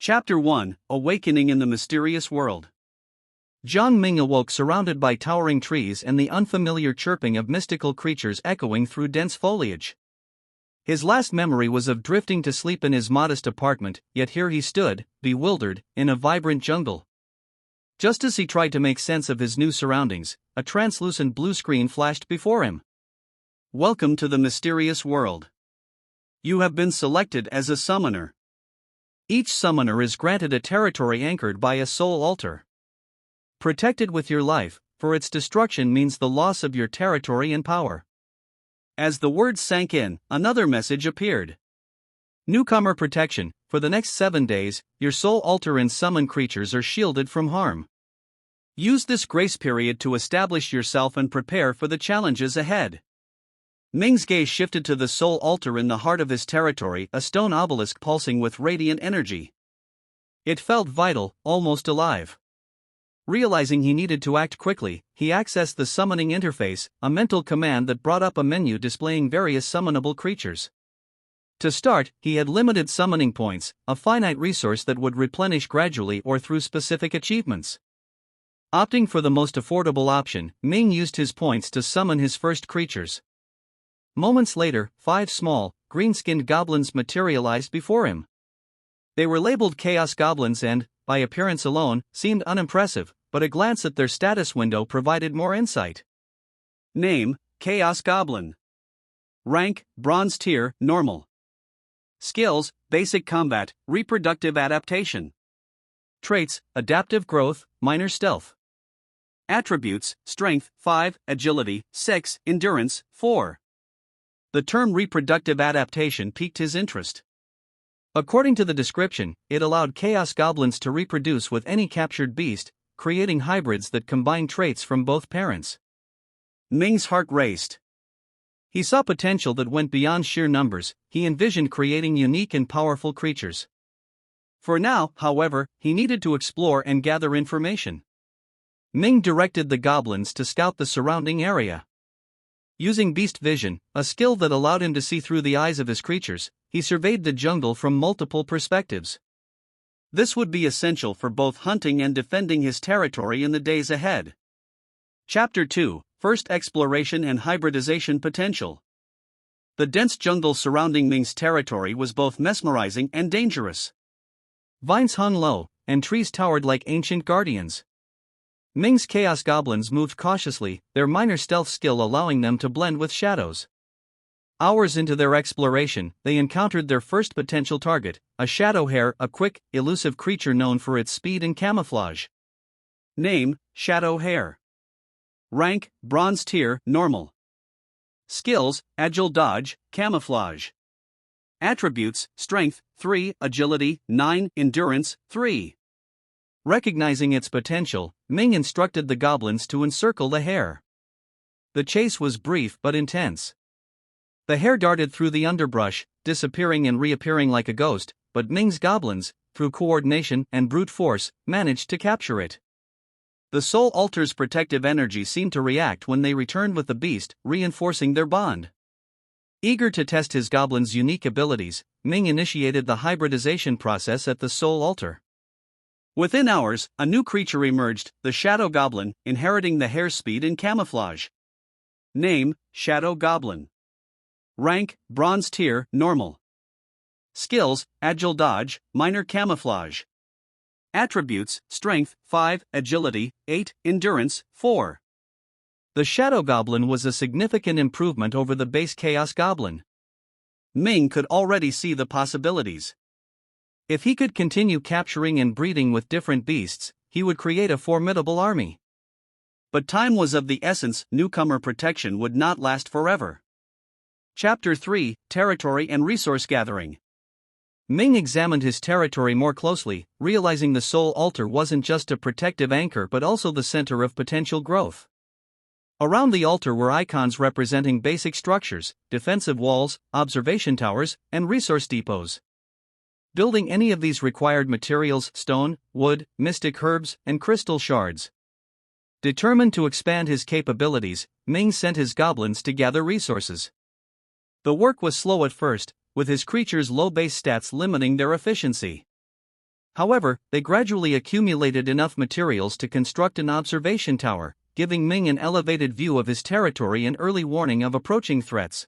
Chapter 1: Awakening in the Mysterious World. Jiang Ming awoke surrounded by towering trees and the unfamiliar chirping of mystical creatures echoing through dense foliage. His last memory was of drifting to sleep in his modest apartment, yet here he stood, bewildered, in a vibrant jungle. Just as he tried to make sense of his new surroundings, a translucent blue screen flashed before him. Welcome to the mysterious world. You have been selected as a summoner. Each summoner is granted a territory anchored by a soul altar. Protected with your life, for its destruction means the loss of your territory and power. As the words sank in, another message appeared. Newcomer protection: for the next 7 days, your soul altar and summoned creatures are shielded from harm. Use this grace period to establish yourself and prepare for the challenges ahead. Ming's gaze shifted to the soul altar in the heart of his territory, a stone obelisk pulsing with radiant energy. It felt vital, almost alive. Realizing he needed to act quickly, he accessed the summoning interface, a mental command that brought up a menu displaying various summonable creatures. To start, he had limited summoning points, a finite resource that would replenish gradually or through specific achievements. Opting for the most affordable option, Ming used his points to summon his first creatures. Moments later, 5 small, green-skinned goblins materialized before him. They were labeled Chaos Goblins and, by appearance alone, seemed unimpressive, but a glance at their status window provided more insight. Name: Chaos Goblin. Rank: Bronze Tier, Normal. Skills: Basic Combat, Reproductive Adaptation. Traits: Adaptive Growth, Minor Stealth. Attributes: Strength 5, Agility 6, Endurance 4. The term reproductive adaptation piqued his interest. According to the description, it allowed Chaos Goblins to reproduce with any captured beast, creating hybrids that combine traits from both parents. Ming's heart raced. He saw potential that went beyond sheer numbers. He envisioned creating unique and powerful creatures. For now, however, he needed to explore and gather information. Ming directed the goblins to scout the surrounding area. Using beast vision, a skill that allowed him to see through the eyes of his creatures, he surveyed the jungle from multiple perspectives. This would be essential for both hunting and defending his territory in the days ahead. Chapter 2: First Exploration and Hybridization Potential. The dense jungle surrounding Ming's territory was both mesmerizing and dangerous. Vines hung low, and trees towered like ancient guardians. Ming's Chaos Goblins moved cautiously, their minor stealth skill allowing them to blend with shadows. Hours into their exploration, they encountered their first potential target, a shadow hare, a quick, elusive creature known for its speed and camouflage. Name: Shadow Hare. Rank: Bronze Tier, Normal. Skills: Agile Dodge, Camouflage. Attributes: Strength 3, Agility 9, Endurance 3. Recognizing its potential, Ming instructed the goblins to encircle the hare. The chase was brief but intense. The hare darted through the underbrush, disappearing and reappearing like a ghost, but Ming's goblins, through coordination and brute force, managed to capture it. The soul altar's protective energy seemed to react when they returned with the beast, reinforcing their bond. Eager to test his goblins' unique abilities, Ming initiated the hybridization process at the soul altar. Within hours, a new creature emerged, the Shadow Goblin, inheriting the hare's speed and camouflage. Name: Shadow Goblin. Rank: Bronze Tier, Normal. Skills: Agile Dodge, Minor Camouflage. Attributes: Strength 5, Agility 8, Endurance 4. The Shadow Goblin was a significant improvement over the base Chaos Goblin. Ming could already see the possibilities. If he could continue capturing and breeding with different beasts, he would create a formidable army. But time was of the essence. Newcomer protection would not last forever. Chapter 3: Territory and Resource Gathering. Ming examined his territory more closely, realizing the soul altar wasn't just a protective anchor but also the center of potential growth. Around the altar were icons representing basic structures, defensive walls, observation towers, and resource depots. Building any of these required materials: stone, wood, mystic herbs, and crystal shards. Determined to expand his capabilities, Ming sent his goblins to gather resources. The work was slow at first, with his creatures' low base stats limiting their efficiency. However, they gradually accumulated enough materials to construct an observation tower, giving Ming an elevated view of his territory and early warning of approaching threats.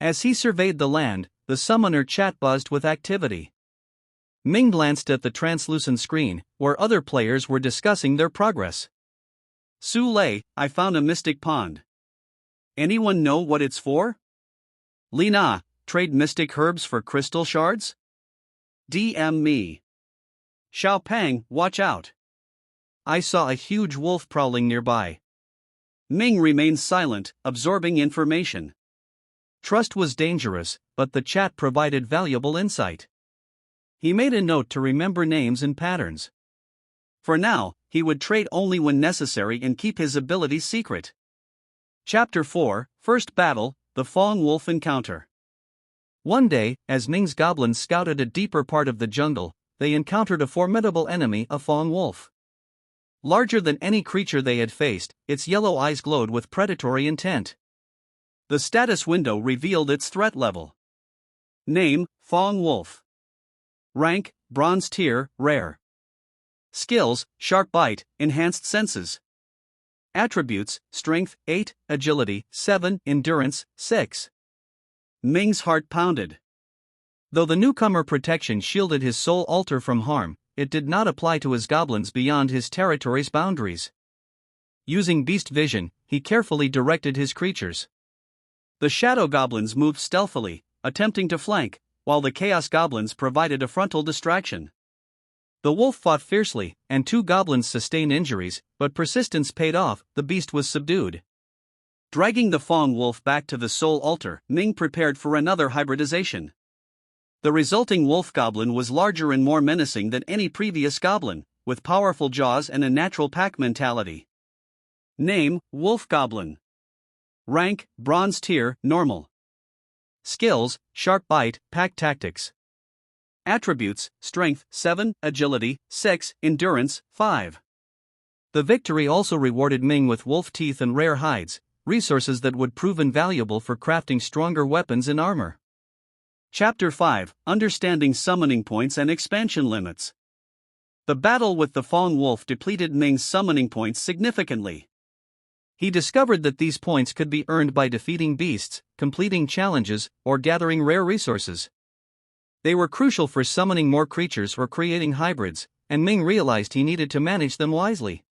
As he surveyed the land, the summoner chat buzzed with activity. Ming glanced at the translucent screen, where other players were discussing their progress. Su Lei, I found a mystic pond. Anyone know what it's for? Lina, trade mystic herbs for crystal shards? DM me. Xiao Pang, watch out. I saw a huge wolf prowling nearby. Ming remained silent, absorbing information. Trust was dangerous, but the chat provided valuable insight. He made a note to remember names and patterns. For now, he would trade only when necessary and keep his abilities secret. Chapter 4, First Battle, the Fong Wolf Encounter. One day, as Ming's goblins scouted a deeper part of the jungle, they encountered a formidable enemy, a Fong wolf. Larger than any creature they had faced, its yellow eyes glowed with predatory intent. The status window revealed its threat level. Name, Fong Wolf. Rank, Bronze Tier, Rare. Skills, Sharp Bite, Enhanced Senses. Attributes, Strength, 8, Agility, 7, Endurance, 6. Ming's heart pounded. Though the newcomer protection shielded his soul altar from harm, it did not apply to his goblins beyond his territory's boundaries. Using beast vision, he carefully directed his creatures. The shadow goblins moved stealthily, attempting to flank, while the chaos goblins provided a frontal distraction. The wolf fought fiercely, and 2 goblins sustained injuries, but persistence paid off. The beast was subdued. Dragging the Fong wolf back to the soul altar, Ming prepared for another hybridization. The resulting wolf goblin was larger and more menacing than any previous goblin, with powerful jaws and a natural pack mentality. Name, Wolf Goblin. Rank, Bronze Tier, Normal. Skills, Sharp Bite, Pack Tactics. Attributes, Strength, 7, Agility, 6, Endurance, 5. The victory also rewarded Ming with wolf teeth and rare hides, resources that would prove invaluable for crafting stronger weapons and armor. Chapter 5, Understanding Summoning Points and Expansion Limits. The battle with the Fong wolf depleted Ming's summoning points significantly. He discovered that these points could be earned by defeating beasts, completing challenges, or gathering rare resources. They were crucial for summoning more creatures or creating hybrids, and Ming realized he needed to manage them wisely.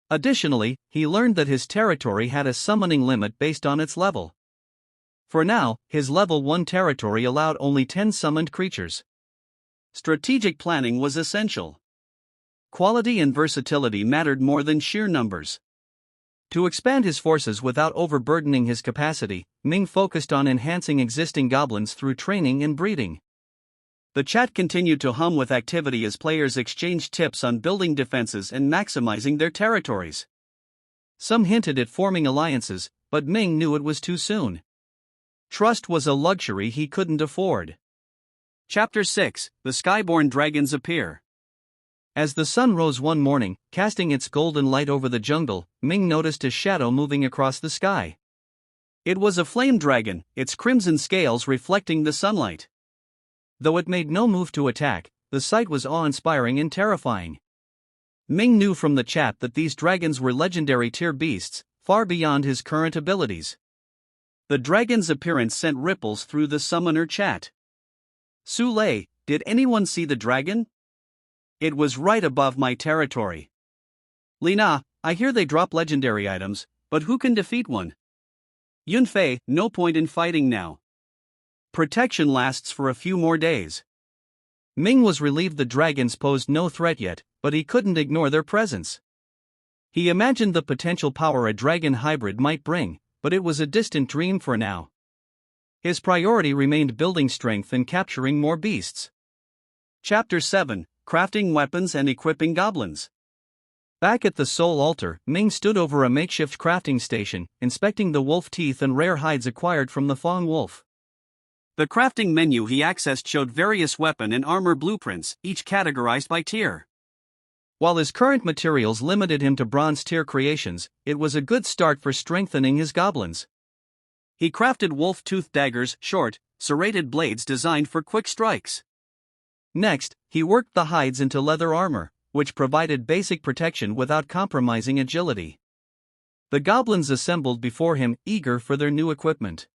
Additionally, he learned that his territory had a summoning limit based on its level. For now, his level 1 territory allowed only 10 summoned creatures. Strategic planning was essential. Quality and versatility mattered more than sheer numbers. To expand his forces without overburdening his capacity, Ming focused on enhancing existing goblins through training and breeding. The chat continued to hum with activity as players exchanged tips on building defenses and maximizing their territories. Some hinted at forming alliances, but Ming knew it was too soon. Trust was a luxury he couldn't afford. Chapter 6, The Skyborn Dragons Appear. As the sun rose one morning, casting its golden light over the jungle, Ming noticed a shadow moving across the sky. It was a flame dragon, its crimson scales reflecting the sunlight. Though it made no move to attack, the sight was awe-inspiring and terrifying. Ming knew from the chat that these dragons were legendary tier beasts, far beyond his current abilities. The dragon's appearance sent ripples through the summoner chat. Su Lei, did anyone see the dragon? It was right above my territory. Lina, I hear they drop legendary items, but who can defeat one? Yunfei, no point in fighting now. Protection lasts for a few more days. Ming was relieved the dragons posed no threat yet, but he couldn't ignore their presence. He imagined the potential power a dragon hybrid might bring, but it was a distant dream for now. His priority remained building strength and capturing more beasts. Chapter 7, Crafting Weapons and Equipping Goblins. Back at the Soul Altar, Ming stood over a makeshift crafting station, inspecting the wolf teeth and rare hides acquired from the Fong wolf. The crafting menu he accessed showed various weapon and armor blueprints, each categorized by tier. While his current materials limited him to bronze tier creations, it was a good start for strengthening his goblins. He crafted wolf-tooth daggers, short, serrated blades designed for quick strikes. Next, he worked the hides into leather armor, which provided basic protection without compromising agility. The goblins assembled before him, eager for their new equipment.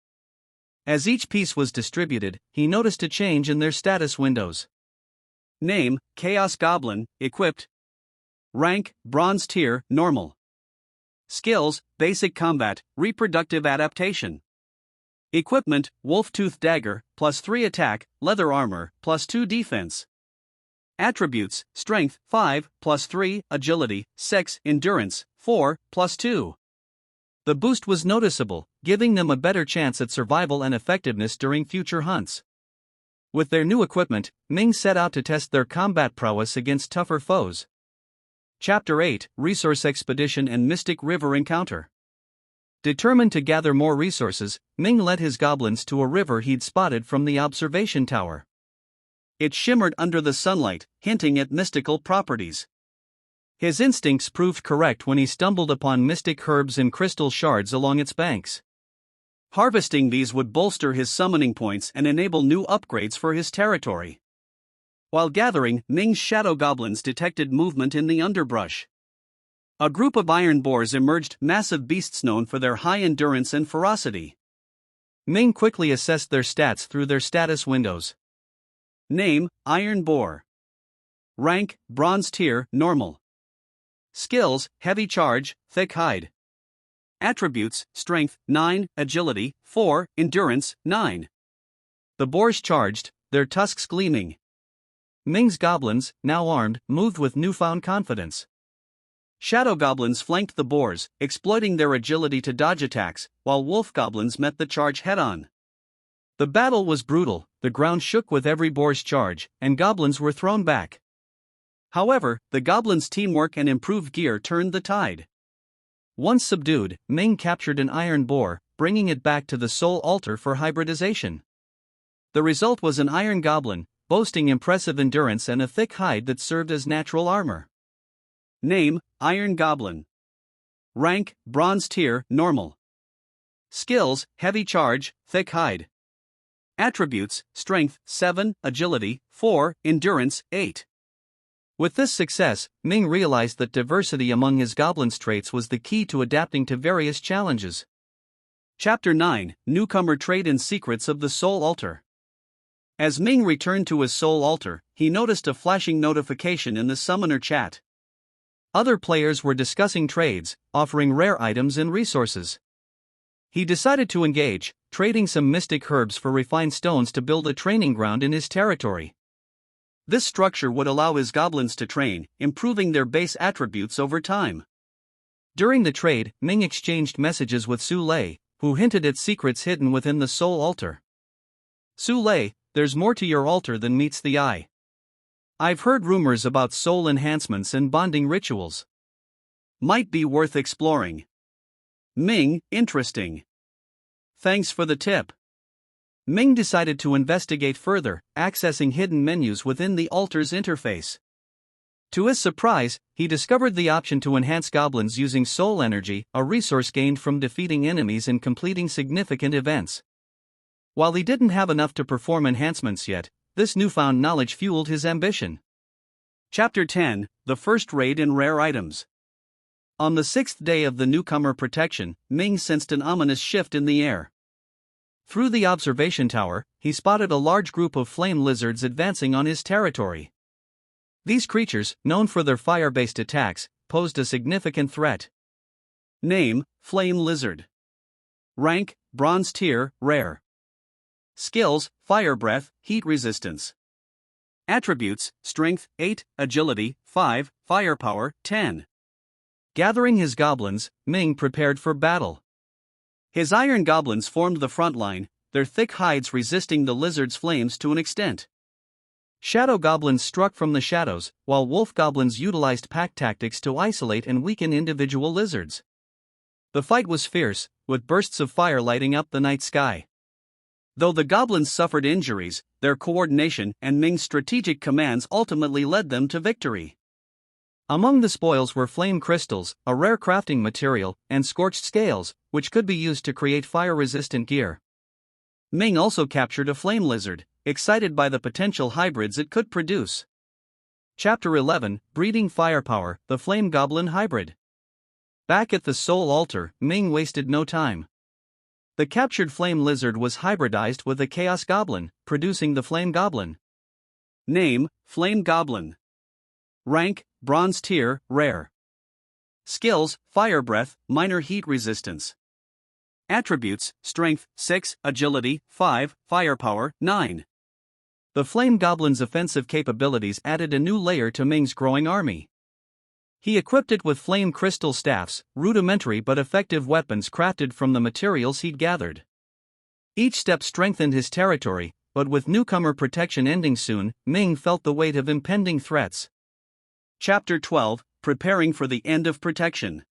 As each piece was distributed, he noticed a change in their status windows. Name, Chaos Goblin, equipped. Rank, Bronze Tier, normal. Skills, Basic Combat, Reproductive Adaptation. Equipment, Wolf-Tooth Dagger, +3 attack, Leather Armor, +2 defense. Attributes, Strength, 5, +3, Agility, 6, Endurance, 4, +2. The boost was noticeable, giving them a better chance at survival and effectiveness during future hunts. With their new equipment, Ming set out to test their combat prowess against tougher foes. Chapter 8, Resource Expedition and Mystic River Encounter. Determined to gather more resources, Ming led his goblins to a river he'd spotted from the observation tower. It shimmered under the sunlight, hinting at mystical properties. His instincts proved correct when he stumbled upon mystic herbs and crystal shards along its banks. Harvesting these would bolster his summoning points and enable new upgrades for his territory. While gathering, Ming's shadow goblins detected movement in the underbrush. A group of iron boars emerged, massive beasts known for their high endurance and ferocity. Ming quickly assessed their stats through their status windows. Name, Iron Boar. Rank, Bronze Tier, normal. Skills, Heavy Charge, Thick Hide. Attributes, Strength, 9, Agility, 4, Endurance, 9. The boars charged, their tusks gleaming. Ming's goblins, now armed, moved with newfound confidence. Shadow goblins flanked the boars, exploiting their agility to dodge attacks, while wolf goblins met the charge head-on. The battle was brutal, the ground shook with every boar's charge, and goblins were thrown back. However, the goblins' teamwork and improved gear turned the tide. Once subdued, Ming captured an iron boar, bringing it back to the soul altar for hybridization. The result was an iron goblin, boasting impressive endurance and a thick hide that served as natural armor. Name, Iron Goblin. Rank, Bronze Tier, normal. Skills, Heavy Charge, Thick Hide. Attributes, Strength, 7, Agility, 4, Endurance, 8. With this success, Ming realized that diversity among his goblins' traits was the key to adapting to various challenges. Chapter 9, Newcomer Trait and Secrets of the Soul Altar. As Ming returned to his soul altar, he noticed a flashing notification in the summoner chat. Other players were discussing trades, offering rare items and resources. He decided to engage, trading some mystic herbs for refined stones to build a training ground in his territory. This structure would allow his goblins to train, improving their base attributes over time. During the trade, Ming exchanged messages with Su Lei, who hinted at secrets hidden within the soul altar. Su Lei, there's more to your altar than meets the eye. I've heard rumors about soul enhancements and bonding rituals. Might be worth exploring. Ming, interesting. Thanks for the tip. Ming decided to investigate further, accessing hidden menus within the altar's interface. To his surprise, he discovered the option to enhance goblins using soul energy, a resource gained from defeating enemies and completing significant events. While he didn't have enough to perform enhancements yet, this newfound knowledge fueled his ambition. Chapter 10, The First Raid in Rare Items. On the 6th day of the newcomer protection, Ming sensed an ominous shift in the air. Through the observation tower, he spotted a large group of flame lizards advancing on his territory. These creatures, known for their fire-based attacks, posed a significant threat. Name, Flame Lizard. Rank, Bronze Tier, Rare. Skills, Fire Breath, Heat Resistance. Attributes, Strength, 8, Agility, 5, Firepower, 10. Gathering his goblins, Ming prepared for battle. His iron goblins formed the front line, their thick hides resisting the lizard's flames to an extent. Shadow goblins struck from the shadows, while wolf goblins utilized pack tactics to isolate and weaken individual lizards. The fight was fierce, with bursts of fire lighting up the night sky. Though the goblins suffered injuries, their coordination and Ming's strategic commands ultimately led them to victory. Among the spoils were flame crystals, a rare crafting material, and scorched scales, which could be used to create fire-resistant gear. Ming also captured a flame lizard, excited by the potential hybrids it could produce. Chapter 11, Breeding Firepower, the Flame Goblin Hybrid. Back at the Soul Altar, Ming wasted no time. The captured flame lizard was hybridized with a Chaos Goblin, producing the Flame Goblin. Name, Flame Goblin. Rank, Bronze Tier, Rare. Skills, Fire Breath, Minor Heat Resistance. Attributes, Strength, 6, Agility, 5, Firepower, 9. The Flame Goblin's offensive capabilities added a new layer to Ming's growing army. He equipped it with flame crystal staffs, rudimentary but effective weapons crafted from the materials he'd gathered. Each step strengthened his territory, but with newcomer protection ending soon, Ming felt the weight of impending threats. Chapter 12, Preparing for the End of Protection.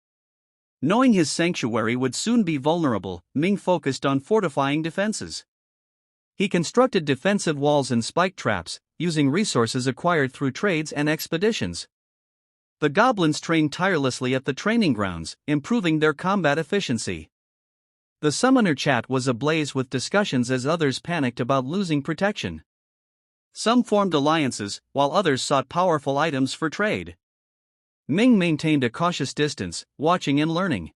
Knowing his sanctuary would soon be vulnerable, Ming focused on fortifying defenses. He constructed defensive walls and spike traps, using resources acquired through trades and expeditions. The goblins trained tirelessly at the training grounds, improving their combat efficiency. The summoner chat was ablaze with discussions as others panicked about losing protection. Some formed alliances, while others sought powerful items for trade. Ming maintained a cautious distance, watching and learning.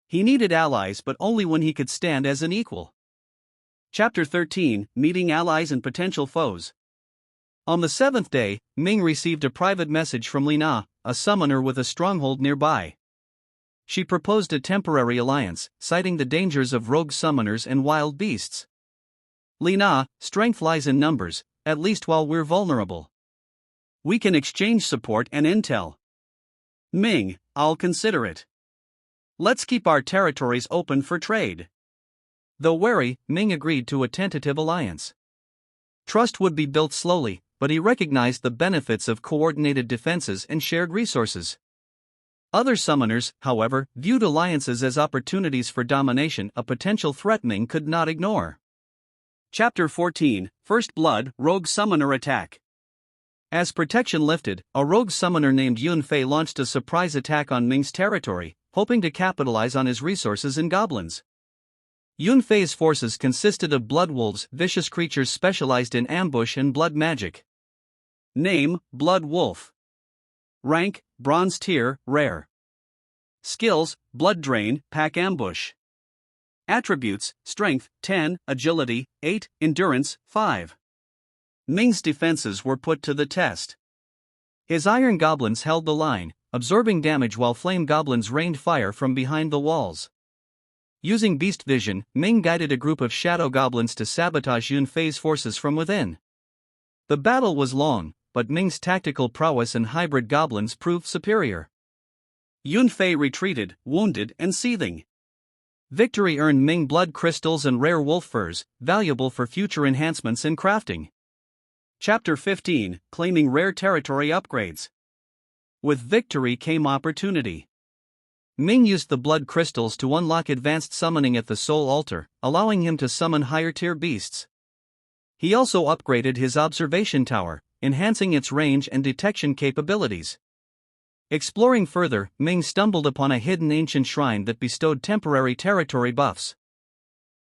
He needed allies, but only when he could stand as an equal. Chapter 13, Meeting Allies and Potential Foes. On the 7th day, Ming received a private message from Lina, a summoner with a stronghold nearby. She proposed a temporary alliance, citing the dangers of rogue summoners and wild beasts. Lina, strength lies in numbers, at least while we're vulnerable. We can exchange support and intel. Ming, I'll consider it. Let's keep our territories open for trade. Though wary, Ming agreed to a tentative alliance. Trust would be built slowly, but he recognized the benefits of coordinated defenses and shared resources. Other summoners, however, viewed alliances as opportunities for domination, a potential threat Ming could not ignore. Chapter 14, First Blood, Rogue Summoner Attack. As protection lifted, a rogue summoner named Yun Fei launched a surprise attack on Ming's territory, hoping to capitalize on his resources and goblins. Yun Fei's forces consisted of blood wolves, vicious creatures specialized in ambush and blood magic. Name, Blood Wolf. Rank, Bronze Tier, Rare. Skills, Blood Drain, Pack Ambush. Attributes, Strength, 10, Agility, 8, Endurance, 5. Ming's defenses were put to the test. His iron goblins held the line, absorbing damage while flame goblins rained fire from behind the walls. Using beast vision, Ming guided a group of shadow goblins to sabotage Yun Fei's forces from within. The battle was long, but Ming's tactical prowess and hybrid goblins proved superior. Yun Fei retreated, wounded and seething. Victory earned Ming blood crystals and rare wolf furs, valuable for future enhancements in crafting. Chapter 15, Claiming Rare Territory Upgrades. With victory came opportunity. Ming used the blood crystals to unlock advanced summoning at the Soul Altar, allowing him to summon higher-tier beasts. He also upgraded his observation tower, enhancing its range and detection capabilities. Exploring further, Ming stumbled upon a hidden ancient shrine that bestowed temporary territory buffs.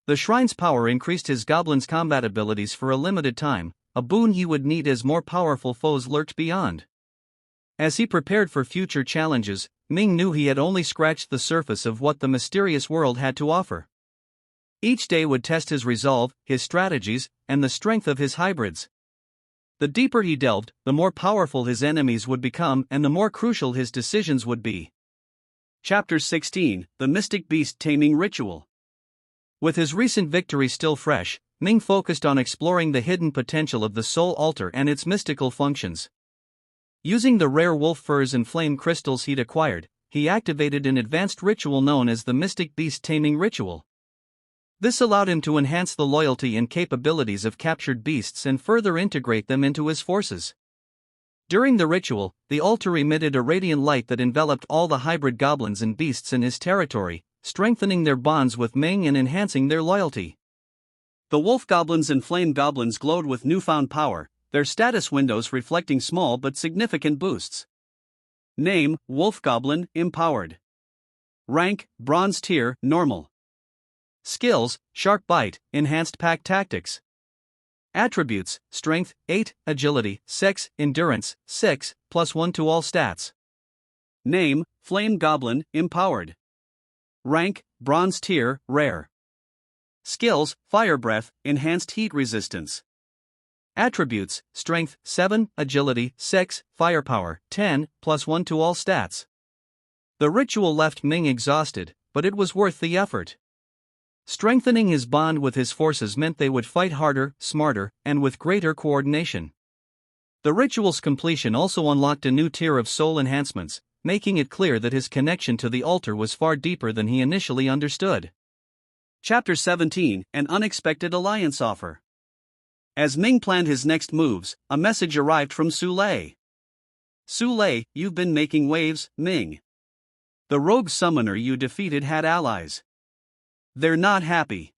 The shrine's power increased his goblin's combat abilities for a limited time, a boon he would need as more powerful foes lurked beyond. As he prepared for future challenges, Ming knew he had only scratched the surface of what the mysterious world had to offer. Each day would test his resolve, his strategies, and the strength of his hybrids. The deeper he delved, the more powerful his enemies would become and the more crucial his decisions would be. Chapter 16, The Mystic Beast Taming Ritual. With his recent victory still fresh, Ming focused on exploring the hidden potential of the Soul Altar and its mystical functions. Using the rare wolf furs and flame crystals he'd acquired, he activated an advanced ritual known as the Mystic Beast Taming Ritual. This allowed him to enhance the loyalty and capabilities of captured beasts and further integrate them into his forces. During the ritual, the altar emitted a radiant light that enveloped all the hybrid goblins and beasts in his territory, strengthening their bonds with Ming and enhancing their loyalty. The wolf goblins and flame goblins glowed with newfound power, their status windows reflecting small but significant boosts. Name, Wolf Goblin, Empowered. Rank, Bronze Tier, Normal. Skills, Sharp Bite, Enhanced Pack Tactics. Attributes: Strength 8, Agility 6, Endurance 6, +1 to all stats. Name, Flame Goblin, Empowered. Rank, Bronze Tier, Rare. Skills, Fire Breath, Enhanced Heat Resistance. Attributes: Strength 7, Agility 6, Firepower 10, +1 to all stats. The ritual left Ming exhausted, but it was worth the effort. Strengthening his bond with his forces meant they would fight harder, smarter, and with greater coordination. The ritual's completion also unlocked a new tier of soul enhancements, making it clear that his connection to the altar was far deeper than he initially understood. Chapter 17, An Unexpected Alliance Offer. As Ming planned his next moves, a message arrived from Su Lei. Su Lei, you've been making waves, Ming. The rogue summoner you defeated had allies. They're not happy.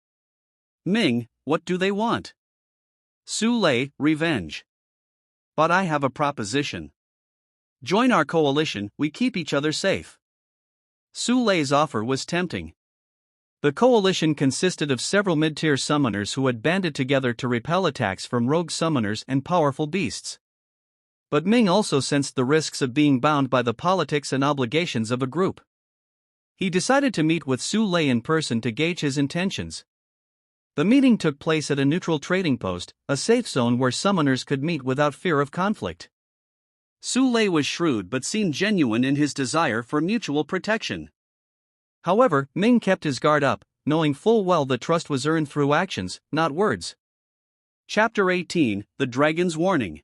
Ming, what do they want? Su Lei, revenge. But I have a proposition. Join our coalition, we keep each other safe. Su Lei's offer was tempting. The coalition consisted of several mid-tier summoners who had banded together to repel attacks from rogue summoners and powerful beasts. But Ming also sensed the risks of being bound by the politics and obligations of a group. He decided to meet with Su Lei in person to gauge his intentions. The meeting took place at a neutral trading post, a safe zone where summoners could meet without fear of conflict. Su Lei was shrewd but seemed genuine in his desire for mutual protection. However, Ming kept his guard up, knowing full well that trust was earned through actions, not words. Chapter 18, The Dragon's Warning.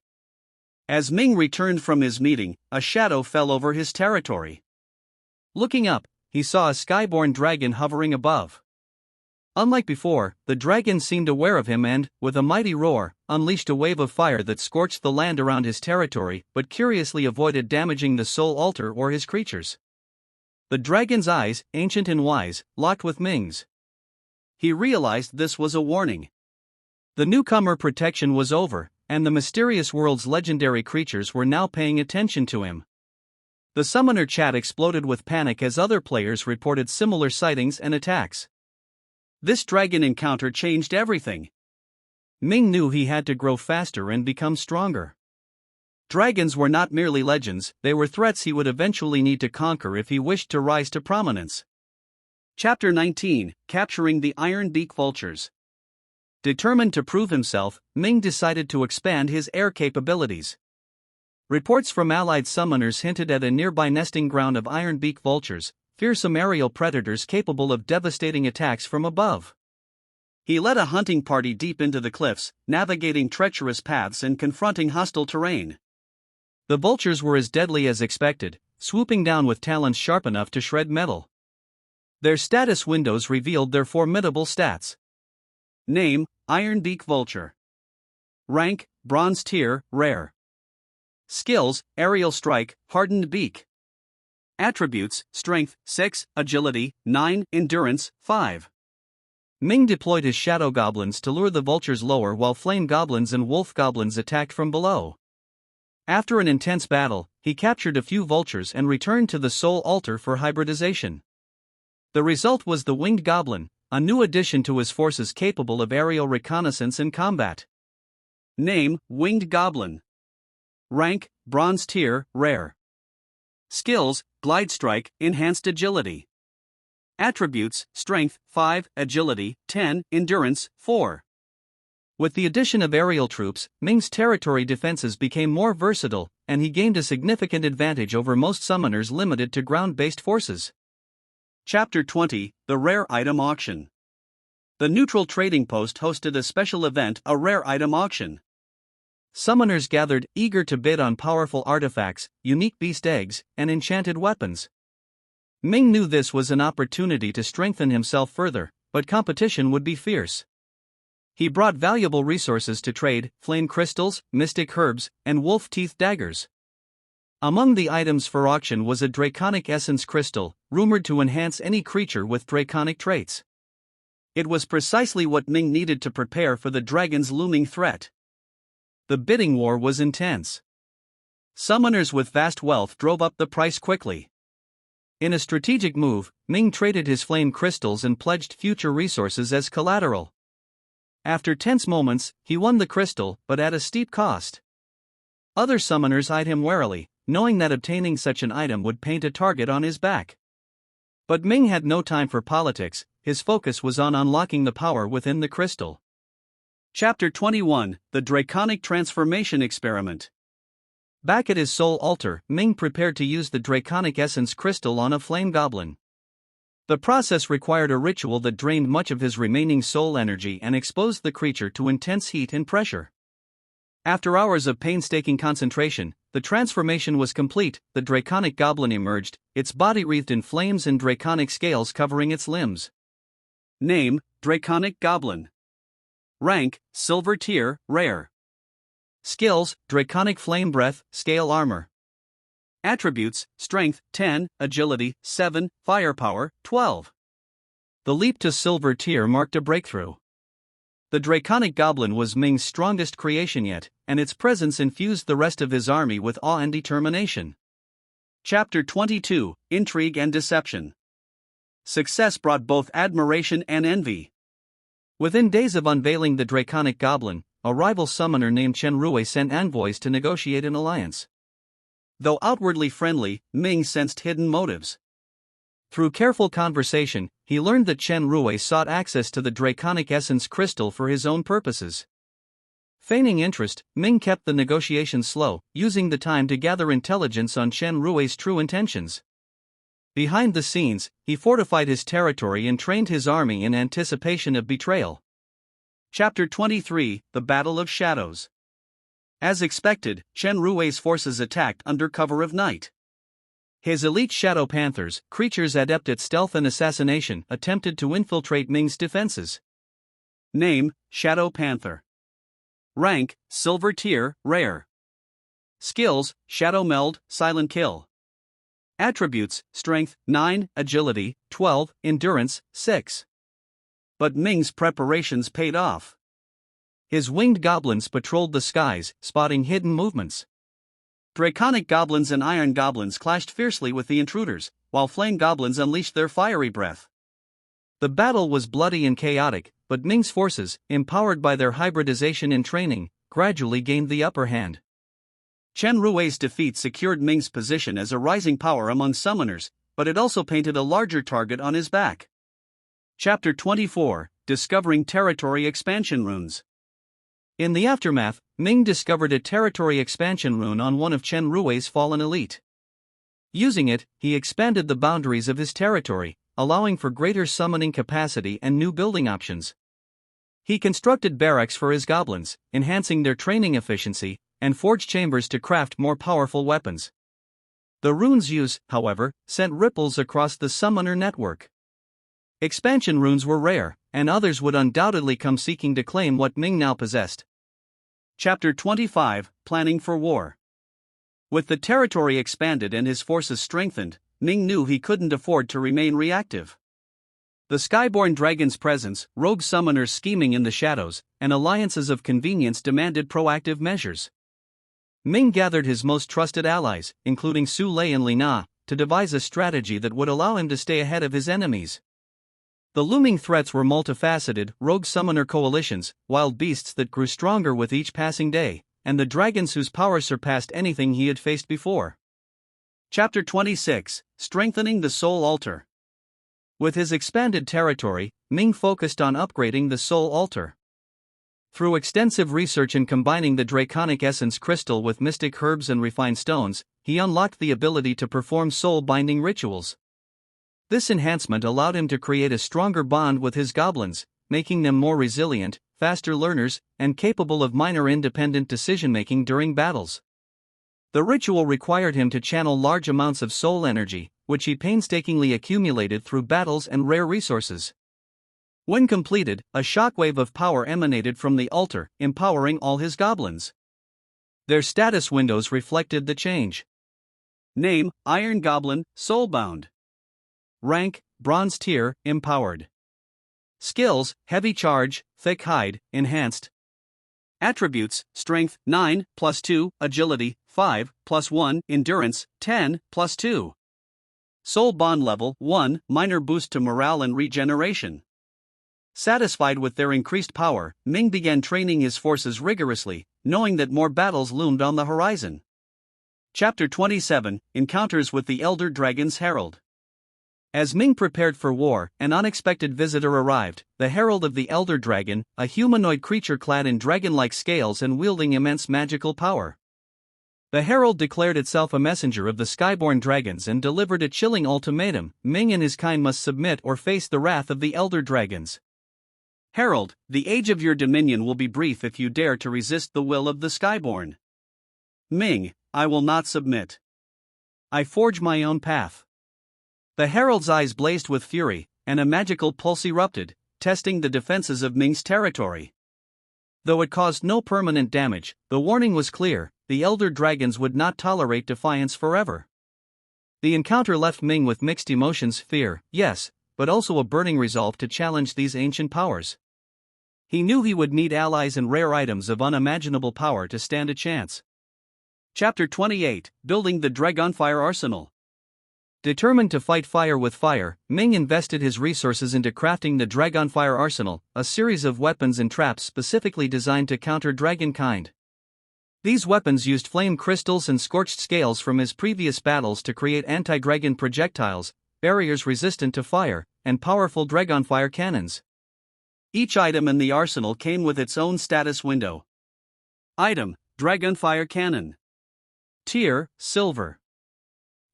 As Ming returned from his meeting, a shadow fell over his territory. Looking up, he saw a skyborn dragon hovering above. Unlike before, the dragon seemed aware of him and, with a mighty roar, unleashed a wave of fire that scorched the land around his territory but curiously avoided damaging the soul altar or his creatures. The dragon's eyes, ancient and wise, locked with Ming's. He realized this was a warning. The newcomer protection was over, and the mysterious world's legendary creatures were now paying attention to him. The summoner chat exploded with panic as other players reported similar sightings and attacks. This dragon encounter changed everything. Ming knew he had to grow faster and become stronger. Dragons were not merely legends, they were threats he would eventually need to conquer if he wished to rise to prominence. Chapter 19, Capturing the Iron Beak Vultures. Determined to prove himself, Ming decided to expand his air capabilities. Reports from allied summoners hinted at a nearby nesting ground of iron beak vultures, fearsome aerial predators capable of devastating attacks from above. He led a hunting party deep into the cliffs, navigating treacherous paths and confronting hostile terrain. The vultures were as deadly as expected, swooping down with talons sharp enough to shred metal. Their status windows revealed their formidable stats. Name, Ironbeak Vulture. Rank, Bronze Tier, Rare. Skills, Aerial Strike, Hardened Beak. Attributes, Strength, 6, Agility, 9, Endurance, 5. Ming deployed his shadow goblins to lure the vultures lower while flame goblins and wolf goblins attacked from below. After an intense battle, he captured a few vultures and returned to the soul altar for hybridization. The result was the winged goblin, a new addition to his forces capable of aerial reconnaissance and combat. Name, Winged Goblin. Rank, Bronze Tier, Rare. Skills, Glide Strike, Enhanced Agility. Attributes, Strength, 5, Agility, 10, Endurance, 4. With the addition of aerial troops, Ming's territory defenses became more versatile, and he gained a significant advantage over most summoners limited to ground-based forces. Chapter 20, The Rare Item Auction. The neutral trading post hosted a special event, a rare item auction. Summoners gathered, eager to bid on powerful artifacts, unique beast eggs, and enchanted weapons. Ming knew this was an opportunity to strengthen himself further, but competition would be fierce. He brought valuable resources to trade: flame crystals, mystic herbs, and wolf teeth daggers. Among the items for auction was a draconic essence crystal, rumored to enhance any creature with draconic traits. It was precisely what Ming needed to prepare for the dragon's looming threat. The bidding war was intense. Summoners with vast wealth drove up the price quickly. In a strategic move, Ming traded his flame crystals and pledged future resources as collateral. After tense moments, he won the crystal, but at a steep cost. Other summoners eyed him warily, knowing that obtaining such an item would paint a target on his back. But Ming had no time for politics, his focus was on unlocking the power within the crystal. Chapter 21, The Draconic Transformation Experiment. Back at his soul altar, Ming prepared to use the Draconic Essence crystal on a flame goblin. The process required a ritual that drained much of his remaining soul energy and exposed the creature to intense heat and pressure. After hours of painstaking concentration, the transformation was complete. The Draconic Goblin emerged, its body wreathed in flames and draconic scales covering its limbs. Name, Draconic Goblin. Rank, Silver Tier, Rare. Skills, Draconic Flame Breath, Scale Armor. Attributes, Strength, 10, Agility, 7, Firepower, 12. The leap to Silver Tier marked a breakthrough. The Draconic Goblin was Ming's strongest creation yet, and its presence infused the rest of his army with awe and determination. Chapter 22, Intrigue and Deception. Success brought both admiration and envy. Within days of unveiling the Draconic Goblin, a rival summoner named Chen Rui sent envoys to negotiate an alliance. Though outwardly friendly, Ming sensed hidden motives. Through careful conversation, he learned that Chen Rui sought access to the Draconic Essence crystal for his own purposes. Feigning interest, Ming kept the negotiations slow, using the time to gather intelligence on Chen Rui's true intentions. Behind the scenes, he fortified his territory and trained his army in anticipation of betrayal. Chapter 23, The Battle of Shadows. As expected, Chen Rui's forces attacked under cover of night. His elite Shadow Panthers, creatures adept at stealth and assassination, attempted to infiltrate Ming's defenses. Name, Shadow Panther. Rank, Silver Tier, Rare. Skills, Shadow Meld, Silent Kill. Attributes, Strength, 9, Agility, 12, Endurance, 6. But Ming's preparations paid off. His winged goblins patrolled the skies, spotting hidden movements. Draconic goblins and iron goblins clashed fiercely with the intruders, while flame goblins unleashed their fiery breath. The battle was bloody and chaotic, but Ming's forces, empowered by their hybridization and training, gradually gained the upper hand. Chen Rui's defeat secured Ming's position as a rising power among summoners, but it also painted a larger target on his back. Chapter 24, Discovering Territory Expansion Runes. In the aftermath, Ming discovered a territory expansion rune on one of Chen Rui's fallen elite. Using it, he expanded the boundaries of his territory, allowing for greater summoning capacity and new building options. He constructed barracks for his goblins, enhancing their training efficiency, and forged chambers to craft more powerful weapons. The rune's use, however, sent ripples across the summoner network. Expansion runes were rare, and others would undoubtedly come seeking to claim what Ming now possessed. Chapter 25, Planning for War. With the territory expanded and his forces strengthened, Ming knew he couldn't afford to remain reactive. The Skyborn Dragon's presence, rogue summoners scheming in the shadows, and alliances of convenience demanded proactive measures. Ming gathered his most trusted allies, including Su Lei and Li Na, to devise a strategy that would allow him to stay ahead of his enemies. The looming threats were multifaceted: rogue summoner coalitions, wild beasts that grew stronger with each passing day, and the dragons whose power surpassed anything he had faced before. Chapter 26, Strengthening the Soul Altar. With his expanded territory, Ming focused on upgrading the Soul Altar. Through extensive research and combining the Draconic Essence crystal with mystic herbs and refined stones, he unlocked the ability to perform soul-binding rituals. This enhancement allowed him to create a stronger bond with his goblins, making them more resilient, faster learners, and capable of minor independent decision-making during battles. The ritual required him to channel large amounts of soul energy, which he painstakingly accumulated through battles and rare resources. When completed, a shockwave of power emanated from the altar, empowering all his goblins. Their status windows reflected the change. Name, Iron Goblin, Soulbound. Rank, Bronze Tier, Empowered. Skills, Heavy Charge, Thick Hide, Enhanced. Attributes, Strength, 9, plus 2, Agility, 5, plus 1, Endurance, 10, plus 2. Soul Bond Level, 1, minor boost to morale and regeneration. Satisfied with their increased power, Ming began training his forces rigorously, knowing that more battles loomed on the horizon. Chapter 27 Encounters with the Elder Dragon's Herald. As Ming prepared for war, an unexpected visitor arrived, the Herald of the Elder Dragon, a humanoid creature clad in dragon-like scales and wielding immense magical power. The Herald declared itself a messenger of the Skyborn Dragons and delivered a chilling ultimatum: Ming and his kind must submit or face the wrath of the Elder Dragons. Herald, the age of your dominion will be brief if you dare to resist the will of the Skyborn. Ming, I will not submit. I forge my own path. The Herald's eyes blazed with fury, and a magical pulse erupted, testing the defenses of Ming's territory. Though it caused no permanent damage, the warning was clear: the Elder Dragons would not tolerate defiance forever. The encounter left Ming with mixed emotions: fear, yes, but also a burning resolve to challenge these ancient powers. He knew he would need allies and rare items of unimaginable power to stand a chance. Chapter 28 Building the Dragonfire Arsenal. Determined to fight fire with fire, Ming invested his resources into crafting the Dragonfire Arsenal, a series of weapons and traps specifically designed to counter dragonkind. These weapons used flame crystals and scorched scales from his previous battles to create anti-dragon projectiles, barriers resistant to fire, and powerful Dragonfire cannons. Each item in the arsenal came with its own status window. Item: Dragonfire Cannon. Tier: Silver.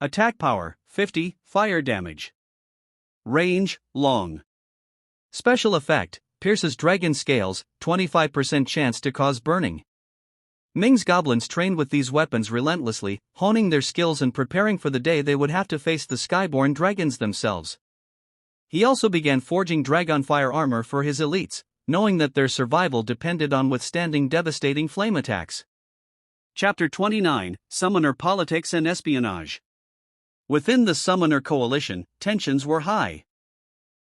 Attack power: 50, fire damage. Range: long. Special effect: pierces dragon scales, 25% chance to cause burning. Ming's goblins trained with these weapons relentlessly, honing their skills and preparing for the day they would have to face the Skyborn Dragons themselves. He also began forging Dragonfire armor for his elites, knowing that their survival depended on withstanding devastating flame attacks. Chapter 29 Summoner Politics and Espionage. Within the Summoner Coalition, tensions were high.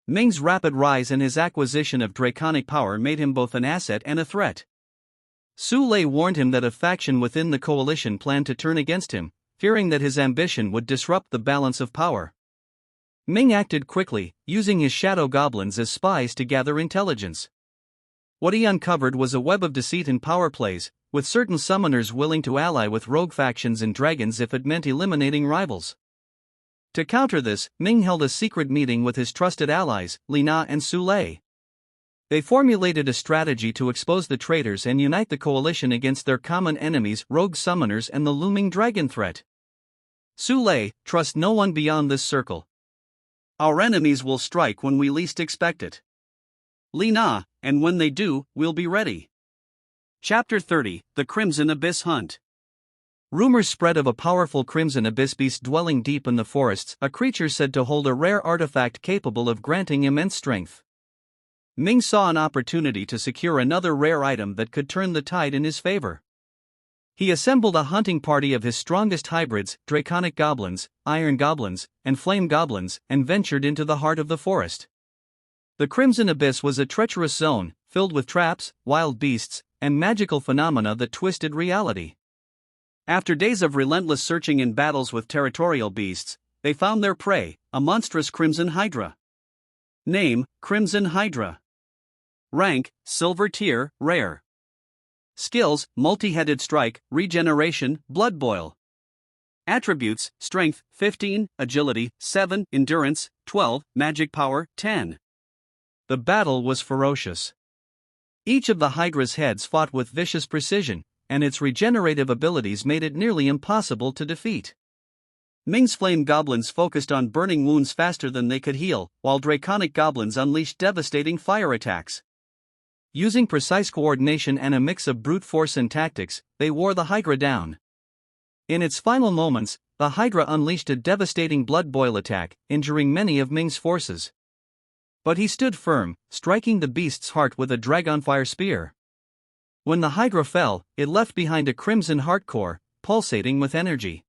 Ming's rapid rise and his acquisition of draconic power made him both an asset and a threat. Su Lei warned him that a faction within the coalition planned to turn against him, fearing that his ambition would disrupt the balance of power. Ming acted quickly, using his shadow goblins as spies to gather intelligence. What he uncovered was a web of deceit and power plays, with certain summoners willing to ally with rogue factions and dragons if it meant eliminating rivals. To counter this, Ming held a secret meeting with his trusted allies, Li Na and Su Lei. They formulated a strategy to expose the traitors and unite the coalition against their common enemies, rogue summoners, and the looming dragon threat. Su Lei: trust no one beyond this circle. Our enemies will strike when we least expect it. Li Na: and when they do, we'll be ready. Chapter 30 The Crimson Abyss Hunt. Rumors spread of a powerful Crimson Abyss beast dwelling deep in the forests, a creature said to hold a rare artifact capable of granting immense strength. Ming saw an opportunity to secure another rare item that could turn the tide in his favor. He assembled a hunting party of his strongest hybrids, draconic goblins, iron goblins, and flame goblins, and ventured into the heart of the forest. The Crimson Abyss was a treacherous zone, filled with traps, wild beasts, and magical phenomena that twisted reality. After days of relentless searching and battles with territorial beasts, they found their prey, a monstrous Crimson Hydra. Name: Crimson Hydra. Rank: Silver Tier, Rare. Skills: Multi-Headed Strike, Regeneration, Blood Boil. Attributes: Strength, 15, Agility, 7, Endurance, 12, Magic Power, 10. The battle was ferocious. Each of the Hydra's heads fought with vicious precision, and its regenerative abilities made it nearly impossible to defeat. Ming's flame goblins focused on burning wounds faster than they could heal, while draconic goblins unleashed devastating fire attacks. Using precise coordination and a mix of brute force and tactics, they wore the Hydra down. In its final moments, the Hydra unleashed a devastating blood boil attack, injuring many of Ming's forces. But he stood firm, striking the beast's heart with a Dragonfire spear. When the Hydra fell, it left behind a crimson heart core, pulsating with energy.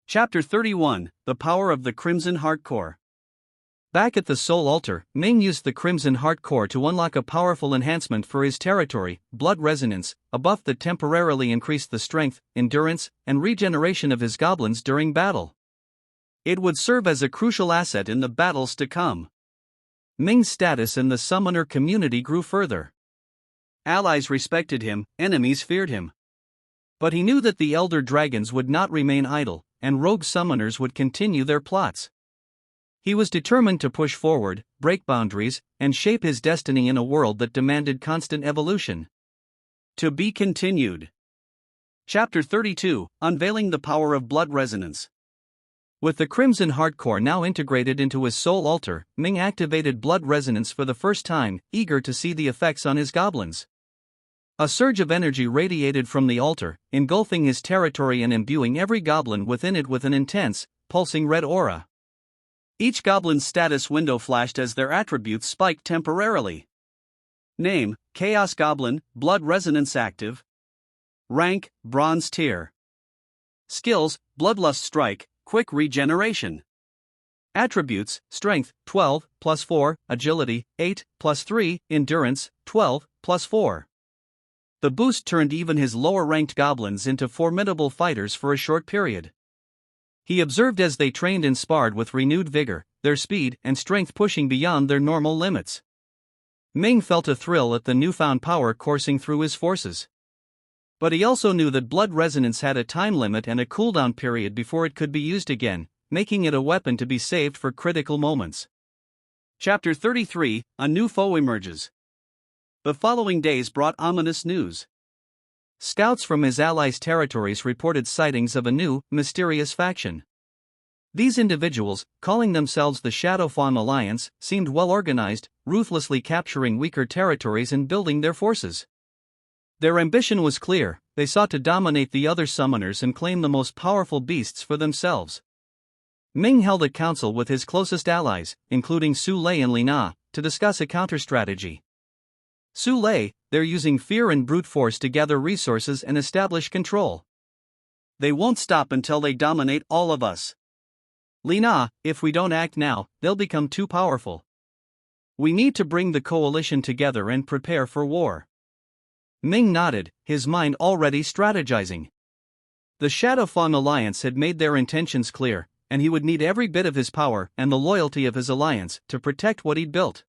Chapter 31 The Power of the Crimson Heart Core. Back at the Soul Altar, Ming used the Crimson Heart Core to unlock a powerful enhancement for his territory, Blood Resonance, a buff that temporarily increased the strength, endurance, and regeneration of his goblins during battle. It would serve as a crucial asset in the battles to come. Ming's status in the summoner community grew further. Allies respected him, enemies feared him. But he knew that the elder dragons would not remain idle, and rogue summoners would continue their plots. He was determined to push forward, break boundaries, and shape his destiny in a world that demanded constant evolution. To be continued. Chapter 32, Unveiling the Power of Blood Resonance. With the Crimson Hardcore now integrated into his soul altar, Ming activated blood resonance for the first time, eager to see the effects on his goblins. A surge of energy radiated from the altar, engulfing his territory and imbuing every goblin within it with an intense, pulsing red aura. Each goblin's status window flashed as their attributes spiked temporarily. Name: Chaos Goblin, Blood Resonance active. Rank: Bronze tier. Skills: Bloodlust Strike, Quick Regeneration. Attributes: Strength, 12, plus 4, Agility, 8, plus 3, Endurance, 12, plus 4. The boost turned even his lower-ranked goblins into formidable fighters for a short period. He observed as they trained and sparred with renewed vigor, their speed and strength pushing beyond their normal limits. Ming felt a thrill at the newfound power coursing through his forces. But he also knew that blood resonance had a time limit and a cooldown period before it could be used again, making it a weapon to be saved for critical moments. Chapter 33, A New Foe Emerges. The following days brought ominous news. Scouts from his allies' territories reported sightings of a new, mysterious faction. These individuals, calling themselves the Shadowfawn Alliance, seemed well organized, ruthlessly capturing weaker territories and building their forces. Their ambition was clear: they sought to dominate the other summoners and claim the most powerful beasts for themselves. Ming held a council with his closest allies, including Su Lei and Lina, to discuss a counter-strategy. Su Lei: they're using fear and brute force to gather resources and establish control. They won't stop until they dominate all of us. Lina: if we don't act now, they'll become too powerful. We need to bring the coalition together and prepare for war. Ming nodded, his mind already strategizing. The Shadowfawn Alliance had made their intentions clear, and he would need every bit of his power and the loyalty of his alliance to protect what he'd built.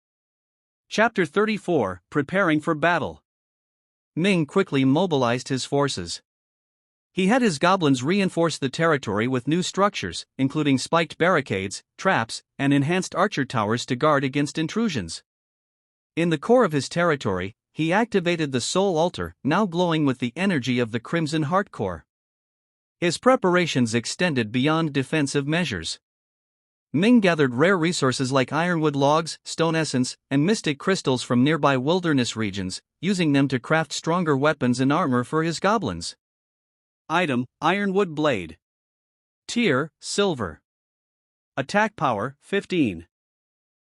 Chapter 34, Preparing for Battle. Ming quickly mobilized his forces. He had his goblins reinforce the territory with new structures, including spiked barricades, traps, and enhanced archer towers to guard against intrusions. In the core of his territory, he activated the soul altar, now glowing with the energy of the Crimson Hardcore. His preparations extended beyond defensive measures. Ming gathered rare resources like ironwood logs, stone essence, and mystic crystals from nearby wilderness regions, using them to craft stronger weapons and armor for his goblins. Item: Ironwood Blade. Tier: Silver. Attack power: 15.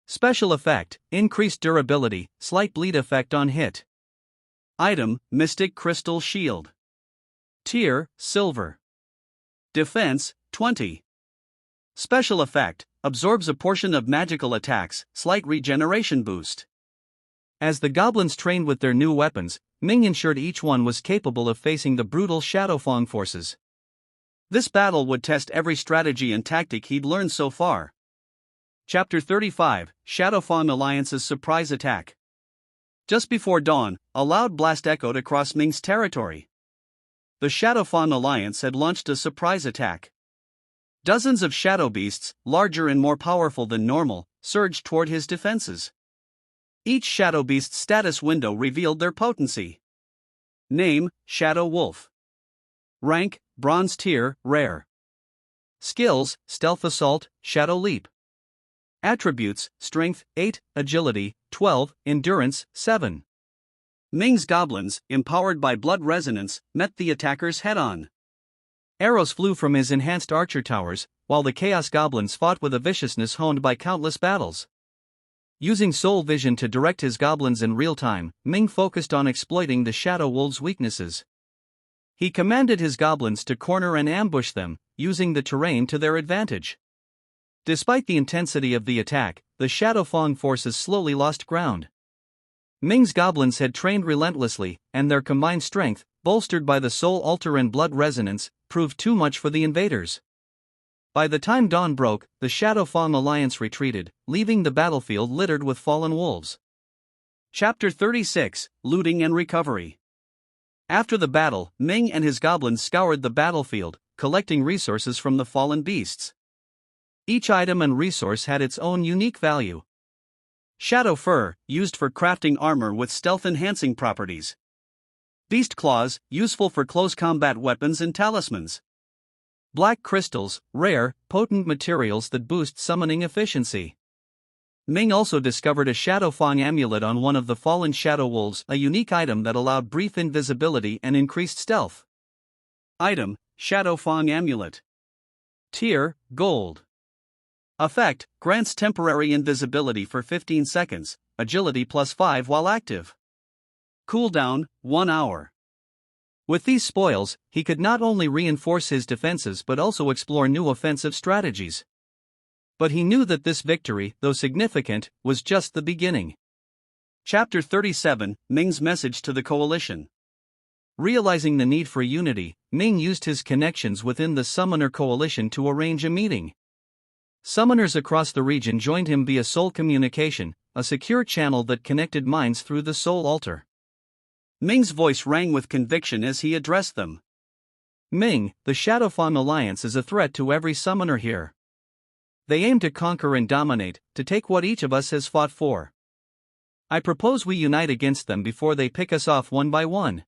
Special effect: increased durability, slight bleed effect on hit. Item: Mystic Crystal Shield. Tier: Silver. Defense: 20. Special effect: absorbs a portion of magical attacks, slight regeneration boost. As the goblins trained with their new weapons, Ming ensured each one was capable of facing the brutal Shadowfawn forces. This battle would test every strategy and tactic he'd learned so far. Chapter 35, Shadowfawn Alliance's Surprise Attack. Just before dawn, a loud blast echoed across Ming's territory. The Shadowfawn Alliance had launched a surprise attack. Dozens of shadow beasts, larger and more powerful than normal, surged toward his defenses. Each shadow beast's status window revealed their potency. Name: Shadow Wolf. Rank: Bronze tier, rare. Skills: Stealth Assault, Shadow Leap. Attributes: Strength, 8, Agility, 12, Endurance, 7. Ming's goblins, empowered by blood resonance, met the attackers head-on. Arrows flew from his enhanced archer towers, while the Chaos Goblins fought with a viciousness honed by countless battles. Using soul vision to direct his goblins in real time, Ming focused on exploiting the Shadow Wolves' weaknesses. He commanded his goblins to corner and ambush them, using the terrain to their advantage. Despite the intensity of the attack, the Shadowfawn forces slowly lost ground. Ming's goblins had trained relentlessly, and their combined strength, bolstered by the soul altar and blood resonance, proved too much for the invaders. By the time dawn broke, the Shadow Fang Alliance retreated, leaving the battlefield littered with fallen wolves. Chapter 36, Looting and Recovery. After the battle, Ming and his goblins scoured the battlefield, collecting resources from the fallen beasts. Each item and resource had its own unique value. Shadow fur, used for crafting armor with stealth-enhancing properties. Beast claws, useful for close combat weapons and talismans. Black crystals, rare, potent materials that boost summoning efficiency. Ming also discovered a Shadow Fang amulet on one of the fallen shadow wolves, a unique item that allowed brief invisibility and increased stealth. Item: Shadow Fang amulet. Tier: Gold. Effect: grants temporary invisibility for 15 seconds, agility +5 while active. Cooldown: 1 hour. With these spoils, he could not only reinforce his defenses but also explore new offensive strategies. But he knew that this victory, though significant, was just the beginning. Chapter 37, Ming's Message to the Coalition. Realizing the need for unity, Ming used his connections within the Summoner Coalition to arrange a meeting. Summoners across the region joined him via soul communication, a secure channel that connected minds through the soul altar. Ming's voice rang with conviction as he addressed them. Ming, the Shadow Fang Alliance is a threat to every summoner here. They aim to conquer and dominate, to take what each of us has fought for. I propose we unite against them before they pick us off one by one.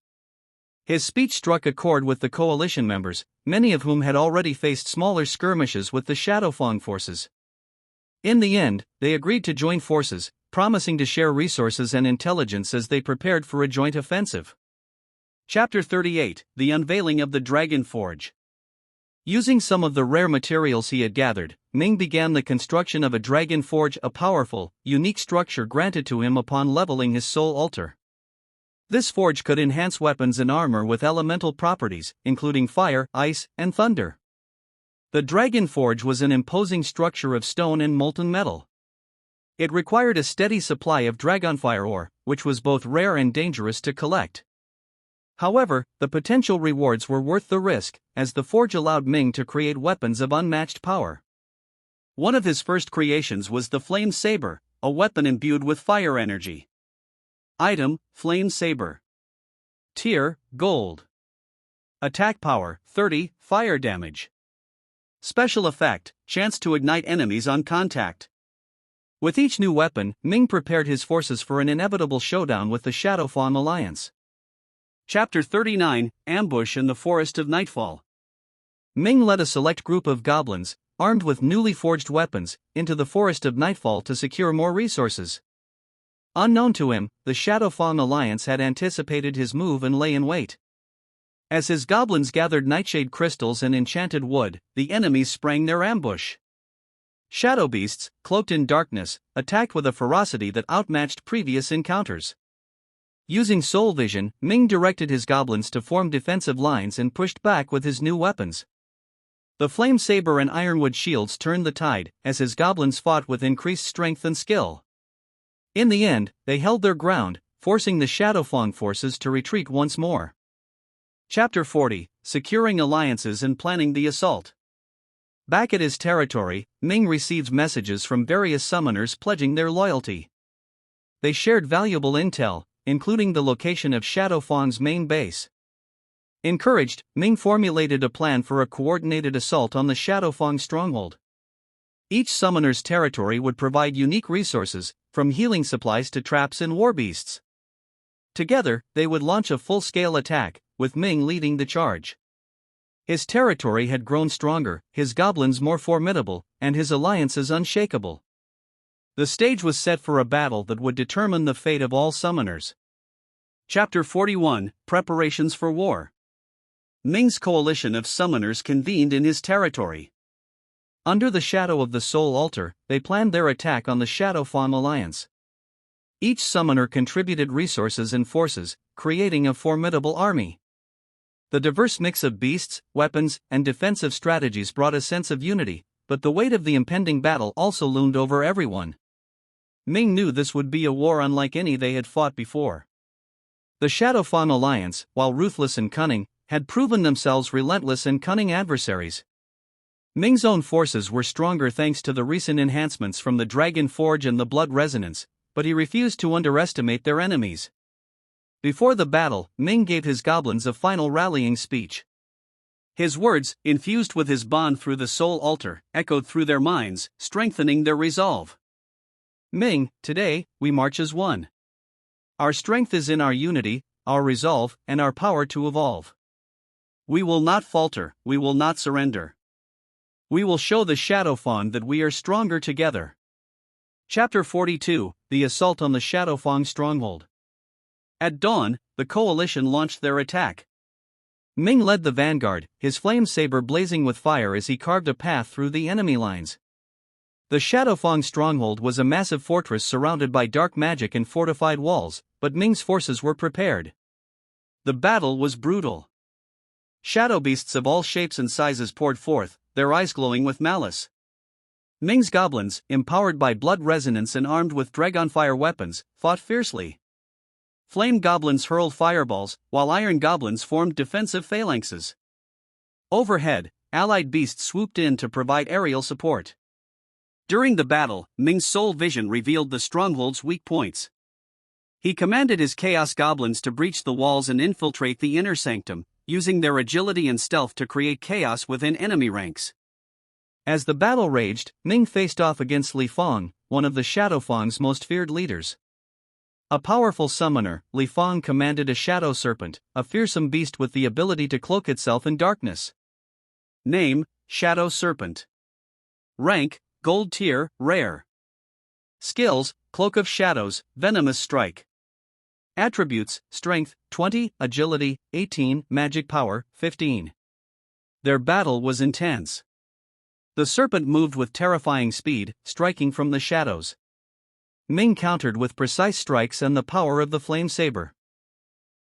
His speech struck a chord with the coalition members, many of whom had already faced smaller skirmishes with the Shadow Fang forces. In the end, they agreed to join forces, promising to share resources and intelligence as they prepared for a joint offensive. Chapter 38, The Unveiling of the Dragon Forge. Using some of the rare materials he had gathered, Ming began the construction of a dragon forge, a powerful, unique structure granted to him upon leveling his soul altar. This forge could enhance weapons and armor with elemental properties, including fire, ice, and thunder. The dragon forge was an imposing structure of stone and molten metal. It required a steady supply of dragonfire ore, which was both rare and dangerous to collect. However, the potential rewards were worth the risk, as the forge allowed Ming to create weapons of unmatched power. One of his first creations was the Flame Saber, a weapon imbued with fire energy. Item: Flame Saber. Tier: Gold. Attack power: 30, fire damage. Special effect: chance to ignite enemies on contact. With each new weapon, Ming prepared his forces for an inevitable showdown with the Shadow Fang Alliance. Chapter 39, Ambush in the Forest of Nightfall. Ming led a select group of goblins, armed with newly forged weapons, into the Forest of Nightfall to secure more resources. Unknown to him, the Shadow Fang Alliance had anticipated his move and lay in wait. As his goblins gathered nightshade crystals and enchanted wood, the enemies sprang their ambush. Shadow beasts, cloaked in darkness, attacked with a ferocity that outmatched previous encounters. Using soul vision, Ming directed his goblins to form defensive lines and pushed back with his new weapons. The flame saber and ironwood shields turned the tide, as his goblins fought with increased strength and skill. In the end, they held their ground, forcing the Shadow Fang forces to retreat once more. Chapter 40, Securing Alliances and Planning the Assault. Back at his territory, Ming received messages from various summoners pledging their loyalty. They shared valuable intel, including the location of Shadow Fang's main base. Encouraged, Ming formulated a plan for a coordinated assault on the Shadow Fang stronghold. Each summoner's territory would provide unique resources, from healing supplies to traps and war beasts. Together, they would launch a full-scale attack, with Ming leading the charge. His territory had grown stronger, his goblins more formidable, and his alliances unshakable. The stage was set for a battle that would determine the fate of all summoners. Chapter 41, Preparations for War. Ming's coalition of summoners convened in his territory. Under the shadow of the Soul Altar, they planned their attack on the Shadow Fang Alliance. Each summoner contributed resources and forces, creating a formidable army. The diverse mix of beasts, weapons, and defensive strategies brought a sense of unity, but the weight of the impending battle also loomed over everyone. Ming knew this would be a war unlike any they had fought before. The Shadow Fang Alliance, while ruthless and cunning, had proven themselves relentless and cunning adversaries. Ming's own forces were stronger thanks to the recent enhancements from the Dragon Forge and the Blood Resonance, but he refused to underestimate their enemies. Before the battle, Ming gave his goblins a final rallying speech. His words, infused with his bond through the soul altar, echoed through their minds, strengthening their resolve. Ming, today, we march as one. Our strength is in our unity, our resolve, and our power to evolve. We will not falter, we will not surrender. We will show the Shadow Fawn that we are stronger together. Chapter 42, The Assault on the Shadow Fawn Stronghold. At dawn, the coalition launched their attack. Ming led the vanguard, his flame saber blazing with fire as he carved a path through the enemy lines. The Shadow Fawn stronghold was a massive fortress surrounded by dark magic and fortified walls, but Ming's forces were prepared. The battle was brutal. Shadow beasts of all shapes and sizes poured forth, their eyes glowing with malice. Ming's goblins, empowered by blood resonance and armed with dragonfire weapons, fought fiercely. Flame goblins hurled fireballs, while iron goblins formed defensive phalanxes. Overhead, allied beasts swooped in to provide aerial support. During the battle, Ming's soul vision revealed the stronghold's weak points. He commanded his chaos goblins to breach the walls and infiltrate the inner sanctum, using their agility and stealth to create chaos within enemy ranks. As the battle raged, Ming faced off against Li Fang, one of the Shadow Fawn's most feared leaders. A powerful summoner, Li Fang commanded a shadow serpent, a fearsome beast with the ability to cloak itself in darkness. Name, Shadow Serpent. Rank, Gold Tier, Rare. Skills, Cloak of Shadows, Venomous Strike. Attributes, Strength, 20, Agility, 18, Magic Power, 15. Their battle was intense. The serpent moved with terrifying speed, striking from the shadows. Ming countered with precise strikes and the power of the flame saber.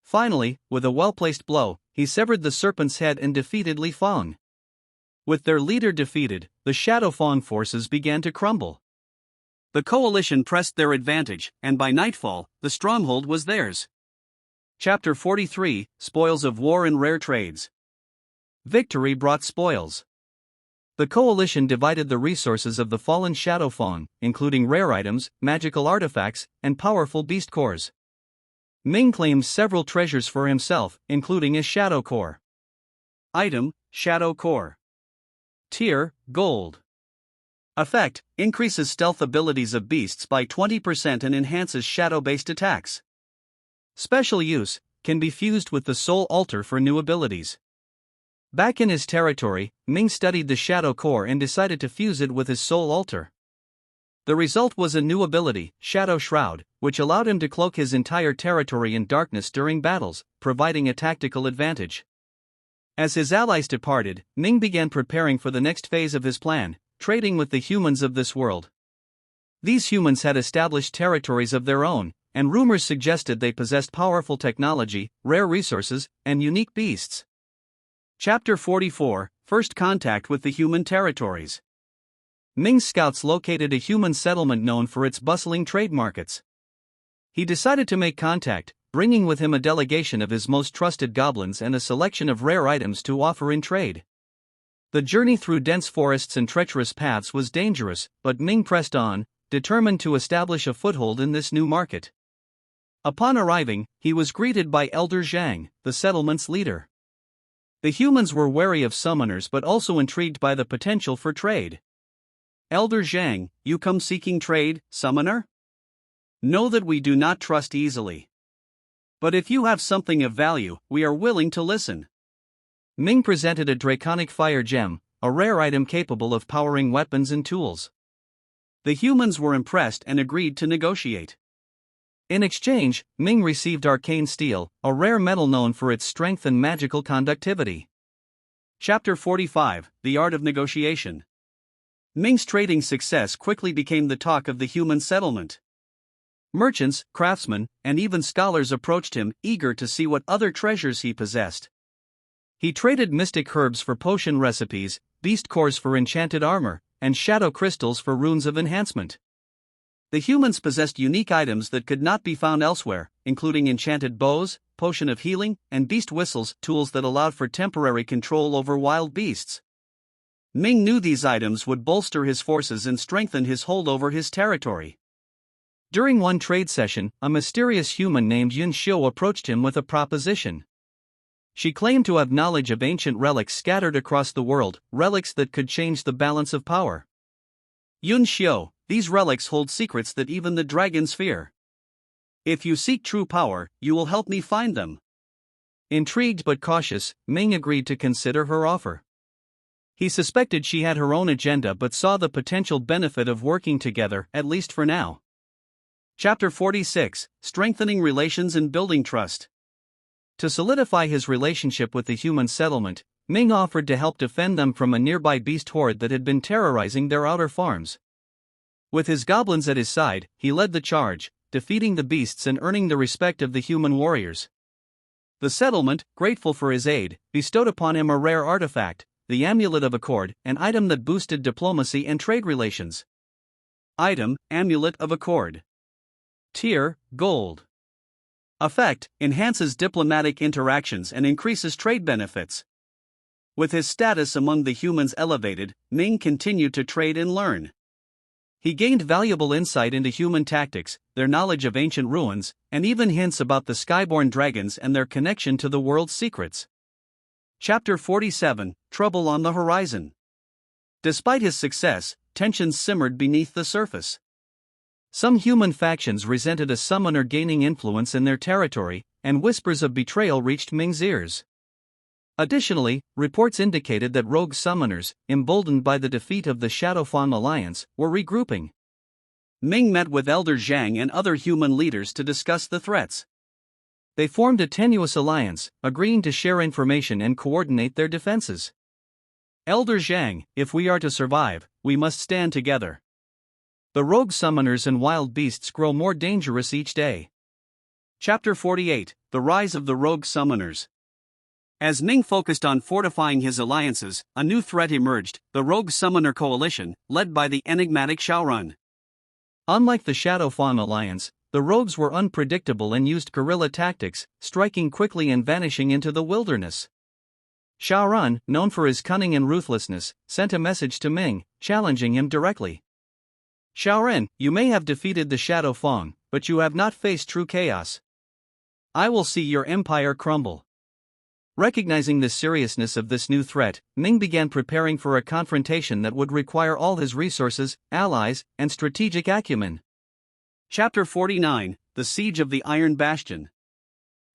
Finally, with a well-placed blow, he severed the serpent's head and defeated Li Fang. With their leader defeated, the Shadow Fawn forces began to crumble. The coalition pressed their advantage, and by nightfall, the stronghold was theirs. Chapter 43, Spoils of War and Rare Trades. Victory brought spoils. The coalition divided the resources of the fallen Shadow Fawn, including rare items, magical artifacts, and powerful beast cores. Ming claimed several treasures for himself, including his Shadow Core. Item, Shadow Core. Tier, Gold. Effect, increases stealth abilities of beasts by 20% and enhances shadow-based attacks. Special use, can be fused with the Soul Altar for new abilities. Back in his territory, Ming studied the Shadow Core and decided to fuse it with his Soul Altar. The result was a new ability, Shadow Shroud, which allowed him to cloak his entire territory in darkness during battles, providing a tactical advantage. As his allies departed, Ming began preparing for the next phase of his plan, trading with the humans of this world. These humans had established territories of their own, and rumors suggested they possessed powerful technology, rare resources, and unique beasts. Chapter 44, First Contact with the Human Territories. Ming's scouts located a human settlement known for its bustling trade markets. He decided to make contact, bringing with him a delegation of his most trusted goblins and a selection of rare items to offer in trade. The journey through dense forests and treacherous paths was dangerous, but Ming pressed on, determined to establish a foothold in this new market. Upon arriving, he was greeted by Elder Zhang, the settlement's leader. The humans were wary of summoners but also intrigued by the potential for trade. Elder Zhang, you come seeking trade, summoner? Know that we do not trust easily. But if you have something of value, we are willing to listen. Ming presented a draconic fire gem, a rare item capable of powering weapons and tools. The humans were impressed and agreed to negotiate. In exchange, Ming received arcane steel, a rare metal known for its strength and magical conductivity. Chapter 45, The Art of Negotiation. Ming's trading success quickly became the talk of the human settlement. Merchants, craftsmen, and even scholars approached him, eager to see what other treasures he possessed. He traded mystic herbs for potion recipes, beast cores for enchanted armor, and shadow crystals for runes of enhancement. The humans possessed unique items that could not be found elsewhere, including enchanted bows, potion of healing, and beast whistles, tools that allowed for temporary control over wild beasts. Ming knew these items would bolster his forces and strengthen his hold over his territory. During one trade session, a mysterious human named Yun Xiu approached him with a proposition. She claimed to have knowledge of ancient relics scattered across the world, relics that could change the balance of power. Yun Xiu, these relics hold secrets that even the dragons fear. If you seek true power, you will help me find them. Intrigued but cautious, Ming agreed to consider her offer. He suspected she had her own agenda but saw the potential benefit of working together, at least for now. Chapter 46: Strengthening Relations and Building Trust. To solidify his relationship with the human settlement, Ming offered to help defend them from a nearby beast horde that had been terrorizing their outer farms. With his goblins at his side, he led the charge, defeating the beasts and earning the respect of the human warriors. The settlement, grateful for his aid, bestowed upon him a rare artifact, the Amulet of Accord, an item that boosted diplomacy and trade relations. Item: Amulet of Accord. Tier: Gold. Effect: enhances diplomatic interactions and increases trade benefits. With his status among the humans elevated, Ming continued to trade and learn. He gained valuable insight into human tactics, their knowledge of ancient ruins, and even hints about the skyborn dragons and their connection to the world's secrets. Chapter 47: Trouble on the Horizon. Despite his success, tensions simmered beneath the surface. Some human factions resented a summoner gaining influence in their territory, and whispers of betrayal reached Ming's ears. Additionally, reports indicated that rogue summoners, emboldened by the defeat of the Shadowfawn Alliance, were regrouping. Ming met with Elder Zhang and other human leaders to discuss the threats. They formed a tenuous alliance, agreeing to share information and coordinate their defenses. Elder Zhang, if we are to survive, we must stand together. The rogue summoners and wild beasts grow more dangerous each day. Chapter 48: The Rise of the Rogue Summoners. As Ming focused on fortifying his alliances, a new threat emerged: the Rogue Summoner Coalition, led by the enigmatic Xiaorun. Unlike the Shadowfawn Alliance, the rogues were unpredictable and used guerrilla tactics, striking quickly and vanishing into the wilderness. Xiaorun, known for his cunning and ruthlessness, sent a message to Ming, challenging him directly. Xiaorun, you may have defeated the Shadowfawn, but you have not faced true chaos. I will see your empire crumble. Recognizing the seriousness of this new threat, Ming began preparing for a confrontation that would require all his resources, allies, and strategic acumen. Chapter 49: The Siege of the Iron Bastion.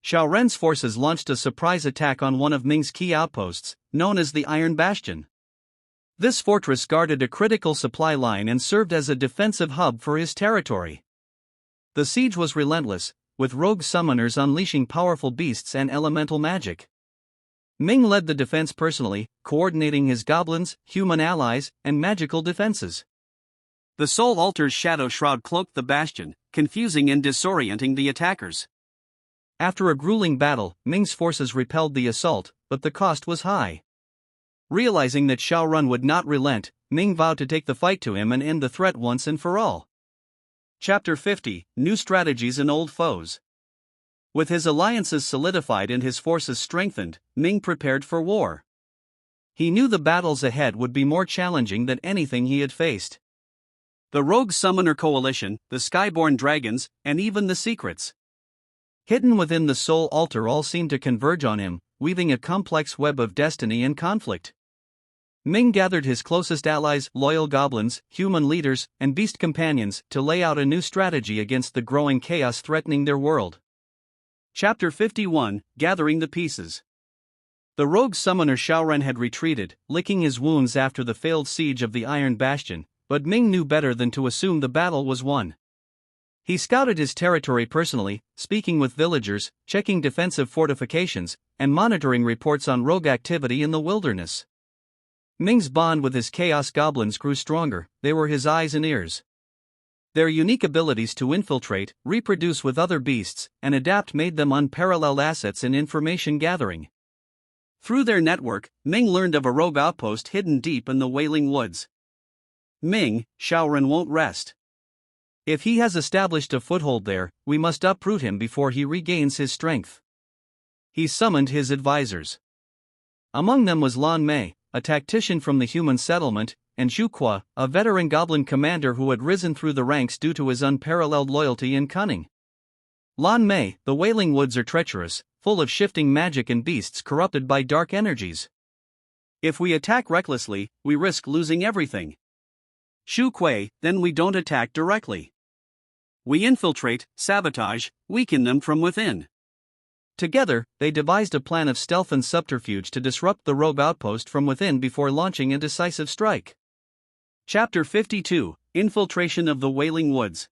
Xiaorun's forces launched a surprise attack on one of Ming's key outposts, known as the Iron Bastion. This fortress guarded a critical supply line and served as a defensive hub for his territory. The siege was relentless, with rogue summoners unleashing powerful beasts and elemental magic. Ming led the defense personally, coordinating his goblins, human allies, and magical defenses. The Soul Altar's shadow shroud cloaked the bastion, confusing and disorienting the attackers. After a grueling battle, Ming's forces repelled the assault, but the cost was high. Realizing that Xiaorun would not relent, Ming vowed to take the fight to him and end the threat once and for all. Chapter 50: New Strategies and Old Foes. With his alliances solidified and his forces strengthened, Ming prepared for war. He knew the battles ahead would be more challenging than anything he had faced. The Rogue Summoner Coalition, the Skyborn Dragons, and even the Secrets hidden within the Soul Altar all seemed to converge on him, weaving a complex web of destiny and conflict. Ming gathered his closest allies, loyal goblins, human leaders, and beast companions, to lay out a new strategy against the growing chaos threatening their world. Chapter 51: Gathering the Pieces. The rogue summoner Xiaorun had retreated, licking his wounds after the failed siege of the Iron Bastion, but Ming knew better than to assume the battle was won. He scouted his territory personally, speaking with villagers, checking defensive fortifications, and monitoring reports on rogue activity in the wilderness. Ming's bond with his Chaos Goblins grew stronger. They were his eyes and ears. Their unique abilities to infiltrate, reproduce with other beasts, and adapt made them unparalleled assets in information gathering. Through their network, Ming learned of a rogue outpost hidden deep in the Wailing Woods. Ming, Xiaorun won't rest. If he has established a foothold there, we must uproot him before he regains his strength. He summoned his advisors. Among them was Lan Mei, a tactician from the human settlement, and Zhu Qua, a veteran goblin commander who had risen through the ranks due to his unparalleled loyalty and cunning. Lan Mei, the Wailing Woods are treacherous, full of shifting magic and beasts corrupted by dark energies. If we attack recklessly, we risk losing everything. Shu Kuei, then we don't attack directly. We infiltrate, sabotage, weaken them from within. Together, they devised a plan of stealth and subterfuge to disrupt the rogue outpost from within before launching a decisive strike. Chapter 52, Infiltration of the Wailing Woods.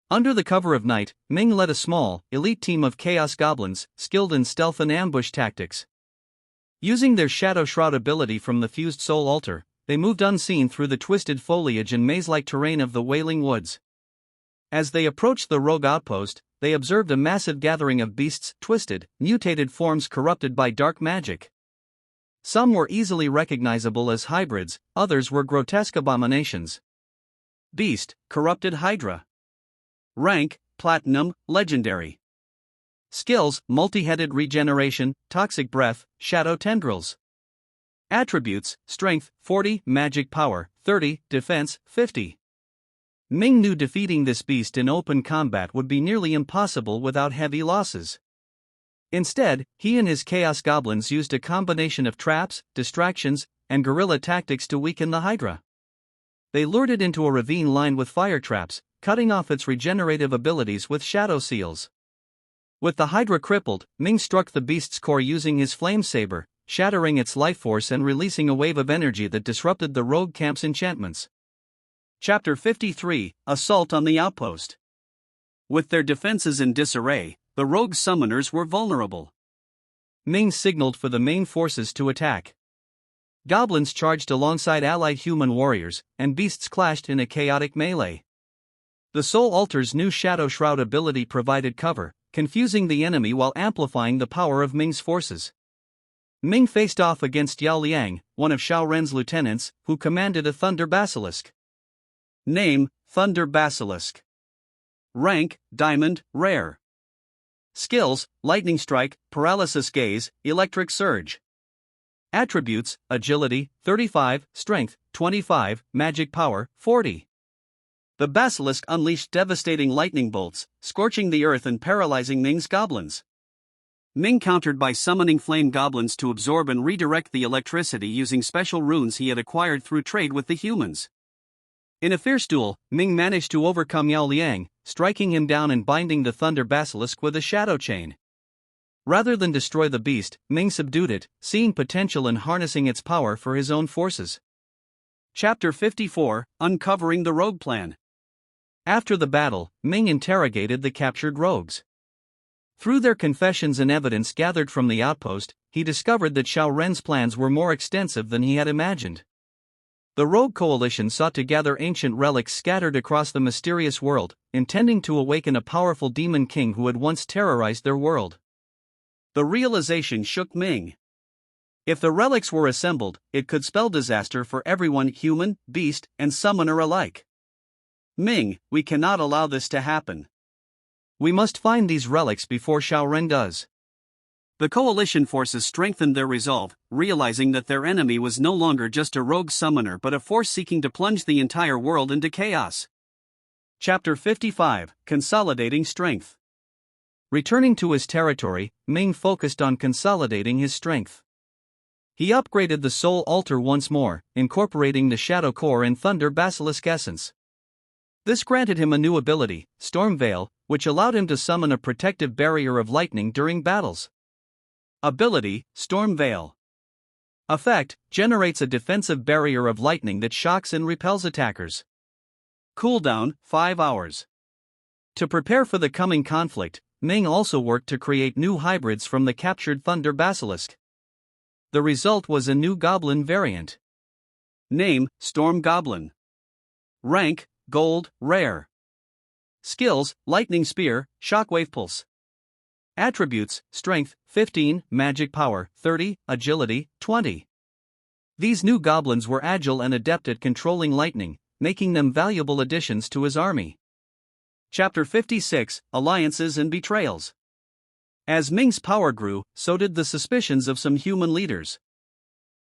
Under the cover of night, Ming led a small, elite team of Chaos Goblins, skilled in stealth and ambush tactics. Using their Shadow Shroud ability from the fused Soul Altar, they moved unseen through the twisted foliage and maze-like terrain of the Wailing Woods. As they approached the rogue outpost, they observed a massive gathering of beasts, twisted, mutated forms corrupted by dark magic. Some were easily recognizable as hybrids, others were grotesque abominations. Beast, Corrupted Hydra. Rank, Platinum, Legendary. Skills, Multi-Headed Regeneration, Toxic Breath, Shadow Tendrils. Attributes, Strength, 40, Magic Power, 30, Defense, 50. Ming knew defeating this beast in open combat would be nearly impossible without heavy losses. Instead, he and his Chaos Goblins used a combination of traps, distractions, and guerrilla tactics to weaken the Hydra. They lured it into a ravine lined with fire traps, cutting off its regenerative abilities with shadow seals. With the Hydra crippled, Ming struck the beast's core using his flame saber, shattering its life force and releasing a wave of energy that disrupted the rogue camp's enchantments. Chapter 53, Assault on the Outpost. With their defenses in disarray, the rogue summoners were vulnerable. Ming signaled for the main forces to attack. Goblins charged alongside allied human warriors, and beasts clashed in a chaotic melee. The Soul Altar's new Shadow Shroud ability provided cover, confusing the enemy while amplifying the power of Ming's forces. Ming faced off against Yao Liang, one of Xiao Ren's lieutenants, who commanded a Thunder Basilisk. Name, Thunder Basilisk. Rank, Diamond, Rare. Skills, Lightning Strike, Paralysis Gaze, Electric Surge. Attributes, Agility, 35, Strength, 25, Magic Power, 40. The Basilisk unleashed devastating lightning bolts, scorching the earth and paralyzing Ming's goblins. Ming countered by summoning flame goblins to absorb and redirect the electricity using special runes he had acquired through trade with the humans. In a fierce duel, Ming managed to overcome Yao Liang, striking him down and binding the Thunder Basilisk with a shadow chain. Rather than destroy the beast, Ming subdued it, seeing potential in harnessing its power for his own forces. Chapter 54, Uncovering the Rogue Plan. After the battle, Ming interrogated the captured rogues. Through their confessions and evidence gathered from the outpost, he discovered that Xiao Ren's plans were more extensive than he had imagined. The Rogue Coalition sought to gather ancient relics scattered across the mysterious world, intending to awaken a powerful demon king who had once terrorized their world. The realization shook Ming. If the relics were assembled, it could spell disaster for everyone, human, beast, and summoner alike. Ming, we cannot allow this to happen. We must find these relics before Xiao Ren does. The coalition forces strengthened their resolve, realizing that their enemy was no longer just a rogue summoner but a force seeking to plunge the entire world into chaos. Chapter 55, Consolidating Strength. Returning to his territory, Ming focused on consolidating his strength. He upgraded the Soul Altar once more, incorporating the Shadow Core and Thunder Basilisk Essence. This granted him a new ability, Storm Veil, which allowed him to summon a protective barrier of lightning during battles. Ability, Storm Veil. Effect, generates a defensive barrier of lightning that shocks and repels attackers. Cooldown, 5 hours. To prepare for the coming conflict, Ming also worked to create new hybrids from the captured Thunder Basilisk. The result was a new Goblin variant. Name, Storm Goblin. Rank, Gold, Rare. Skills, Lightning Spear, Shockwave Pulse. Attributes, Strength, 15, Magic Power, 30, Agility, 20. These new goblins were agile and adept at controlling lightning, making them valuable additions to his army. Chapter 56, Alliances and Betrayals. As Ming's power grew, so did the suspicions of some human leaders.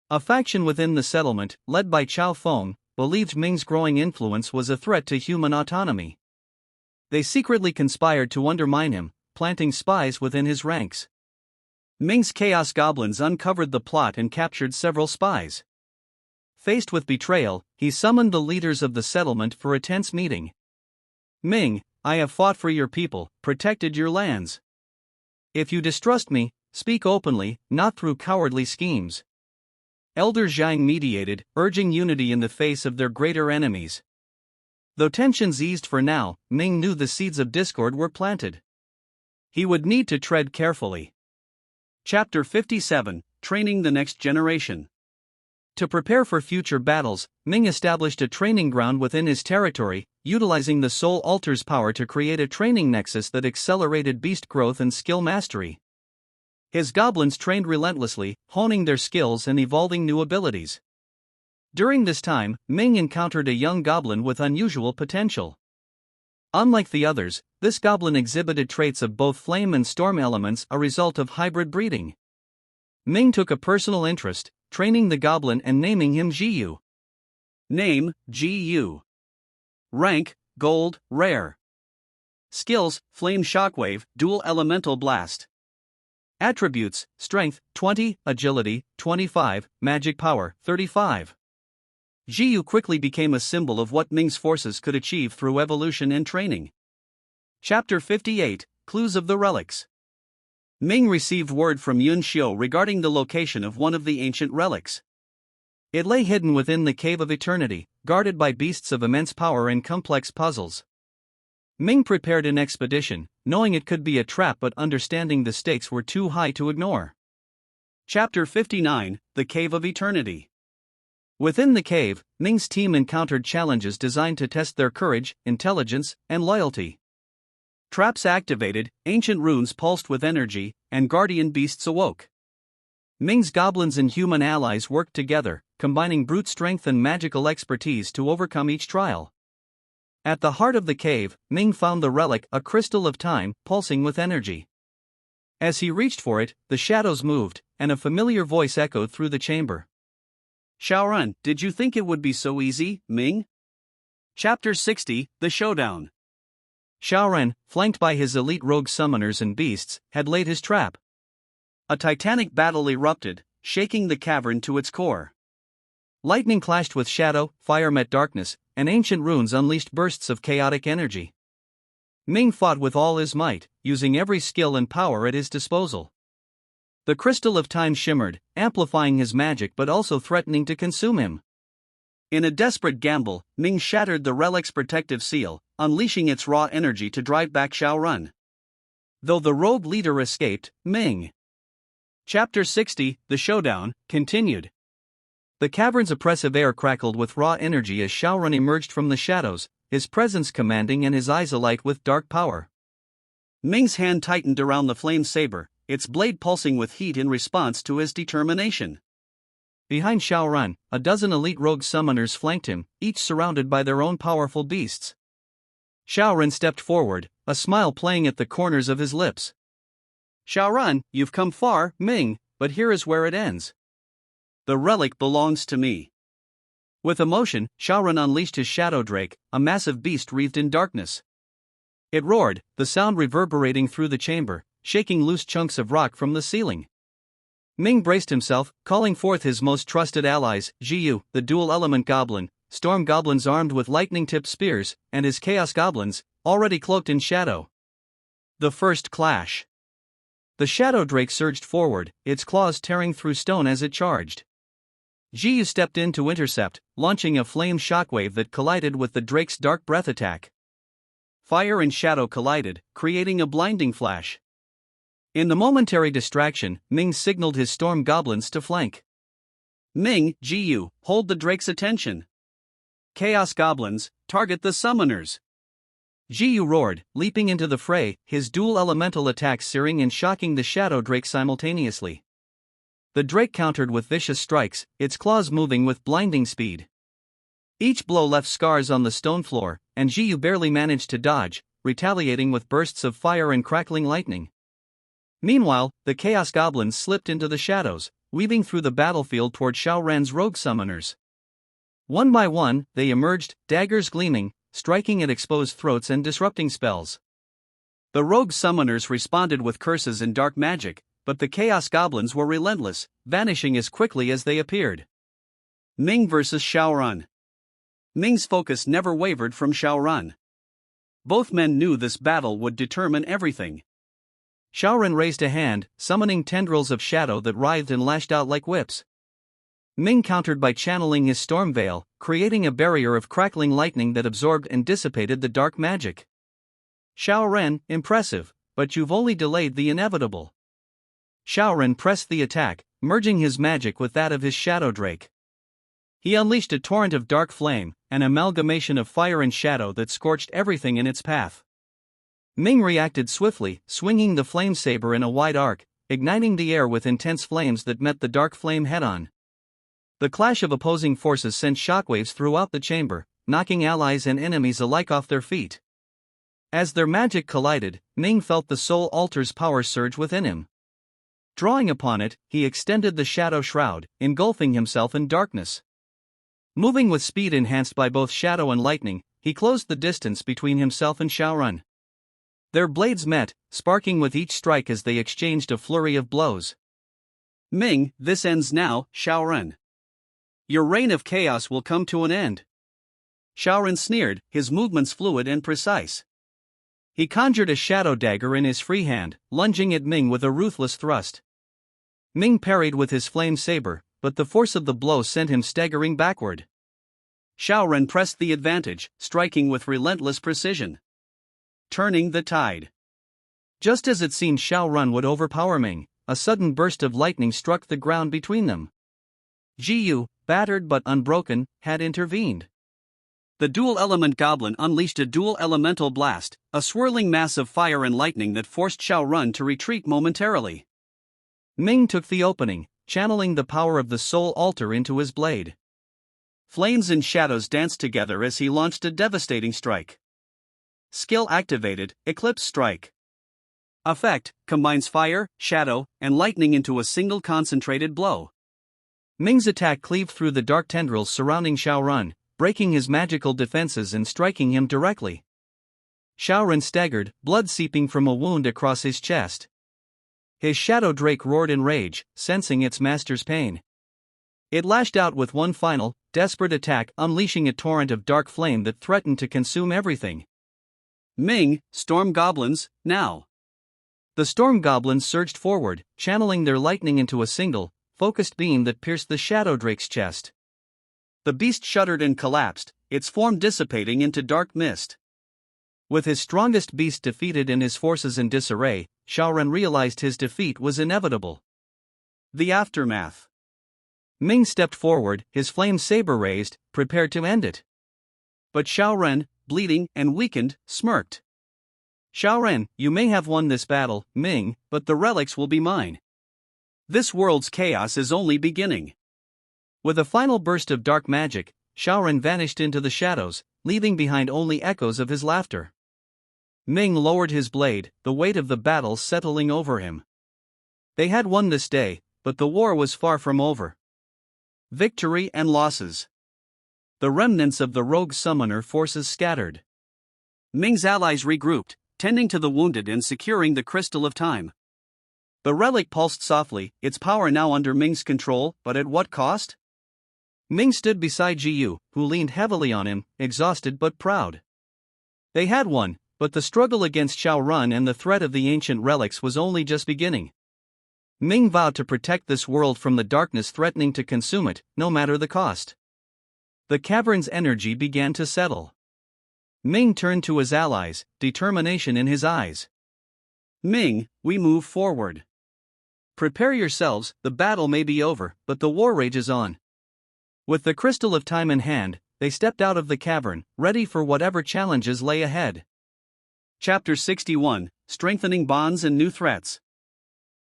A faction within the settlement, led by Chao Feng, believed Ming's growing influence was a threat to human autonomy. They secretly conspired to undermine him, planting spies within his ranks. Ming's Chaos Goblins uncovered the plot and captured several spies. Faced with betrayal, he summoned the leaders of the settlement for a tense meeting. Ming, I have fought for your people, protected your lands. If you distrust me, speak openly, not through cowardly schemes. Elder Zhang mediated, urging unity in the face of their greater enemies. Though tensions eased for now, Ming knew the seeds of discord were planted. He would need to tread carefully. Chapter 57, Training the Next Generation. To prepare for future battles, Ming established a training ground within his territory, utilizing the Soul Altar's power to create a training nexus that accelerated beast growth and skill mastery. His goblins trained relentlessly, honing their skills and evolving new abilities. During this time, Ming encountered a young goblin with unusual potential. Unlike the others, this goblin exhibited traits of both flame and storm elements, a result of hybrid breeding. Ming took a personal interest, training the goblin and naming him Jiyu. Name, Jiyu. Rank, Gold, Rare. Skills, Flame Shockwave, Dual Elemental Blast. Attributes, Strength, 20, Agility, 25, Magic Power, 35. Jiyu quickly became a symbol of what Ming's forces could achieve through evolution and training. Chapter 58, Clues of the Relics. Ming received word from Yun Xiu regarding the location of one of the ancient relics. It lay hidden within the Cave of Eternity, guarded by beasts of immense power and complex puzzles. Ming prepared an expedition, knowing it could be a trap but understanding the stakes were too high to ignore. Chapter 59, The Cave of Eternity. Within the cave, Ming's team encountered challenges designed to test their courage, intelligence, and loyalty. Traps activated, ancient runes pulsed with energy, and guardian beasts awoke. Ming's goblins and human allies worked together, combining brute strength and magical expertise to overcome each trial. At the heart of the cave, Ming found the relic, a crystal of time, pulsing with energy. As he reached for it, the shadows moved, and a familiar voice echoed through the chamber. Xiaorun, did you think it would be so easy, Ming? Chapter 60, The Showdown. Xiaorun, flanked by his elite rogue summoners and beasts, had laid his trap. A titanic battle erupted, shaking the cavern to its core. Lightning clashed with shadow, fire met darkness, and ancient runes unleashed bursts of chaotic energy. Ming fought with all his might, using every skill and power at his disposal. The crystal of time shimmered, amplifying his magic but also threatening to consume him. In a desperate gamble, Ming shattered the relic's protective seal, unleashing its raw energy to drive back Xiaorun. Though the rogue leader escaped, Ming. Chapter 60, The Showdown, continued. The cavern's oppressive air crackled with raw energy as Xiaorun emerged from the shadows, his presence commanding and his eyes alight with dark power. Ming's hand tightened around the flame saber, its blade pulsing with heat in response to his determination. Behind Xiaorun, a dozen elite rogue summoners flanked him, each surrounded by their own powerful beasts. Xiaorun stepped forward, a smile playing at the corners of his lips. Xiaorun, you've come far, Ming, but here is where it ends. The relic belongs to me. With emotion, Xiaorun unleashed his shadow drake, a massive beast wreathed in darkness. It roared, the sound reverberating through the chamber, shaking loose chunks of rock from the ceiling. Ming braced himself, calling forth his most trusted allies, Jiyu, the dual-element goblin, storm goblins armed with lightning-tipped spears, and his chaos goblins, already cloaked in shadow. The first clash. The shadow drake surged forward, its claws tearing through stone as it charged. Jiyu stepped in to intercept, launching a flame shockwave that collided with the drake's dark breath attack. Fire and shadow collided, creating a blinding flash. In the momentary distraction, Ming signaled his storm goblins to flank. Ming, Jiyu, hold the drake's attention. Chaos goblins, target the summoners. Jiyu roared, leaping into the fray, his dual elemental attacks searing and shocking the shadow drake simultaneously. The drake countered with vicious strikes, its claws moving with blinding speed. Each blow left scars on the stone floor, and Jiyu barely managed to dodge, retaliating with bursts of fire and crackling lightning. Meanwhile, the Chaos Goblins slipped into the shadows, weaving through the battlefield toward Xiaoran's rogue summoners. One by one, they emerged, daggers gleaming, striking at exposed throats and disrupting spells. The rogue summoners responded with curses and dark magic, but the Chaos Goblins were relentless, vanishing as quickly as they appeared. Ming vs. Xiaoran. Ming's focus never wavered from Xiaoran. Both men knew this battle would determine everything. Xiaoran raised a hand, summoning tendrils of shadow that writhed and lashed out like whips. Ming countered by channeling his storm veil, creating a barrier of crackling lightning that absorbed and dissipated the dark magic. Xiaoran, impressive, but you've only delayed the inevitable. Xiaoran pressed the attack, merging his magic with that of his shadow drake. He unleashed a torrent of dark flame, an amalgamation of fire and shadow that scorched everything in its path. Ming reacted swiftly, swinging the flame saber in a wide arc, igniting the air with intense flames that met the dark flame head-on. The clash of opposing forces sent shockwaves throughout the chamber, knocking allies and enemies alike off their feet. As their magic collided, Ming felt the soul altar's power surge within him. Drawing upon it, he extended the shadow shroud, engulfing himself in darkness. Moving with speed enhanced by both shadow and lightning, he closed the distance between himself and Xiaoran. Their blades met, sparking with each strike as they exchanged a flurry of blows. Ming, this ends now, Xiaoran. Your reign of chaos will come to an end. Xiaoran sneered, his movements fluid and precise. He conjured a shadow dagger in his free hand, lunging at Ming with a ruthless thrust. Ming parried with his flame saber, but the force of the blow sent him staggering backward. Xiaoran pressed the advantage, striking with relentless precision, turning the tide. Just as it seemed Xiaoran would overpower Ming, a sudden burst of lightning struck the ground between them. Jiyu, battered but unbroken, had intervened. The dual-element goblin unleashed a dual-elemental blast, a swirling mass of fire and lightning that forced Xiaoran to retreat momentarily. Ming took the opening, channeling the power of the soul altar into his blade. Flames and shadows danced together as he launched a devastating strike. Skill activated, Eclipse Strike. Effect, combines fire, shadow, and lightning into a single concentrated blow. Ming's attack cleaved through the dark tendrils surrounding Xiaoran, breaking his magical defenses and striking him directly. Xiaoran staggered, blood seeping from a wound across his chest. His shadow drake roared in rage, sensing its master's pain. It lashed out with one final, desperate attack, unleashing a torrent of dark flame that threatened to consume everything. Ming, storm goblins, now. The storm goblins surged forward, channeling their lightning into a single, focused beam that pierced the shadow drake's chest. The beast shuddered and collapsed, its form dissipating into dark mist. With his strongest beast defeated and his forces in disarray, Xiaoran realized his defeat was inevitable. The aftermath. Ming stepped forward, his flame saber raised, prepared to end it. But Xiaoran, bleeding and weakened, smirked. Xiaoran, you may have won this battle, Ming, but the relics will be mine. This world's chaos is only beginning. With a final burst of dark magic, Xiaoran vanished into the shadows, leaving behind only echoes of his laughter. Ming lowered his blade, the weight of the battle settling over him. They had won this day, but the war was far from over. Victory and losses. The remnants of the rogue summoner forces scattered. Ming's allies regrouped, tending to the wounded and securing the crystal of time. The relic pulsed softly, its power now under Ming's control, but at what cost? Ming stood beside Jiyu, who leaned heavily on him, exhausted but proud. They had won, but the struggle against Xiaoran and the threat of the ancient relics was only just beginning. Ming vowed to protect this world from the darkness threatening to consume it, no matter the cost. The cavern's energy began to settle. Ming turned to his allies, determination in his eyes. Ming, we move forward. Prepare yourselves, the battle may be over, but the war rages on. With the crystal of time in hand, they stepped out of the cavern, ready for whatever challenges lay ahead. Chapter 61, Strengthening Bonds and New Threats.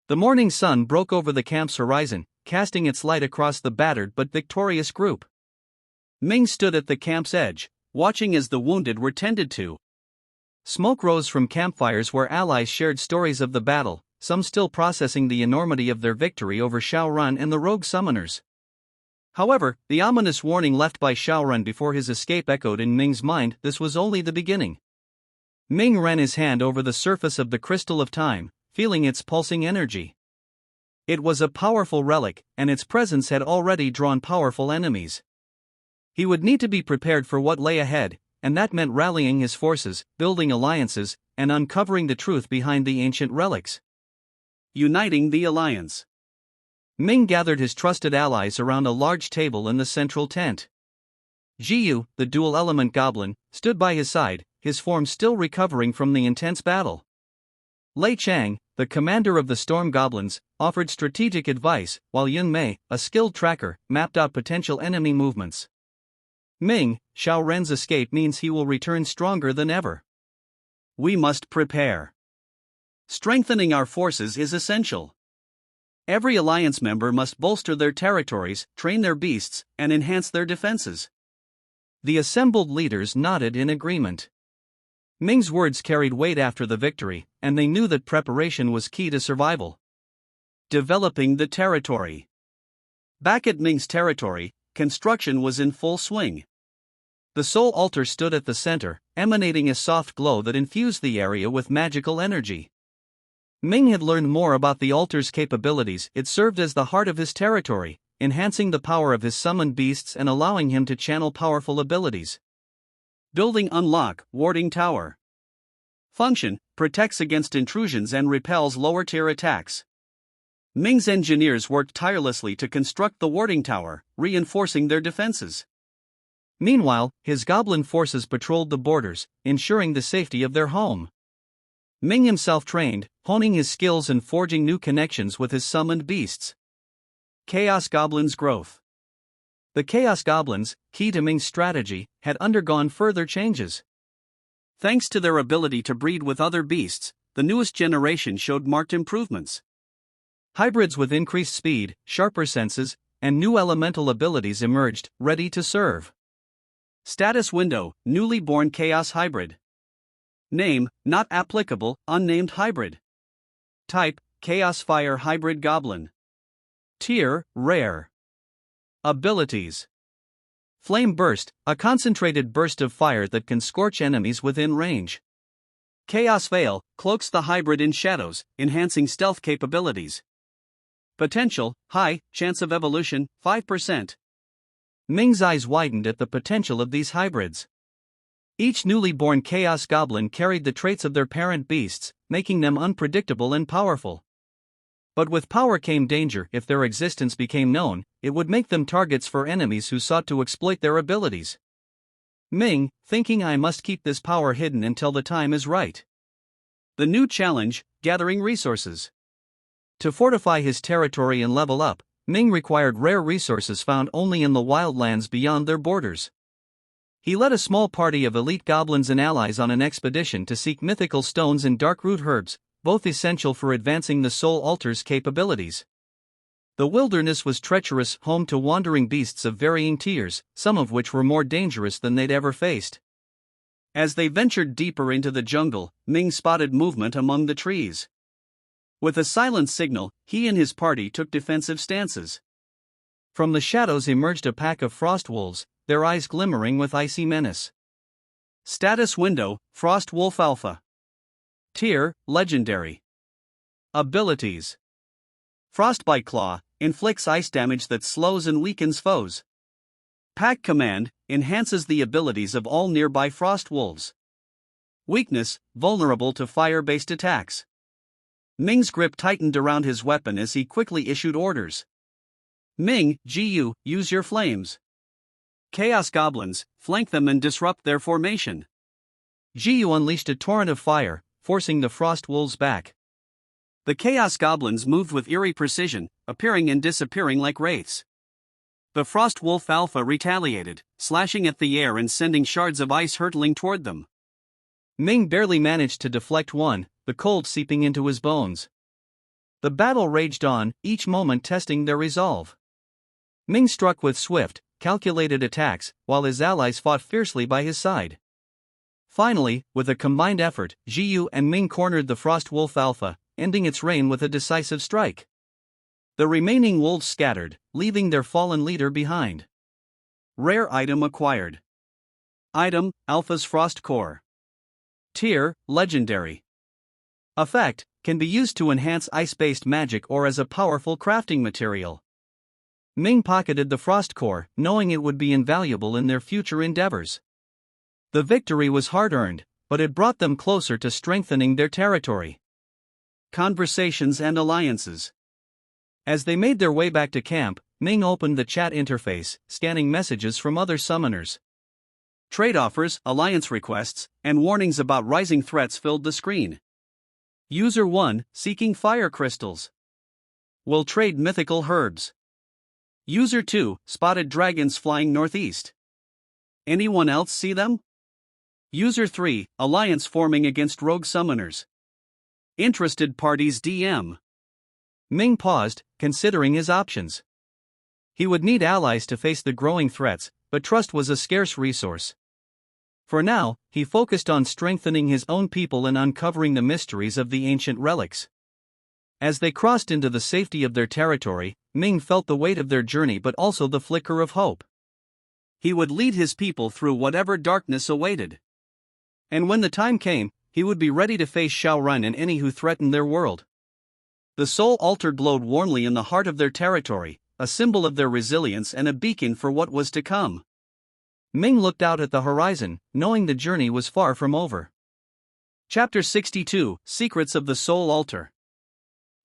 The morning sun broke over the camp's horizon, casting its light across the battered but victorious group. Ming stood at the camp's edge, watching as the wounded were tended to. Smoke rose from campfires where allies shared stories of the battle, some still processing the enormity of their victory over Xiaorun and the rogue summoners. However, the ominous warning left by Xiaorun before his escape echoed in Ming's mind. This was only the beginning. Ming ran his hand over the surface of the crystal of time, feeling its pulsing energy. It was a powerful relic, and its presence had already drawn powerful enemies. He would need to be prepared for what lay ahead, and that meant rallying his forces, building alliances, and uncovering the truth behind the ancient relics. Uniting the alliance. Ming gathered his trusted allies around a large table in the central tent. Jiyu, the dual-element goblin, stood by his side, his form still recovering from the intense battle. Lei Chang, the commander of the storm goblins, offered strategic advice, while Yun Mei, a skilled tracker, mapped out potential enemy movements. Ming, Xiao Ren's escape means he will return stronger than ever. We must prepare. Strengthening our forces is essential. Every alliance member must bolster their territories, train their beasts, and enhance their defenses. The assembled leaders nodded in agreement. Ming's words carried weight after the victory, and they knew that preparation was key to survival. Developing the territory. Back at Ming's territory, construction was in full swing. The soul altar stood at the center, emanating a soft glow that infused the area with magical energy. Ming had learned more about the altar's capabilities. It served as the heart of his territory, enhancing the power of his summoned beasts and allowing him to channel powerful abilities. Building unlock, warding tower. Function, protects against intrusions and repels lower-tier attacks. Ming's engineers worked tirelessly to construct the warding tower, reinforcing their defenses. Meanwhile, his goblin forces patrolled the borders, ensuring the safety of their home. Ming himself trained, honing his skills and forging new connections with his summoned beasts. Chaos Goblins' growth. The Chaos Goblins, key to Ming's strategy, had undergone further changes. Thanks to their ability to breed with other beasts, the newest generation showed marked improvements. Hybrids with increased speed, sharper senses, and new elemental abilities emerged, ready to serve. Status window, newly born Chaos Hybrid. Name, not applicable, unnamed hybrid. Type, Chaos Fire Hybrid Goblin. Tier, rare. Abilities. Flame Burst, a concentrated burst of fire that can scorch enemies within range. Chaos Veil, cloaks the hybrid in shadows, enhancing stealth capabilities. Potential, high, chance of evolution, 5%. Ming's eyes widened at the potential of these hybrids. Each newly born Chaos Goblin carried the traits of their parent beasts, making them unpredictable and powerful. But with power came danger. If their existence became known, it would make them targets for enemies who sought to exploit their abilities. Ming, thinking, I must keep this power hidden until the time is right. The new challenge, gathering resources. To fortify his territory and level up, Ming required rare resources found only in the wildlands beyond their borders. He led a small party of elite goblins and allies on an expedition to seek mythical stones and dark root herbs, both essential for advancing the soul altar's capabilities. The wilderness was treacherous, home to wandering beasts of varying tiers, some of which were more dangerous than they'd ever faced. As they ventured deeper into the jungle, Ming spotted movement among the trees. With a silent signal, he and his party took defensive stances. From the shadows emerged a pack of frost wolves, their eyes glimmering with icy menace. Status window, Frost Wolf Alpha. Tier, legendary. Abilities. Frostbite Claw, inflicts ice damage that slows and weakens foes. Pack Command, enhances the abilities of all nearby frost wolves. Weakness, vulnerable to fire-based attacks. Ming's grip tightened around his weapon as he quickly issued orders. Ming, Jiyu, use your flames. Chaos Goblins, flank them and disrupt their formation. Jiyu unleashed a torrent of fire, forcing the frost wolves back. The Chaos Goblins moved with eerie precision, appearing and disappearing like wraiths. The Frost Wolf Alpha retaliated, slashing at the air and sending shards of ice hurtling toward them. Ming barely managed to deflect one, the cold seeping into his bones. The battle raged on, each moment testing their resolve. Ming struck with swift, calculated attacks, while his allies fought fiercely by his side. Finally, with a combined effort, Jiyu and Ming cornered the Frost Wolf Alpha, ending its reign with a decisive strike. The remaining wolves scattered, leaving their fallen leader behind. Rare item acquired. Item, Alpha's Frost Core. Tier, Legendary. Effect, can be used to enhance ice-based magic or as a powerful crafting material. Ming pocketed the Frost Core, knowing it would be invaluable in their future endeavors. The victory was hard-earned, but it brought them closer to strengthening their territory. Conversations and alliances. As they made their way back to camp, Ming opened the chat interface, scanning messages from other summoners. Trade offers, alliance requests, and warnings about rising threats filled the screen. User 1, seeking fire crystals. Will trade mythical herbs. User 2, spotted dragons flying northeast. Anyone else see them? User 3, alliance forming against rogue summoners. Interested parties DM. Ming paused, considering his options. He would need allies to face the growing threats, but trust was a scarce resource. For now, he focused on strengthening his own people and uncovering the mysteries of the ancient relics. As they crossed into the safety of their territory, Ming felt the weight of their journey but also the flicker of hope. He would lead his people through whatever darkness awaited. And when the time came, he would be ready to face Xiaorun and any who threatened their world. The soul altar glowed warmly in the heart of their territory, a symbol of their resilience and a beacon for what was to come. Ming looked out at the horizon, knowing the journey was far from over. Chapter 62, Secrets of the Soul Altar.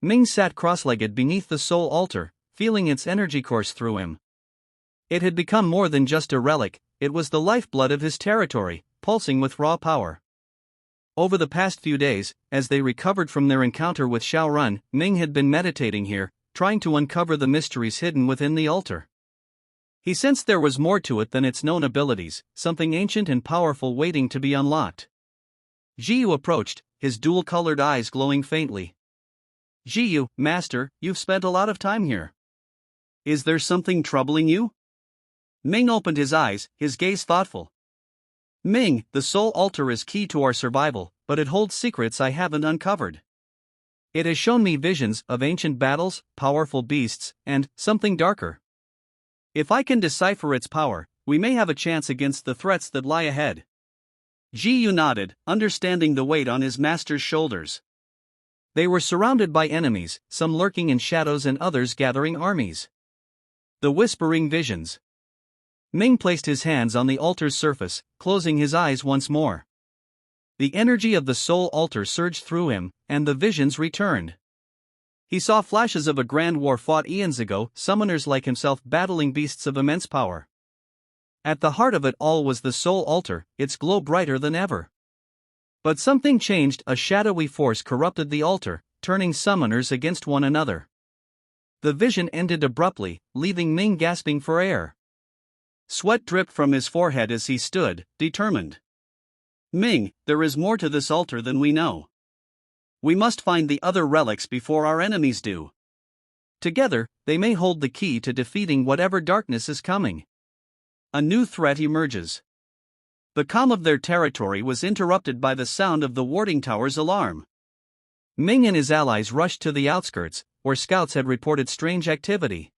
Ming sat cross-legged beneath the soul altar, feeling its energy course through him. It had become more than just a relic, it was the lifeblood of his territory, pulsing with raw power. Over the past few days, as they recovered from their encounter with Xiaorun, Ming had been meditating here, trying to uncover the mysteries hidden within the altar. He sensed there was more to it than its known abilities, something ancient and powerful waiting to be unlocked. Jiyu approached, his dual-colored eyes glowing faintly. Jiyu, Master, you've spent a lot of time here. Is there something troubling you? Ming opened his eyes, his gaze thoughtful. Ming, the soul altar is key to our survival, but it holds secrets I haven't uncovered. It has shown me visions of ancient battles, powerful beasts, and something darker. If I can decipher its power, we may have a chance against the threats that lie ahead. Jiyu nodded, understanding the weight on his master's shoulders. They were surrounded by enemies, some lurking in shadows and others gathering armies. The Whispering Visions. Ming placed his hands on the altar's surface, closing his eyes once more. The energy of the soul altar surged through him, and the visions returned. He saw flashes of a grand war fought eons ago, summoners like himself battling beasts of immense power. At the heart of it all was the soul altar, its glow brighter than ever. But something changed, a shadowy force corrupted the altar, turning summoners against one another. The vision ended abruptly, leaving Ming gasping for air. Sweat dripped from his forehead as he stood, determined. Ming, there is more to this altar than we know. We must find the other relics before our enemies do. Together, they may hold the key to defeating whatever darkness is coming. A new threat emerges. The calm of their territory was interrupted by the sound of the warding tower's alarm. Ming and his allies rushed to the outskirts, where scouts had reported strange activity.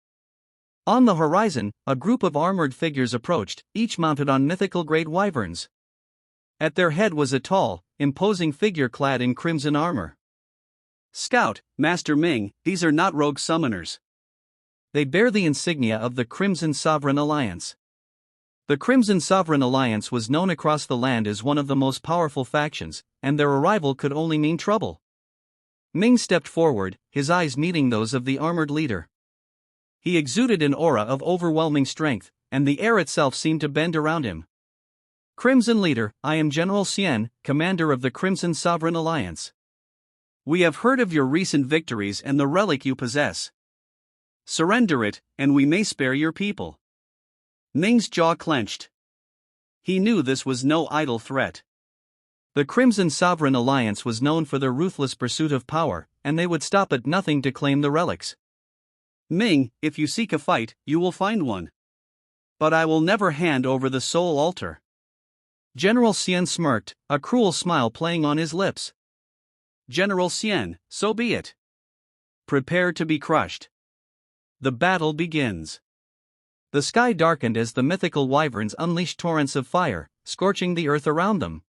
On the horizon, a group of armored figures approached, each mounted on mythical great wyverns. At their head was a tall, imposing figure clad in crimson armor. Scout, Master Ming, these are not rogue summoners. They bear the insignia of the Crimson Sovereign Alliance. The Crimson Sovereign Alliance was known across the land as one of the most powerful factions, and their arrival could only mean trouble. Ming stepped forward, his eyes meeting those of the armored leader. He exuded an aura of overwhelming strength, and the air itself seemed to bend around him. Crimson Leader, I am General Xian, commander of the Crimson Sovereign Alliance. We have heard of your recent victories and the relic you possess. Surrender it, and we may spare your people. Ming's jaw clenched. He knew this was no idle threat. The Crimson Sovereign Alliance was known for their ruthless pursuit of power, and they would stop at nothing to claim the relics. Ming, if you seek a fight, you will find one. But I will never hand over the soul altar. General Xian smirked, a cruel smile playing on his lips. General Xian, so be it. Prepare to be crushed. The battle begins. The sky darkened as the mythical wyverns unleashed torrents of fire, scorching the earth around them.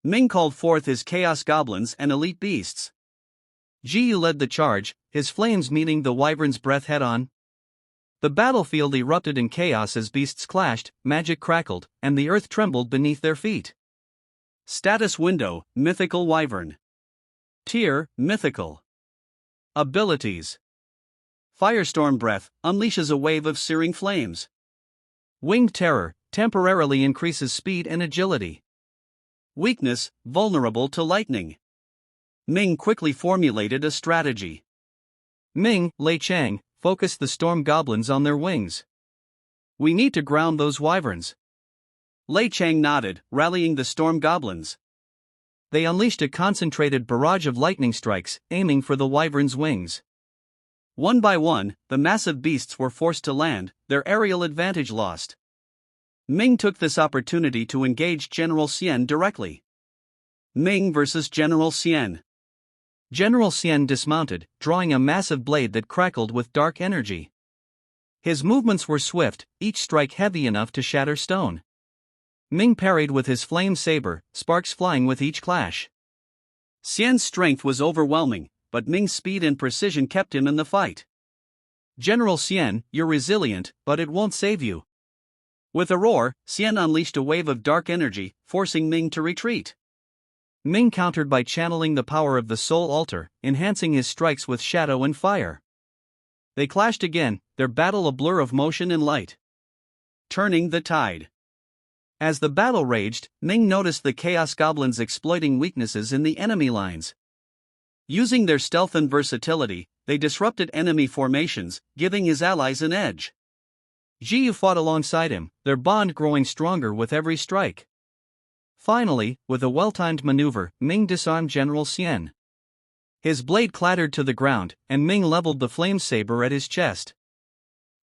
Ming called forth his chaos goblins and elite beasts. Jiyu led the charge, his flames meeting the wyvern's breath head-on. The battlefield erupted in chaos as beasts clashed, magic crackled, and the earth trembled beneath their feet. Status window, mythical wyvern. Tier, mythical. Abilities. Firestorm breath, unleashes a wave of searing flames. Winged terror, temporarily increases speed and agility. Weakness, vulnerable to lightning. Ming quickly formulated a strategy. Ming, Lei Chang, focused the storm goblins on their wings. We need to ground those wyverns. Lei Chang nodded, rallying the storm goblins. They unleashed a concentrated barrage of lightning strikes, aiming for the wyvern's wings. One by one, the massive beasts were forced to land, their aerial advantage lost. Ming took this opportunity to engage General Xian directly. Ming versus General Xian. General Xian dismounted, drawing a massive blade that crackled with dark energy. His movements were swift, each strike heavy enough to shatter stone. Ming parried with his flame saber, sparks flying with each clash. Xian's strength was overwhelming, but Ming's speed and precision kept him in the fight. General Xian, you're resilient, but it won't save you. With a roar, Xian unleashed a wave of dark energy, forcing Ming to retreat. Ming countered by channeling the power of the Soul Altar, enhancing his strikes with shadow and fire. They clashed again, their battle a blur of motion and light. Turning the tide. As the battle raged, Ming noticed the Chaos Goblins exploiting weaknesses in the enemy lines. Using their stealth and versatility, they disrupted enemy formations, giving his allies an edge. Jiyu fought alongside him, their bond growing stronger with every strike. Finally, with a well-timed maneuver, Ming disarmed General Xian. His blade clattered to the ground, and Ming leveled the flame saber at his chest.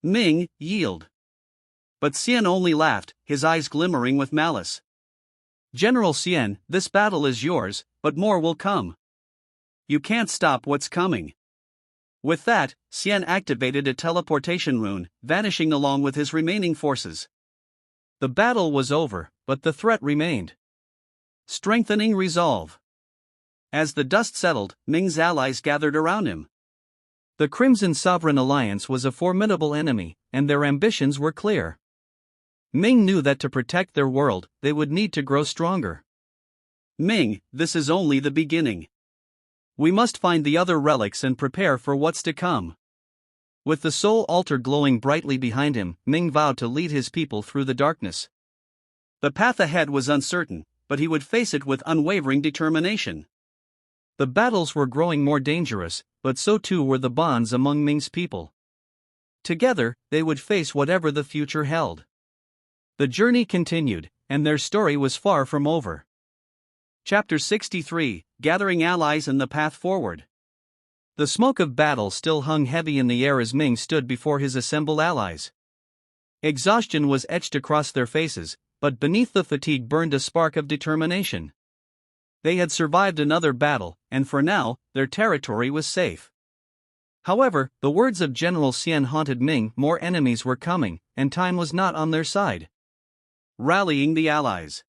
Ming, yield. But Xian only laughed, his eyes glimmering with malice. General Xian, this battle is yours, but more will come. You can't stop what's coming. With that, Xian activated a teleportation rune, vanishing along with his remaining forces. The battle was over, but the threat remained. Strengthening resolve. As the dust settled, Ming's allies gathered around him. The Crimson Sovereign Alliance was a formidable enemy, and their ambitions were clear. Ming knew that to protect their world, they would need to grow stronger. Ming, this is only the beginning. We must find the other relics and prepare for what's to come. With the Soul Altar glowing brightly behind him, Ming vowed to lead his people through the darkness. The path ahead was uncertain, but he would face it with unwavering determination. The battles were growing more dangerous, but so too were the bonds among Ming's people. Together, they would face whatever the future held. The journey continued, and their story was far from over. Chapter 63, Gathering Allies and the Path Forward. The smoke of battle still hung heavy in the air as Ming stood before his assembled allies. Exhaustion was etched across their faces, but beneath the fatigue burned a spark of determination. They had survived another battle, and for now, their territory was safe. However, the words of General Xian haunted Ming: more enemies were coming, and time was not on their side. Rallying the allies.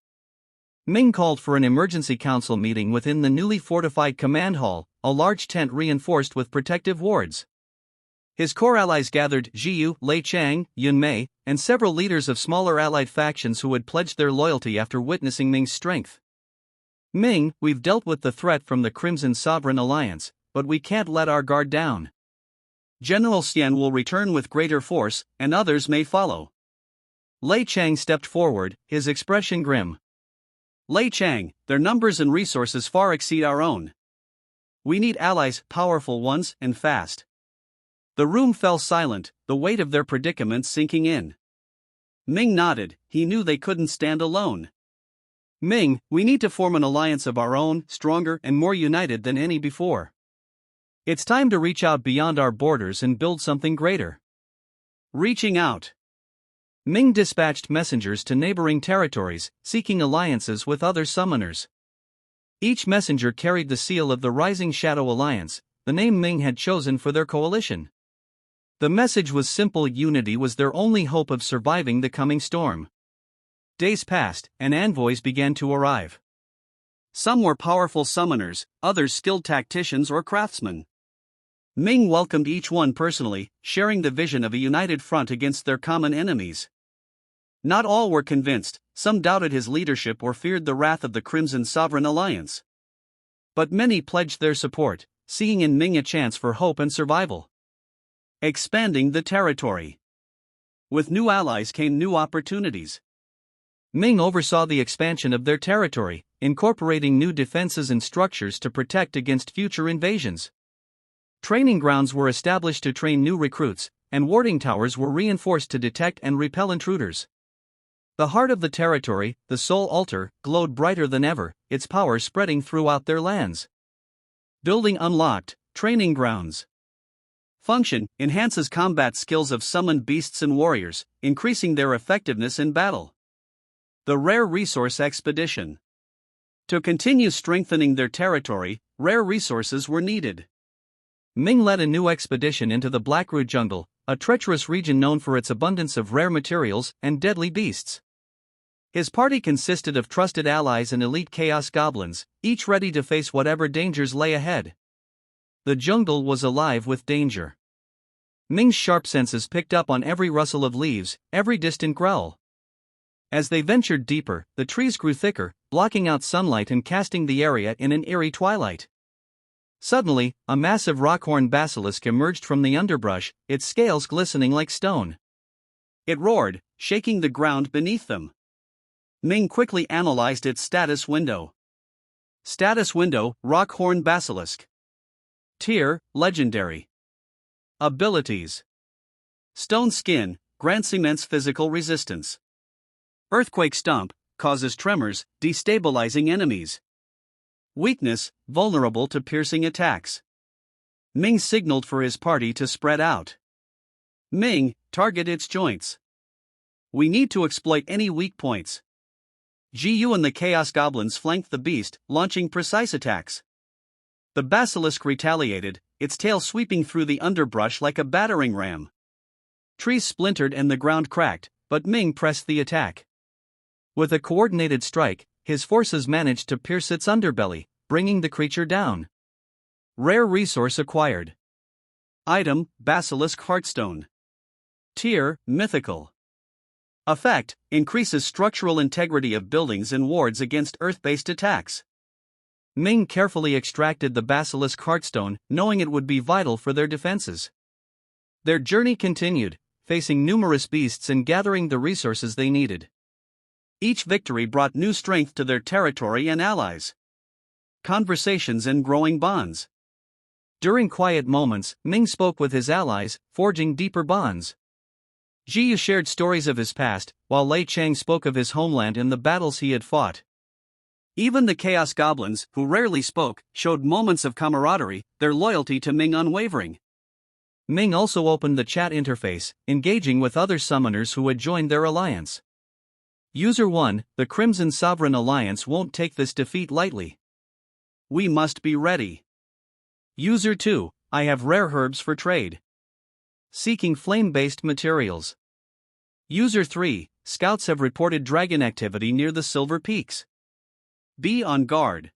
Ming called for an emergency council meeting within the newly fortified command hall, a large tent reinforced with protective wards. His core allies gathered: Jiyu, Lei Chang, Yun Mei, and several leaders of smaller allied factions who had pledged their loyalty after witnessing Ming's strength. Ming, we've dealt with the threat from the Crimson Sovereign Alliance, but we can't let our guard down. General Xian will return with greater force, and others may follow. Lei Chang stepped forward, his expression grim. Lei Chang, their numbers and resources far exceed our own. We need allies, powerful ones, and fast. The room fell silent, the weight of their predicament sinking in. Ming nodded, he knew they couldn't stand alone. Ming, we need to form an alliance of our own, stronger and more united than any before. It's time to reach out beyond our borders and build something greater. Reaching out. Ming dispatched messengers to neighboring territories, seeking alliances with other summoners. Each messenger carried the seal of the Rising Shadow Alliance, the name Ming had chosen for their coalition. The message was simple: unity was their only hope of surviving the coming storm. Days passed, and envoys began to arrive. Some were powerful summoners, others skilled tacticians or craftsmen. Ming welcomed each one personally, sharing the vision of a united front against their common enemies. Not all were convinced, some doubted his leadership or feared the wrath of the Crimson Sovereign Alliance. But many pledged their support, seeing in Ming a chance for hope and survival. Expanding the territory. With new allies came new opportunities. Ming oversaw the expansion of their territory, incorporating new defenses and structures to protect against future invasions. Training grounds were established to train new recruits, and warding towers were reinforced to detect and repel intruders. The heart of the territory, the Soul Altar, glowed brighter than ever, its power spreading throughout their lands. Building unlocked, training grounds. Function enhances combat skills of summoned beasts and warriors, increasing their effectiveness in battle. The Rare Resource Expedition. To continue strengthening their territory, rare resources were needed. Ming led a new expedition into the Blackroot Jungle, a treacherous region known for its abundance of rare materials and deadly beasts. His party consisted of trusted allies and elite chaos goblins, each ready to face whatever dangers lay ahead. The jungle was alive with danger. Ming's sharp senses picked up on every rustle of leaves, every distant growl. As they ventured deeper, the trees grew thicker, blocking out sunlight and casting the area in an eerie twilight. Suddenly, a massive rockhorn basilisk emerged from the underbrush, its scales glistening like stone. It roared, shaking the ground beneath them. Ming quickly analyzed its status window. Status window: Rockhorn Basilisk. Tier: Legendary. Abilities: Stone Skin, grants immense physical resistance. Earthquake Stomp, causes tremors, destabilizing enemies. Weakness: vulnerable to piercing attacks. Ming signaled for his party to spread out. Ming, target its joints. We need to exploit any weak points. Gu and the Chaos Goblins flanked the beast, launching precise attacks. The basilisk retaliated, its tail sweeping through the underbrush like a battering ram. Trees splintered and the ground cracked, but Ming pressed the attack. With a coordinated strike, his forces managed to pierce its underbelly, bringing the creature down. Rare resource acquired. Item: Basilisk Heartstone. Tier: Mythical. Effect: increases structural integrity of buildings and wards against earth-based attacks. Ming carefully extracted the Basilisk Heartstone, knowing it would be vital for their defenses. Their journey continued, facing numerous beasts and gathering the resources they needed. Each victory brought new strength to their territory and allies. Conversations and growing bonds. During quiet moments, Ming spoke with his allies, forging deeper bonds. Jiyu shared stories of his past, while Lei Chang spoke of his homeland and the battles he had fought. Even the Chaos Goblins, who rarely spoke, showed moments of camaraderie, their loyalty to Ming unwavering. Ming also opened the chat interface, engaging with other summoners who had joined their alliance. User 1, the Crimson Sovereign Alliance won't take this defeat lightly. We must be ready. User 2, I have rare herbs for trade. Seeking flame-based materials. User 3, scouts have reported dragon activity near the Silver Peaks. Be on guard.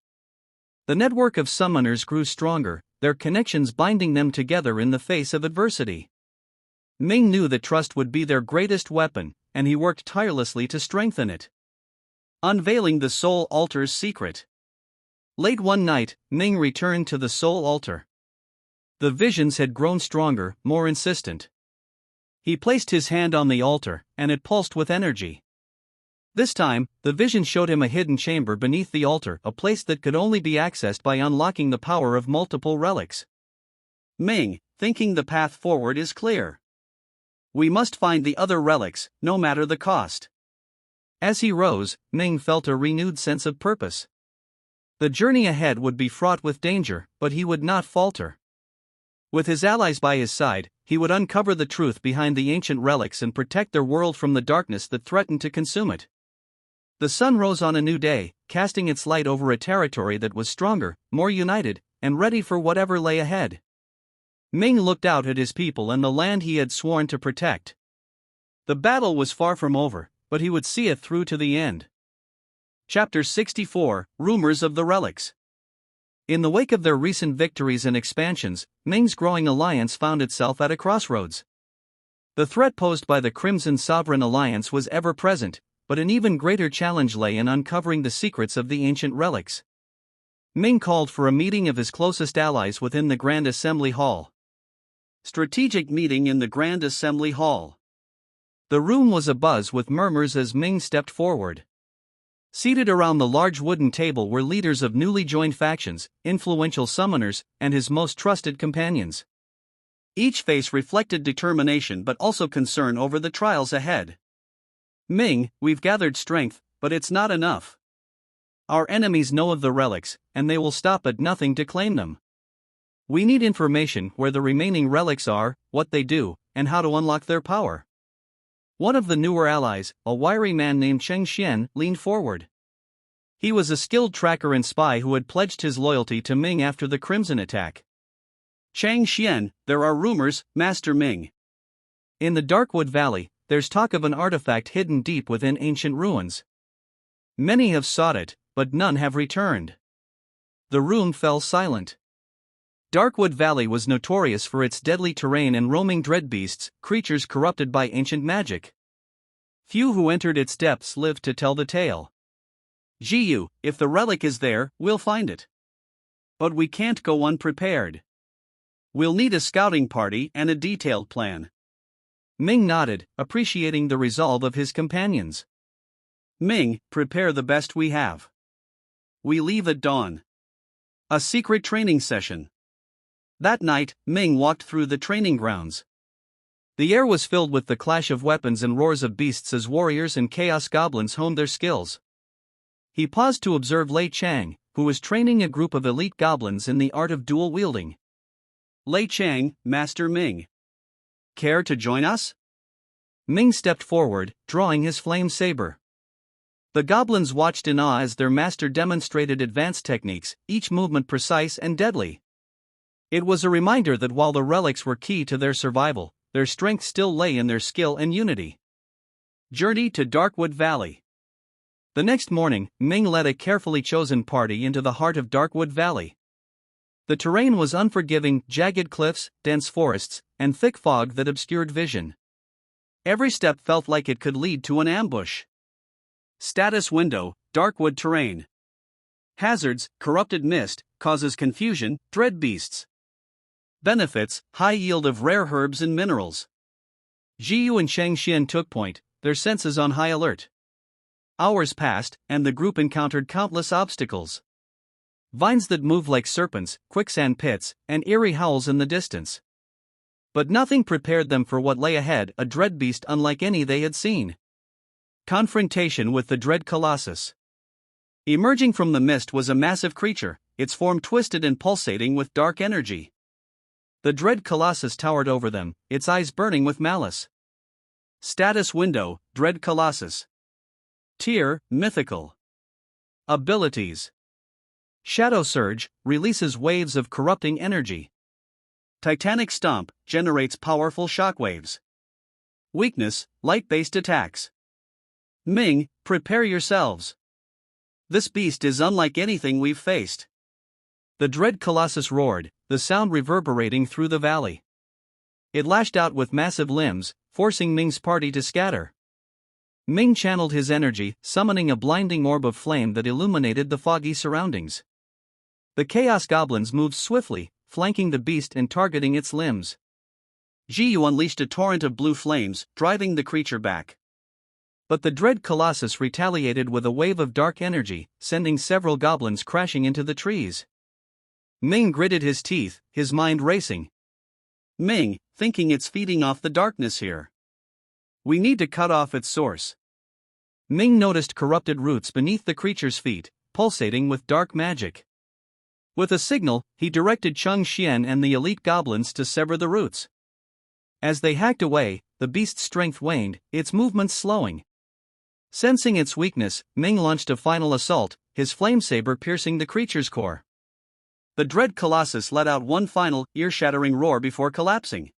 The network of summoners grew stronger, their connections binding them together in the face of adversity. Ming knew that trust would be their greatest weapon, and he worked tirelessly to strengthen it. Unveiling the Soul Altar's secret. Late one night, Ming returned to the Soul Altar. The visions had grown stronger, more insistent. He placed his hand on the altar, and it pulsed with energy. This time, the vision showed him a hidden chamber beneath the altar, a place that could only be accessed by unlocking the power of multiple relics. Ming, thinking the path forward is clear. We must find the other relics, no matter the cost. As he rose, Ming felt a renewed sense of purpose. The journey ahead would be fraught with danger, but he would not falter. With his allies by his side, he would uncover the truth behind the ancient relics and protect their world from the darkness that threatened to consume it. The sun rose on a new day, casting its light over a territory that was stronger, more united, and ready for whatever lay ahead. Ming looked out at his people and the land he had sworn to protect. The battle was far from over, but he would see it through to the end. Chapter 64: Rumors of the Relics. In the wake of their recent victories and expansions, Ming's growing alliance found itself at a crossroads. The threat posed by the Crimson Sovereign Alliance was ever present, but an even greater challenge lay in uncovering the secrets of the ancient relics. Ming called for a meeting of his closest allies within the Grand Assembly Hall. Strategic meeting in the Grand Assembly Hall. The room was abuzz with murmurs as Ming stepped forward. Seated around the large wooden table were leaders of newly joined factions, influential summoners, and his most trusted companions. Each face reflected determination but also concern over the trials ahead. Ming, we've gathered strength, but it's not enough. Our enemies know of the relics, and they will stop at nothing to claim them. We need information where the remaining relics are, what they do, and how to unlock their power. One of the newer allies, a wiry man named Cheng Xian, leaned forward. He was a skilled tracker and spy who had pledged his loyalty to Ming after the Crimson attack. Cheng Xian, there are rumors, Master Ming. In the Darkwood Valley, there's talk of an artifact hidden deep within ancient ruins. Many have sought it, but none have returned. The room fell silent. Darkwood Valley was notorious for its deadly terrain and roaming dreadbeasts, creatures corrupted by ancient magic. Few who entered its depths lived to tell the tale. Jiyu, if the relic is there, we'll find it. But we can't go unprepared. We'll need a scouting party and a detailed plan. Ming nodded, appreciating the resolve of his companions. Ming, prepare the best we have. We leave at dawn. A secret training session. That night, Ming walked through the training grounds. The air was filled with the clash of weapons and roars of beasts as warriors and chaos goblins honed their skills. He paused to observe Lei Chang, who was training a group of elite goblins in the art of dual wielding. Lei Chang, Master Ming. Care to join us? Ming stepped forward, drawing his flame saber. The goblins watched in awe as their master demonstrated advanced techniques, each movement precise and deadly. It was a reminder that while the relics were key to their survival, their strength still lay in their skill and unity. Journey to Darkwood Valley. The next morning, Ming led a carefully chosen party into the heart of Darkwood Valley. The terrain was unforgiving, jagged cliffs, dense forests, and thick fog that obscured vision. Every step felt like it could lead to an ambush. Status window, Darkwood terrain. Hazards, corrupted mist, causes confusion, dread beasts. Benefits, high yield of rare herbs and minerals. Jiyu and Cheng Xian took point, their senses on high alert. Hours passed, and the group encountered countless obstacles. Vines that moved like serpents, quicksand pits, and eerie howls in the distance. But nothing prepared them for what lay ahead, a dread beast unlike any they had seen. Confrontation with the dread Colossus. Emerging from the mist was a massive creature, its form twisted and pulsating with dark energy. The dread Colossus towered over them, its eyes burning with malice. Status window, Dread Colossus. Tier, Mythical. Abilities. Shadow Surge, releases waves of corrupting energy. Titanic Stomp, generates powerful shockwaves. Weakness, light-based attacks. Ming, prepare yourselves. This beast is unlike anything we've faced. The dread Colossus roared, the sound reverberating through the valley. It lashed out with massive limbs, forcing Ming's party to scatter. Ming channeled his energy, summoning a blinding orb of flame that illuminated the foggy surroundings. The Chaos Goblins moved swiftly, flanking the beast and targeting its limbs. Jiyu unleashed a torrent of blue flames, driving the creature back. But the dread Colossus retaliated with a wave of dark energy, sending several goblins crashing into the trees. Ming gritted his teeth, his mind racing. Ming, thinking it's feeding off the darkness here. We need to cut off its source. Ming noticed corrupted roots beneath the creature's feet, pulsating with dark magic. With a signal, he directed Cheng Xian and the elite goblins to sever the roots. As they hacked away, the beast's strength waned, its movements slowing. Sensing its weakness, Ming launched a final assault, his flame saber piercing the creature's core. The dread colossus let out one final, ear-shattering roar before collapsing.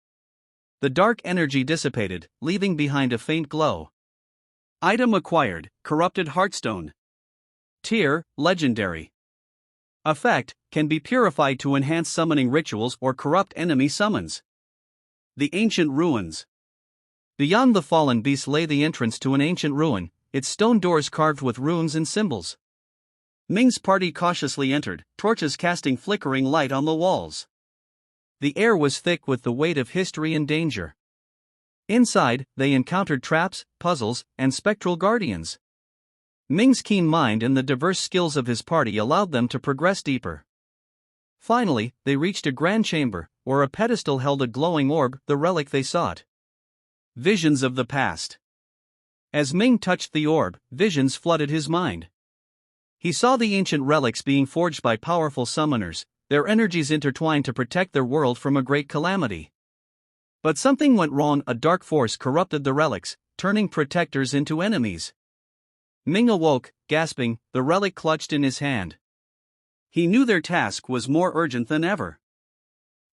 The dark energy dissipated, leaving behind a faint glow. Item acquired, Corrupted Heartstone. Tier, Legendary. Effect, can be purified to enhance summoning rituals or corrupt enemy summons. The Ancient Ruins. Beyond the fallen beast lay the entrance to an ancient ruin, its stone doors carved with runes and symbols. Ming's party cautiously entered, torches casting flickering light on the walls. The air was thick with the weight of history and danger. Inside, they encountered traps, puzzles, and spectral guardians. Ming's keen mind and the diverse skills of his party allowed them to progress deeper. Finally, they reached a grand chamber, where a pedestal held a glowing orb, the relic they sought. Visions of the past. As Ming touched the orb, visions flooded his mind. He saw the ancient relics being forged by powerful summoners, their energies intertwined to protect their world from a great calamity. But something went wrong. A dark force corrupted the relics, turning protectors into enemies. Ming awoke, gasping, the relic clutched in his hand. He knew their task was more urgent than ever.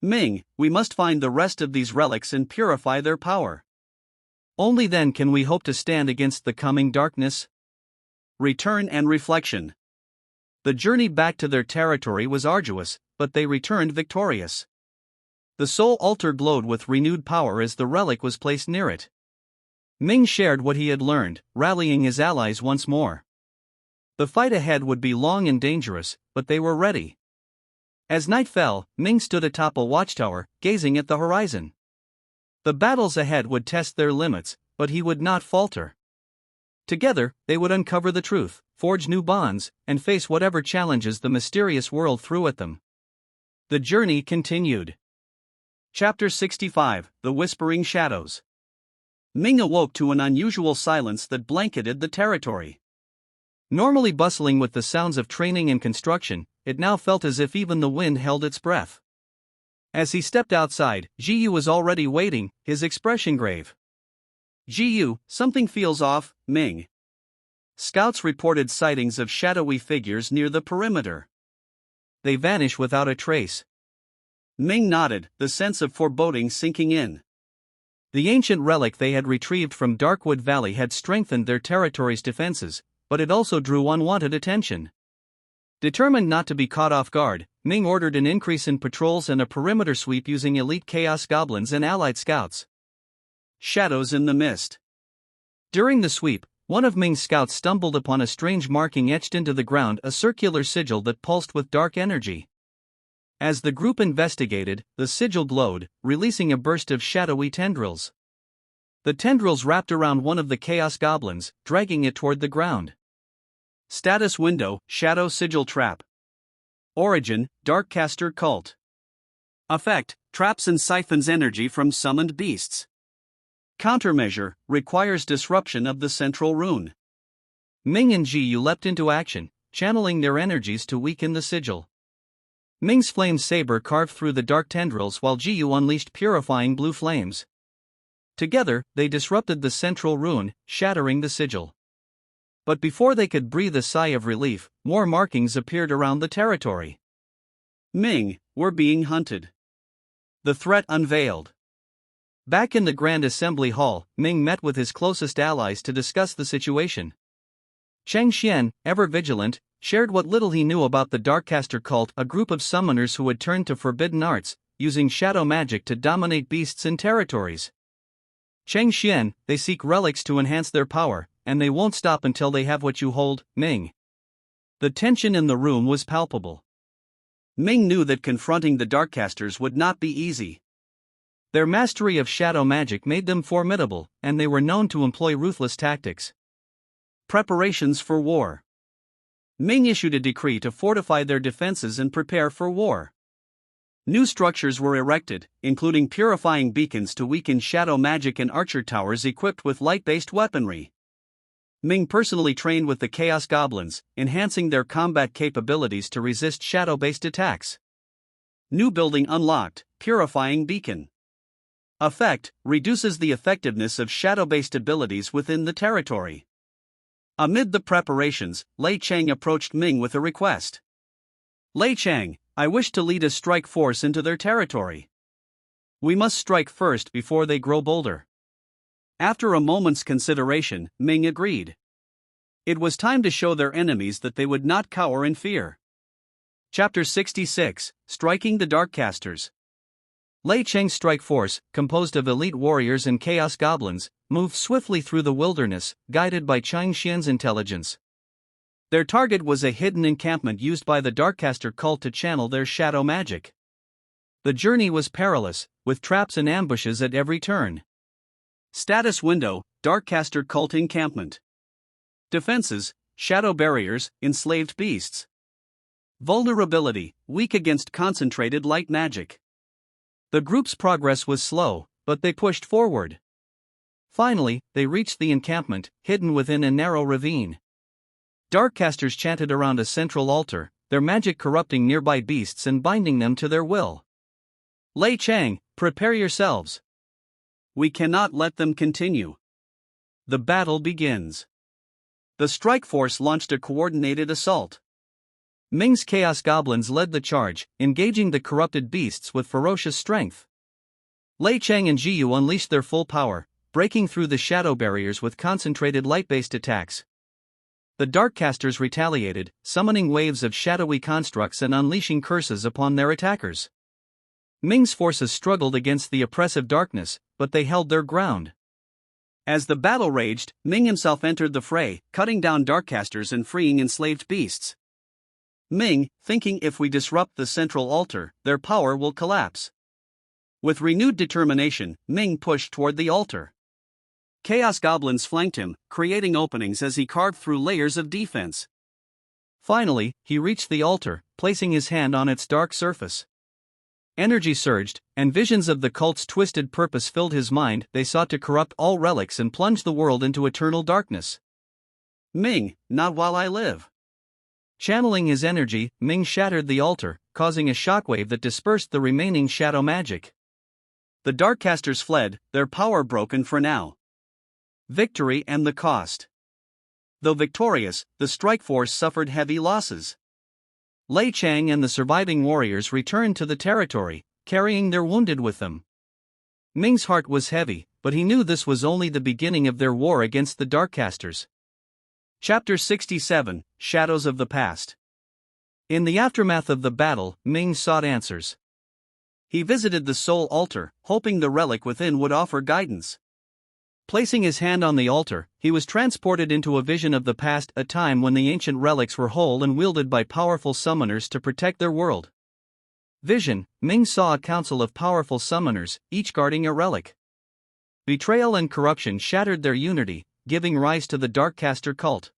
Ming, we must find the rest of these relics and purify their power. Only then can we hope to stand against the coming darkness. Return and reflection. The journey back to their territory was arduous, but they returned victorious. The soul altar glowed with renewed power as the relic was placed near it. Ming shared what he had learned, rallying his allies once more. The fight ahead would be long and dangerous, but they were ready. As night fell, Ming stood atop a watchtower, gazing at the horizon. The battles ahead would test their limits, but he would not falter. Together, they would uncover the truth, forge new bonds, and face whatever challenges the mysterious world threw at them. The journey continued. Chapter 65, The Whispering Shadows. Ming awoke to an unusual silence that blanketed the territory. Normally bustling with the sounds of training and construction, it now felt as if even the wind held its breath. As he stepped outside, Jiyu was already waiting, his expression grave. Jiyu, something feels off, Ming. Scouts reported sightings of shadowy figures near the perimeter. They vanish without a trace. Ming nodded, the sense of foreboding sinking in. The ancient relic they had retrieved from Darkwood Valley had strengthened their territory's defenses, but it also drew unwanted attention. Determined not to be caught off guard, Ming ordered an increase in patrols and a perimeter sweep using elite Chaos Goblins and allied scouts. Shadows in the mist. During the sweep, one of Ming's scouts stumbled upon a strange marking etched into the ground, a circular sigil that pulsed with dark energy. As the group investigated, the sigil glowed, releasing a burst of shadowy tendrils. The tendrils wrapped around one of the Chaos Goblins, dragging it toward the ground. Status window, Shadow Sigil Trap. Origin, Darkcaster Cult. Effect, traps and siphons energy from summoned beasts. Countermeasure, requires disruption of the central rune. Ming and Jiyu leapt into action, channeling their energies to weaken the sigil. Ming's flame saber carved through the dark tendrils while Jiyu unleashed purifying blue flames. Together, they disrupted the central rune, shattering the sigil. But before they could breathe a sigh of relief, more markings appeared around the territory. Ming, we're being hunted. The threat unveiled. Back in the Grand Assembly Hall, Ming met with his closest allies to discuss the situation. Cheng Xian, ever vigilant, shared what little he knew about the Darkcaster cult, a group of summoners who had turned to forbidden arts, using shadow magic to dominate beasts and territories. Cheng Xian, they seek relics to enhance their power, and they won't stop until they have what you hold, Ming. The tension in the room was palpable. Ming knew that confronting the Darkcasters would not be easy. Their mastery of shadow magic made them formidable, and they were known to employ ruthless tactics. Preparations for war. Ming issued a decree to fortify their defenses and prepare for war. New structures were erected, including purifying beacons to weaken shadow magic and archer towers equipped with light-based weaponry. Ming personally trained with the Chaos Goblins, enhancing their combat capabilities to resist shadow-based attacks. New building unlocked, Purifying Beacon. Effect, reduces the effectiveness of shadow-based abilities within the territory. Amid the preparations, Lei Chang approached Ming with a request. Lei Chang, I wish to lead a strike force into their territory. We must strike first before they grow bolder. After a moment's consideration, Ming agreed. It was time to show their enemies that they would not cower in fear. Chapter 66, Striking the Darkcasters. Lei Chang's strike force, composed of elite warriors and chaos goblins, moved swiftly through the wilderness, guided by Chang Xian's intelligence. Their target was a hidden encampment used by the Darkcaster cult to channel their shadow magic. The journey was perilous, with traps and ambushes at every turn. Status window, Darkcaster cult encampment. Defenses, shadow barriers, enslaved beasts. Vulnerability, weak against concentrated light magic. The group's progress was slow, but they pushed forward. Finally, they reached the encampment, hidden within a narrow ravine. Darkcasters chanted around a central altar, their magic corrupting nearby beasts and binding them to their will. Lei Chang, prepare yourselves. We cannot let them continue. The battle begins. The strike force launched a coordinated assault. Ming's Chaos Goblins led the charge, engaging the corrupted beasts with ferocious strength. Lei Chang and Jiyu unleashed their full power, breaking through the shadow barriers with concentrated light-based attacks. The Darkcasters retaliated, summoning waves of shadowy constructs and unleashing curses upon their attackers. Ming's forces struggled against the oppressive darkness, but they held their ground. As the battle raged, Ming himself entered the fray, cutting down Darkcasters and freeing enslaved beasts. Ming, thinking if we disrupt the central altar, their power will collapse. With renewed determination, Ming pushed toward the altar. Chaos Goblins flanked him, creating openings as he carved through layers of defense. Finally, he reached the altar, placing his hand on its dark surface. Energy surged, and visions of the cult's twisted purpose filled his mind. They sought to corrupt all relics and plunge the world into eternal darkness. Ming, not while I live. Channeling his energy, Ming shattered the altar, causing a shockwave that dispersed the remaining shadow magic. The Darkcasters fled, their power broken for now. Victory and the cost. Though victorious, the strike force suffered heavy losses. Lei Chang and the surviving warriors returned to the territory, carrying their wounded with them. Ming's heart was heavy, but he knew this was only the beginning of their war against the Darkcasters. Chapter 67, Shadows of the Past. In the aftermath of the battle, Ming sought answers. He visited the soul altar, hoping the relic within would offer guidance. Placing his hand on the altar, he was transported into a vision of the past, a time when the ancient relics were whole and wielded by powerful summoners to protect their world. Vision, Ming saw a council of powerful summoners, each guarding a relic. Betrayal and corruption shattered their unity, giving rise to the Darkcaster cult.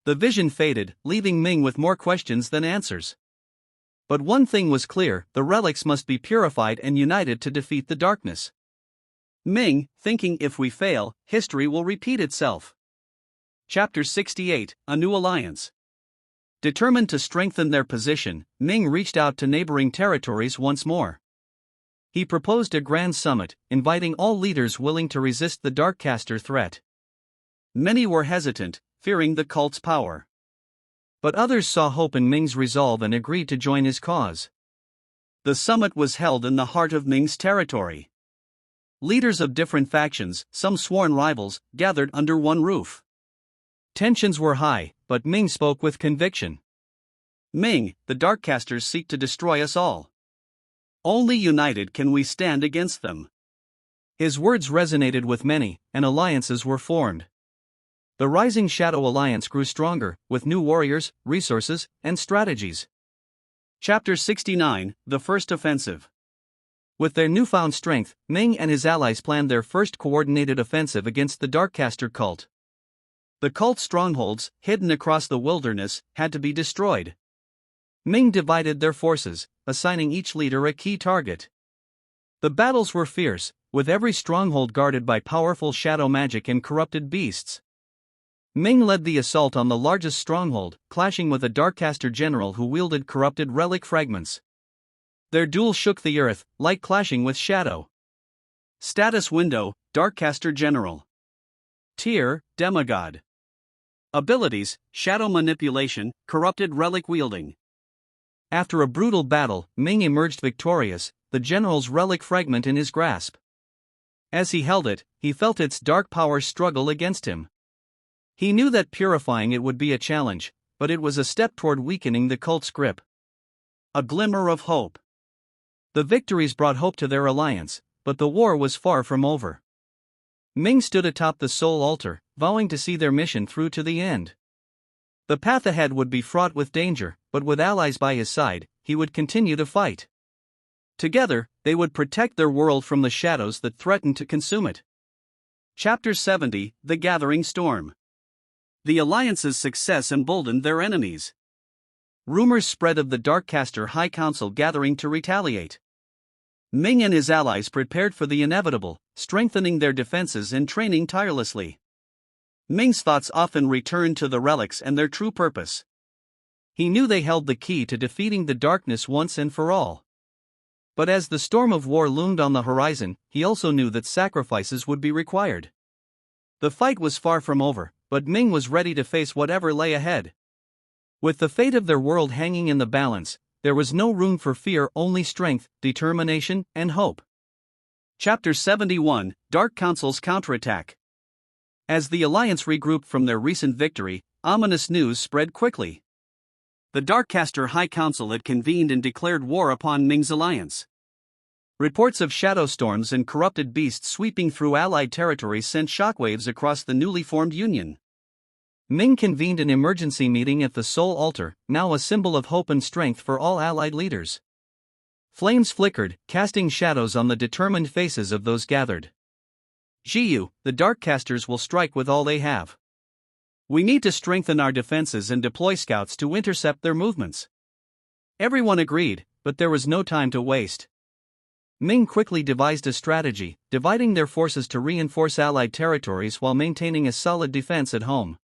The vision faded, leaving Ming with more questions than answers. But one thing was clear: the relics must be purified and united to defeat the darkness. Ming, thinking if we fail, history will repeat itself. Chapter 68, A New Alliance. Determined to strengthen their position, Ming reached out to neighboring territories once more. He proposed a grand summit, inviting all leaders willing to resist the Darkcaster threat. Many were hesitant, fearing the cult's power. But others saw hope in Ming's resolve and agreed to join his cause. The summit was held in the heart of Ming's territory. Leaders of different factions, some sworn rivals, gathered under one roof. Tensions were high, but Ming spoke with conviction. Ming, the Darkcasters seek to destroy us all. Only united can we stand against them. His words resonated with many, and alliances were formed. The Rising Shadow Alliance grew stronger, with new warriors, resources, and strategies. Chapter 69, The First Offensive. With their newfound strength, Ming and his allies planned their first coordinated offensive against the Darkcaster cult. The cult's strongholds, hidden across the wilderness, had to be destroyed. Ming divided their forces, assigning each leader a key target. The battles were fierce, with every stronghold guarded by powerful shadow magic and corrupted beasts. Ming led the assault on the largest stronghold, clashing with a Darkcaster general who wielded corrupted relic fragments. Their duel shook the earth, like clashing with shadow. Status window, Darkcaster general. Tier, demigod. Abilities: Shadow Manipulation, Corrupted Relic Wielding. After a brutal battle, Ming emerged victorious, the general's relic fragment in his grasp. As he held it, he felt its dark power struggle against him. He knew that purifying it would be a challenge, but it was a step toward weakening the cult's grip. A glimmer of hope. The victories brought hope to their alliance, but the war was far from over. Ming stood atop the soul altar, vowing to see their mission through to the end. The path ahead would be fraught with danger, but with allies by his side, he would continue to fight. Together, they would protect their world from the shadows that threatened to consume it. Chapter 70: The Gathering Storm. The Alliance's success emboldened their enemies. Rumors spread of the Darkcaster High Council gathering to retaliate. Ming and his allies prepared for the inevitable, strengthening their defenses and training tirelessly. Ming's thoughts often returned to the relics and their true purpose. He knew they held the key to defeating the darkness once and for all. But as the storm of war loomed on the horizon, he also knew that sacrifices would be required. The fight was far from over, but Ming was ready to face whatever lay ahead. With the fate of their world hanging in the balance, there was no room for fear, only strength, determination, and hope. Chapter 71: Dark Council's Counterattack. As the Alliance regrouped from their recent victory, ominous news spread quickly. The Darkcaster High Council had convened and declared war upon Ming's alliance. Reports of shadow storms and corrupted beasts sweeping through allied territories sent shockwaves across the newly formed Union. Ming convened an emergency meeting at the Soul Altar, now a symbol of hope and strength for all allied leaders. Flames flickered, casting shadows on the determined faces of those gathered. Jiyu, the Darkcasters will strike with all they have. We need to strengthen our defenses and deploy scouts to intercept their movements. Everyone agreed, but there was no time to waste. Ming quickly devised a strategy, dividing their forces to reinforce allied territories while maintaining a solid defense at home.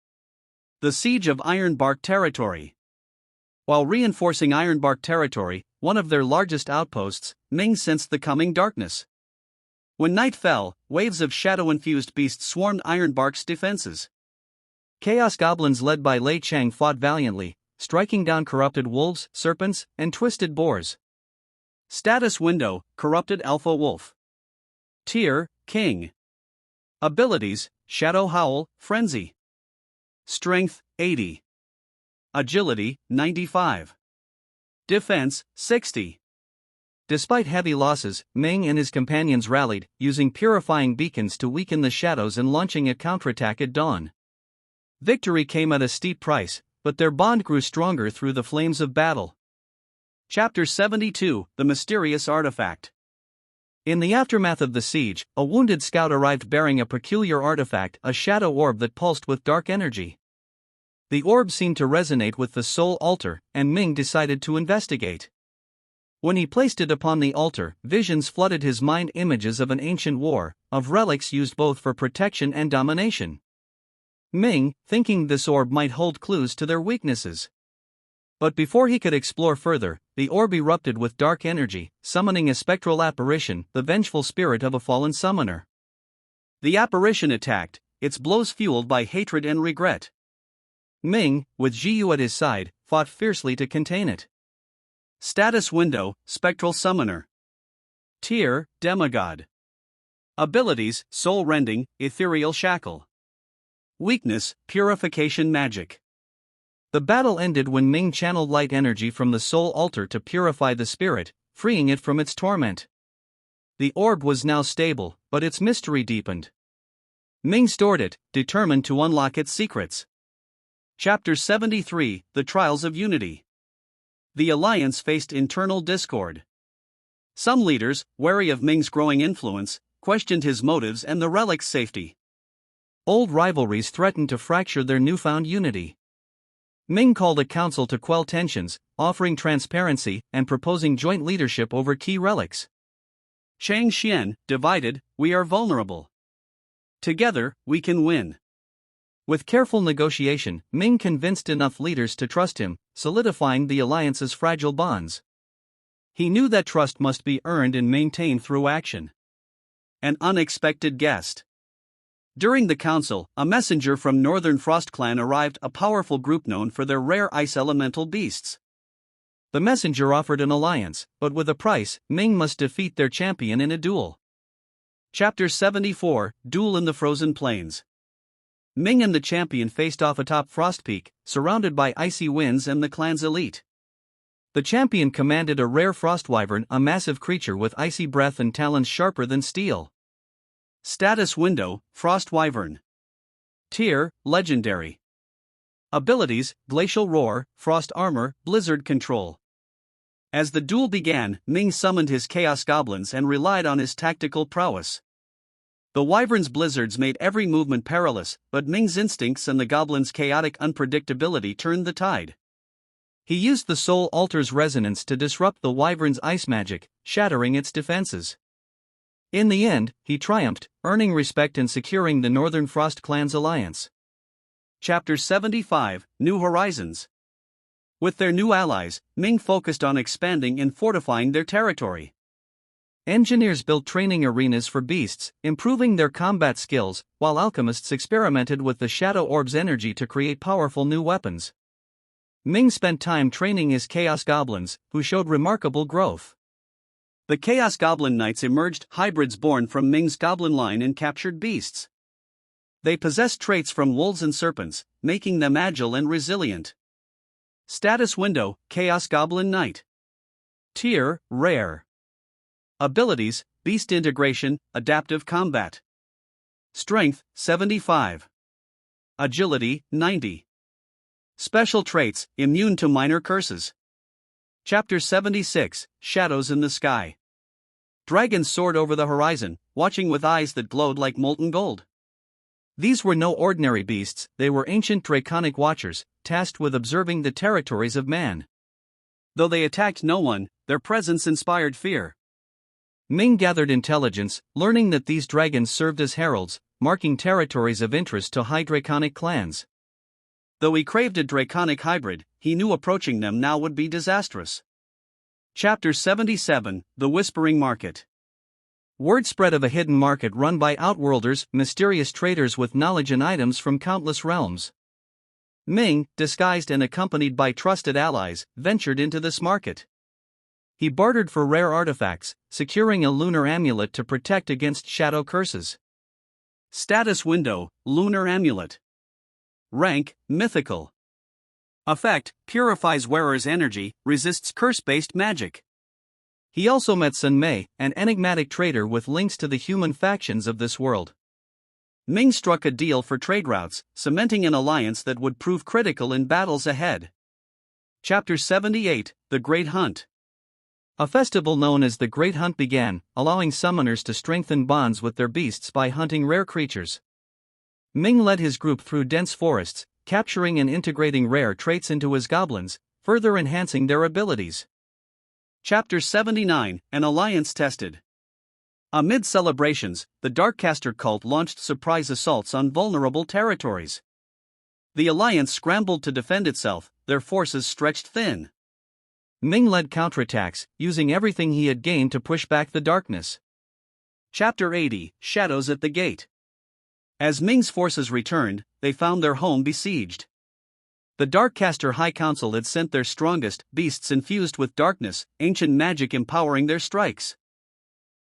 The Siege of Ironbark Territory. While reinforcing Ironbark Territory, one of their largest outposts, Ming sensed the coming darkness. When night fell, waves of shadow-infused beasts swarmed Ironbark's defenses. Chaos Goblins led by Lei Chang fought valiantly, striking down corrupted wolves, serpents, and twisted boars. Status window: Corrupted Alpha Wolf. Tier: King. Abilities: Shadow Howl, Frenzy. Strength: 80. Agility: 95. Defense: 60. Despite heavy losses, Ming and his companions rallied, using purifying beacons to weaken the shadows and launching a counterattack at dawn. Victory came at a steep price, but their bond grew stronger through the flames of battle. Chapter 72: The Mysterious Artifact. In the aftermath of the siege, a wounded scout arrived bearing a peculiar artifact, a shadow orb that pulsed with dark energy. The orb seemed to resonate with the soul altar, and Ming decided to investigate. When he placed it upon the altar, visions flooded his mind, images of an ancient war, of relics used both for protection and domination. Ming, thinking this orb might hold clues to their weaknesses. But before he could explore further, the orb erupted with dark energy, summoning a spectral apparition, the vengeful spirit of a fallen summoner. The apparition attacked, its blows fueled by hatred and regret. Ming, with Jiyu at his side, fought fiercely to contain it. Status window: Spectral Summoner. Tier: Demigod. Abilities: Soul Rending, Ethereal Shackle. Weakness: Purification Magic. The battle ended when Ming channeled light energy from the soul altar to purify the spirit, freeing it from its torment. The orb was now stable, but its mystery deepened. Ming stored it, determined to unlock its secrets. Chapter 73: The Trials of Unity. The Alliance faced internal discord. Some leaders, wary of Ming's growing influence, questioned his motives and the relic's safety. Old rivalries threatened to fracture their newfound unity. Ming called a council to quell tensions, offering transparency and proposing joint leadership over key relics. Chang Xian, divided, we are vulnerable. Together, we can win. With careful negotiation, Ming convinced enough leaders to trust him, solidifying the alliance's fragile bonds. He knew that trust must be earned and maintained through action. An unexpected guest. During the council, a messenger from Northern Frost Clan arrived, a powerful group known for their rare ice elemental beasts. The messenger offered an alliance, but with a price: Ming must defeat their champion in a duel. Chapter 74, Duel in the Frozen Plains. Ming and the champion faced off atop Frost Peak, surrounded by icy winds and the clan's elite. The champion commanded a rare frost wyvern, a massive creature with icy breath and talons sharper than steel. Status window: Frost Wyvern. Tier: Legendary. Abilities: Glacial Roar, Frost Armor, Blizzard Control. As the duel began, Ming summoned his Chaos Goblins and relied on his tactical prowess. The wyvern's blizzards made every movement perilous, but Ming's instincts and the goblin's chaotic unpredictability turned the tide. He used the Soul Altar's resonance to disrupt the wyvern's ice magic, shattering its defenses. In the end, he triumphed, earning respect and securing the Northern Frost Clan's alliance. Chapter 75, New Horizons. With their new allies, Ming focused on expanding and fortifying their territory. Engineers built training arenas for beasts, improving their combat skills, while alchemists experimented with the Shadow Orb's energy to create powerful new weapons. Ming spent time training his Chaos Goblins, who showed remarkable growth. The Chaos Goblin Knights emerged, hybrids born from Ming's goblin line and captured beasts. They possessed traits from wolves and serpents, making them agile and resilient. Status window: Chaos Goblin Knight. Tier: Rare. Abilities: Beast Integration, Adaptive Combat. Strength: 75. Agility: 90. Special traits: Immune to minor curses. Chapter 76, Shadows in the Sky. Dragons soared over the horizon, watching with eyes that glowed like molten gold. These were no ordinary beasts, they were ancient draconic watchers, tasked with observing the territories of man. Though they attacked no one, their presence inspired fear. Ming gathered intelligence, learning that these dragons served as heralds, marking territories of interest to high draconic clans. Though he craved a draconic hybrid, he knew approaching them now would be disastrous. Chapter 77, The Whispering Market. Word spread of a hidden market run by outworlders, mysterious traders with knowledge and items from countless realms. Ming, disguised and accompanied by trusted allies, ventured into this market. He bartered for rare artifacts, securing a lunar amulet to protect against shadow curses. Status window: Lunar Amulet. Rank: Mythical. Effect: purifies wearer's energy, resists curse-based magic. He also met Sun Mei, an enigmatic trader with links to the human factions of this world. Ming struck a deal for trade routes, cementing an alliance that would prove critical in battles ahead. Chapter 78, The Great Hunt. A festival known as the Great Hunt began, allowing summoners to strengthen bonds with their beasts by hunting rare creatures. Ming led his group through dense forests, capturing and integrating rare traits into his goblins, further enhancing their abilities. Chapter 79, An Alliance Tested. Amid celebrations, the Darkcaster cult launched surprise assaults on vulnerable territories. The alliance scrambled to defend itself, their forces stretched thin. Ming led counterattacks, using everything he had gained to push back the darkness. Chapter 80, Shadows at the Gate. As Ming's forces returned, they found their home besieged. The Darkcaster High Council had sent their strongest, beasts infused with darkness, ancient magic empowering their strikes.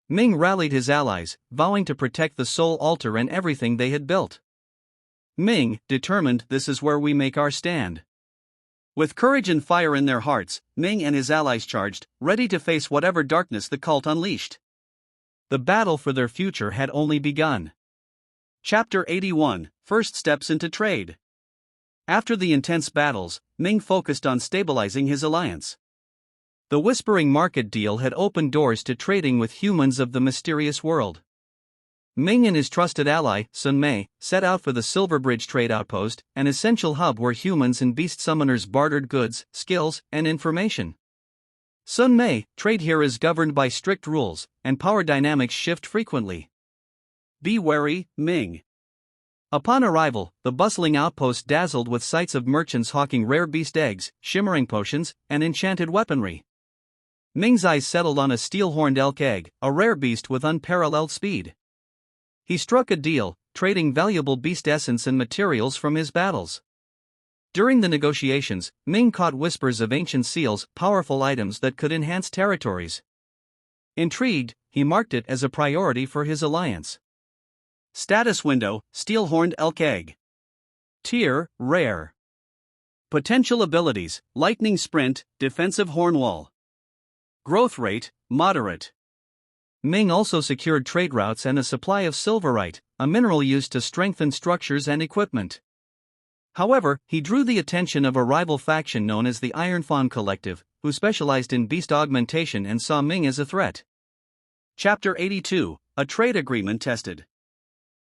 Ming rallied his allies, vowing to protect the Soul Altar and everything they had built. Ming, determined, this is where we make our stand. With courage and fire in their hearts, Ming and his allies charged, ready to face whatever darkness the cult unleashed. The battle for their future had only begun. Chapter 81, First Steps into Trade. After the intense battles, Ming focused on stabilizing his alliance. The Whispering Market deal had opened doors to trading with humans of the mysterious world. Ming and his trusted ally, Sun Mei, set out for the Silverbridge trade outpost, an essential hub where humans and beast summoners bartered goods, skills, and information. Sun Mei, trade here is governed by strict rules, and power dynamics shift frequently. Be wary, Ming. Upon arrival, the bustling outpost dazzled with sights of merchants hawking rare beast eggs, shimmering potions, and enchanted weaponry. Ming's eyes settled on a steel-horned elk egg, a rare beast with unparalleled speed. He struck a deal, trading valuable beast essence and materials from his battles. During the negotiations, Ming caught whispers of ancient seals, powerful items that could enhance territories. Intrigued, he marked it as a priority for his alliance. Status window, Steel-horned elk egg. Tier, rare. Potential abilities, lightning sprint, defensive horn wall. Growth rate, moderate. Ming also secured trade routes and a supply of silverite, a mineral used to strengthen structures and equipment. However, he drew the attention of a rival faction known as the Iron Fawn Collective, who specialized in beast augmentation and saw Ming as a threat. Chapter 82, A Trade Agreement Tested.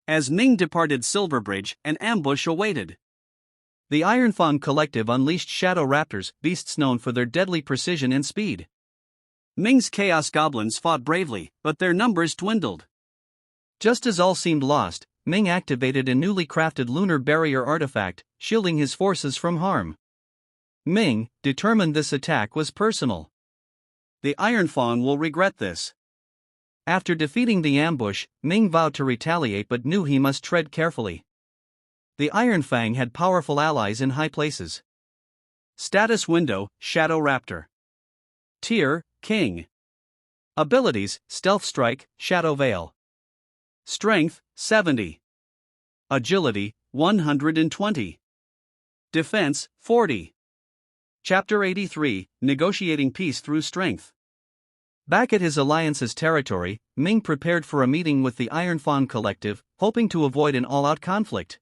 As Ming departed Silverbridge, an ambush awaited. The Iron Fawn Collective unleashed shadow raptors, beasts known for their deadly precision and speed. Ming's Chaos Goblins fought bravely, but their numbers dwindled. Just as all seemed lost, Ming activated a newly crafted lunar barrier artifact, shielding his forces from harm. Ming, determined this attack was personal. The Iron Fawn will regret this. After defeating the ambush, Ming vowed to retaliate but knew he must tread carefully. The Iron Fang had powerful allies in high places. Status window, Shadow Raptor. Tier, King. Abilities, Stealth Strike, Shadow Veil. Strength, 70. Agility, 120. Defense, 40. Chapter 83, Negotiating Peace Through Strength. Back at his alliance's territory, Ming prepared for a meeting with the Iron Fawn Collective, hoping to avoid an all-out conflict.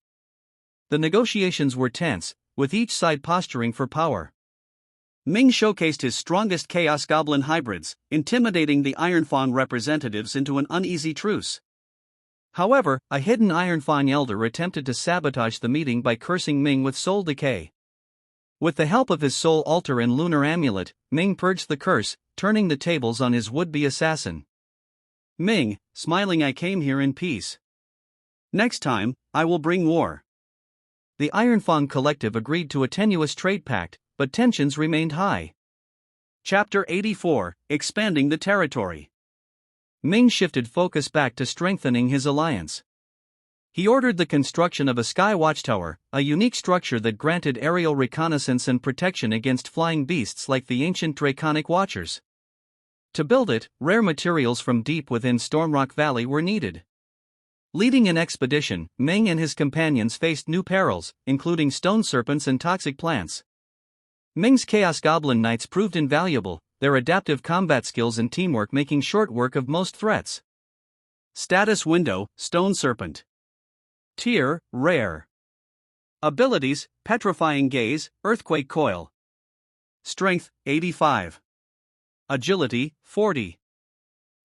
The negotiations were tense, with each side posturing for power. Ming showcased his strongest Chaos Goblin hybrids, intimidating the Iron Fawn representatives into an uneasy truce. However, a hidden Iron Fawn elder attempted to sabotage the meeting by cursing Ming with soul decay. With the help of his soul altar and lunar amulet, Ming purged the curse, turning the tables on his would-be assassin. Ming, smiling, I came here in peace. Next time, I will bring war. The Iron Fawn Collective agreed to a tenuous trade pact, but tensions remained high. Chapter 84, Expanding the Territory. Ming shifted focus back to strengthening his alliance. He ordered the construction of a sky watchtower, a unique structure that granted aerial reconnaissance and protection against flying beasts like the ancient draconic watchers. To build it, rare materials from deep within Stormrock Valley were needed. Leading an expedition, Ming and his companions faced new perils, including stone serpents and toxic plants. Ming's Chaos Goblin Knights proved invaluable, their adaptive combat skills and teamwork making short work of most threats. Status window, Stone Serpent. Tier, rare. Abilities, Petrifying Gaze, Earthquake Coil. Strength, 85. Agility, 40.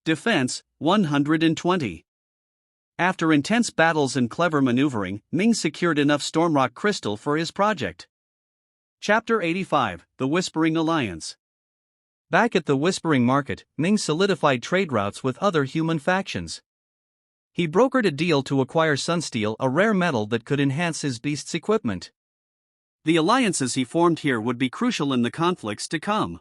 Defense, 120. After intense battles and clever maneuvering, Ming secured enough Stormrock Crystal for his project. Chapter 85, The Whispering Alliance. Back at the Whispering Market, Ming solidified trade routes with other human factions. He brokered a deal to acquire Sunsteel, a rare metal that could enhance his beast's equipment. The alliances he formed here would be crucial in the conflicts to come.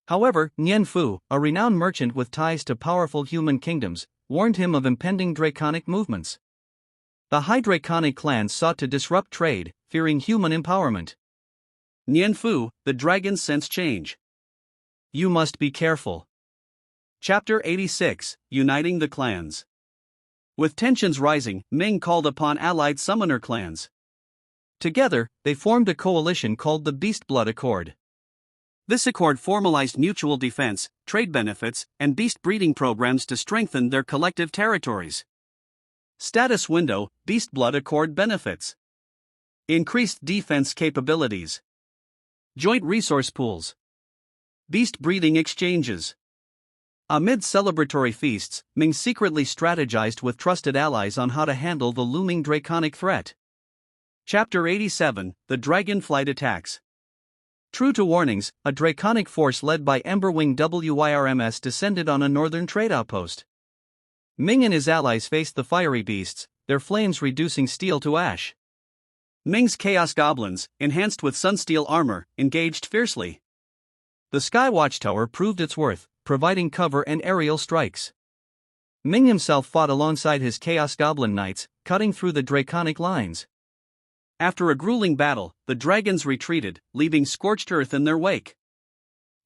However, Nian Fu, a renowned merchant with ties to powerful human kingdoms, warned him of impending draconic movements. The High Draconic clans sought to disrupt trade, fearing human empowerment. Nian Fu, the dragons sense change. You must be careful. Chapter 86, Uniting the Clans. With tensions rising, Ming called upon allied summoner clans. Together, they formed a coalition called the Beast Blood Accord. This accord formalized mutual defense, trade benefits, and beast breeding programs to strengthen their collective territories. Status window, Beast Blood Accord benefits. Increased defense capabilities. Joint resource pools. Beast breeding exchanges. Amid celebratory feasts, Ming secretly strategized with trusted allies on how to handle the looming draconic threat. Chapter 87, The Dragon Flight Attacks. True to warnings, a draconic force led by Emberwing WYRMS descended on a northern trade outpost. Ming and his allies faced the fiery beasts, their flames reducing steel to ash. Ming's Chaos Goblins, enhanced with Sunsteel armor, engaged fiercely. The Sky Watchtower proved its worth, providing cover and aerial strikes. Ming himself fought alongside his Chaos Goblin Knights, cutting through the draconic lines. After a grueling battle, the dragons retreated, leaving scorched earth in their wake.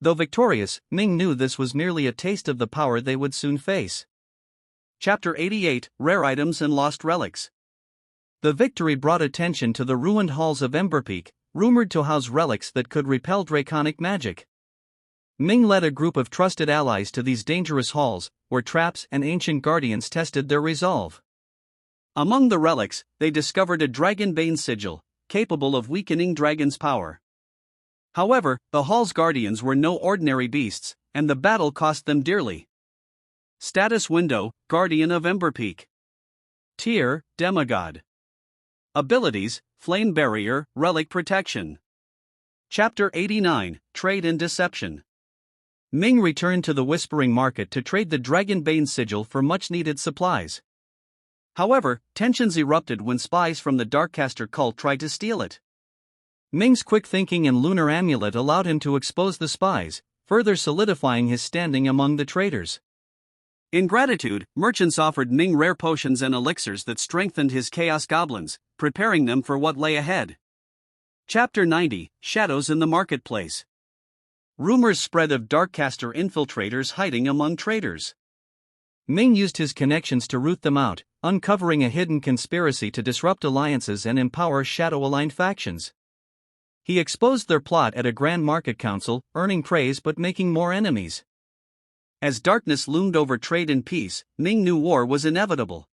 Though victorious, Ming knew this was merely a taste of the power they would soon face. Chapter 88, Rare Items and Lost Relics. The victory brought attention to the ruined halls of Emberpeak, rumored to house relics that could repel draconic magic. Ming led a group of trusted allies to these dangerous halls, where traps and ancient guardians tested their resolve. Among the relics, they discovered a dragonbane sigil, capable of weakening dragon's power. However, the hall's guardians were no ordinary beasts, and the battle cost them dearly. Status window, Guardian of Emberpeak. Tier, Demigod. Abilities, Flame Barrier, Relic Protection. Chapter 89, Trade and Deception. Ming returned to the Whispering Market to trade the Dragonbane sigil for much-needed supplies. However, tensions erupted when spies from the Darkcaster cult tried to steal it. Ming's quick thinking and lunar amulet allowed him to expose the spies, further solidifying his standing among the traders. In gratitude, merchants offered Ming rare potions and elixirs that strengthened his Chaos Goblins, preparing them for what lay ahead. Chapter 90, Shadows in the Marketplace. Rumors spread of Darkcaster infiltrators hiding among traders. Ming used his connections to root them out, uncovering a hidden conspiracy to disrupt alliances and empower shadow-aligned factions. He exposed their plot at a grand market council, earning praise but making more enemies. As darkness loomed over trade and peace, Ming knew war was inevitable.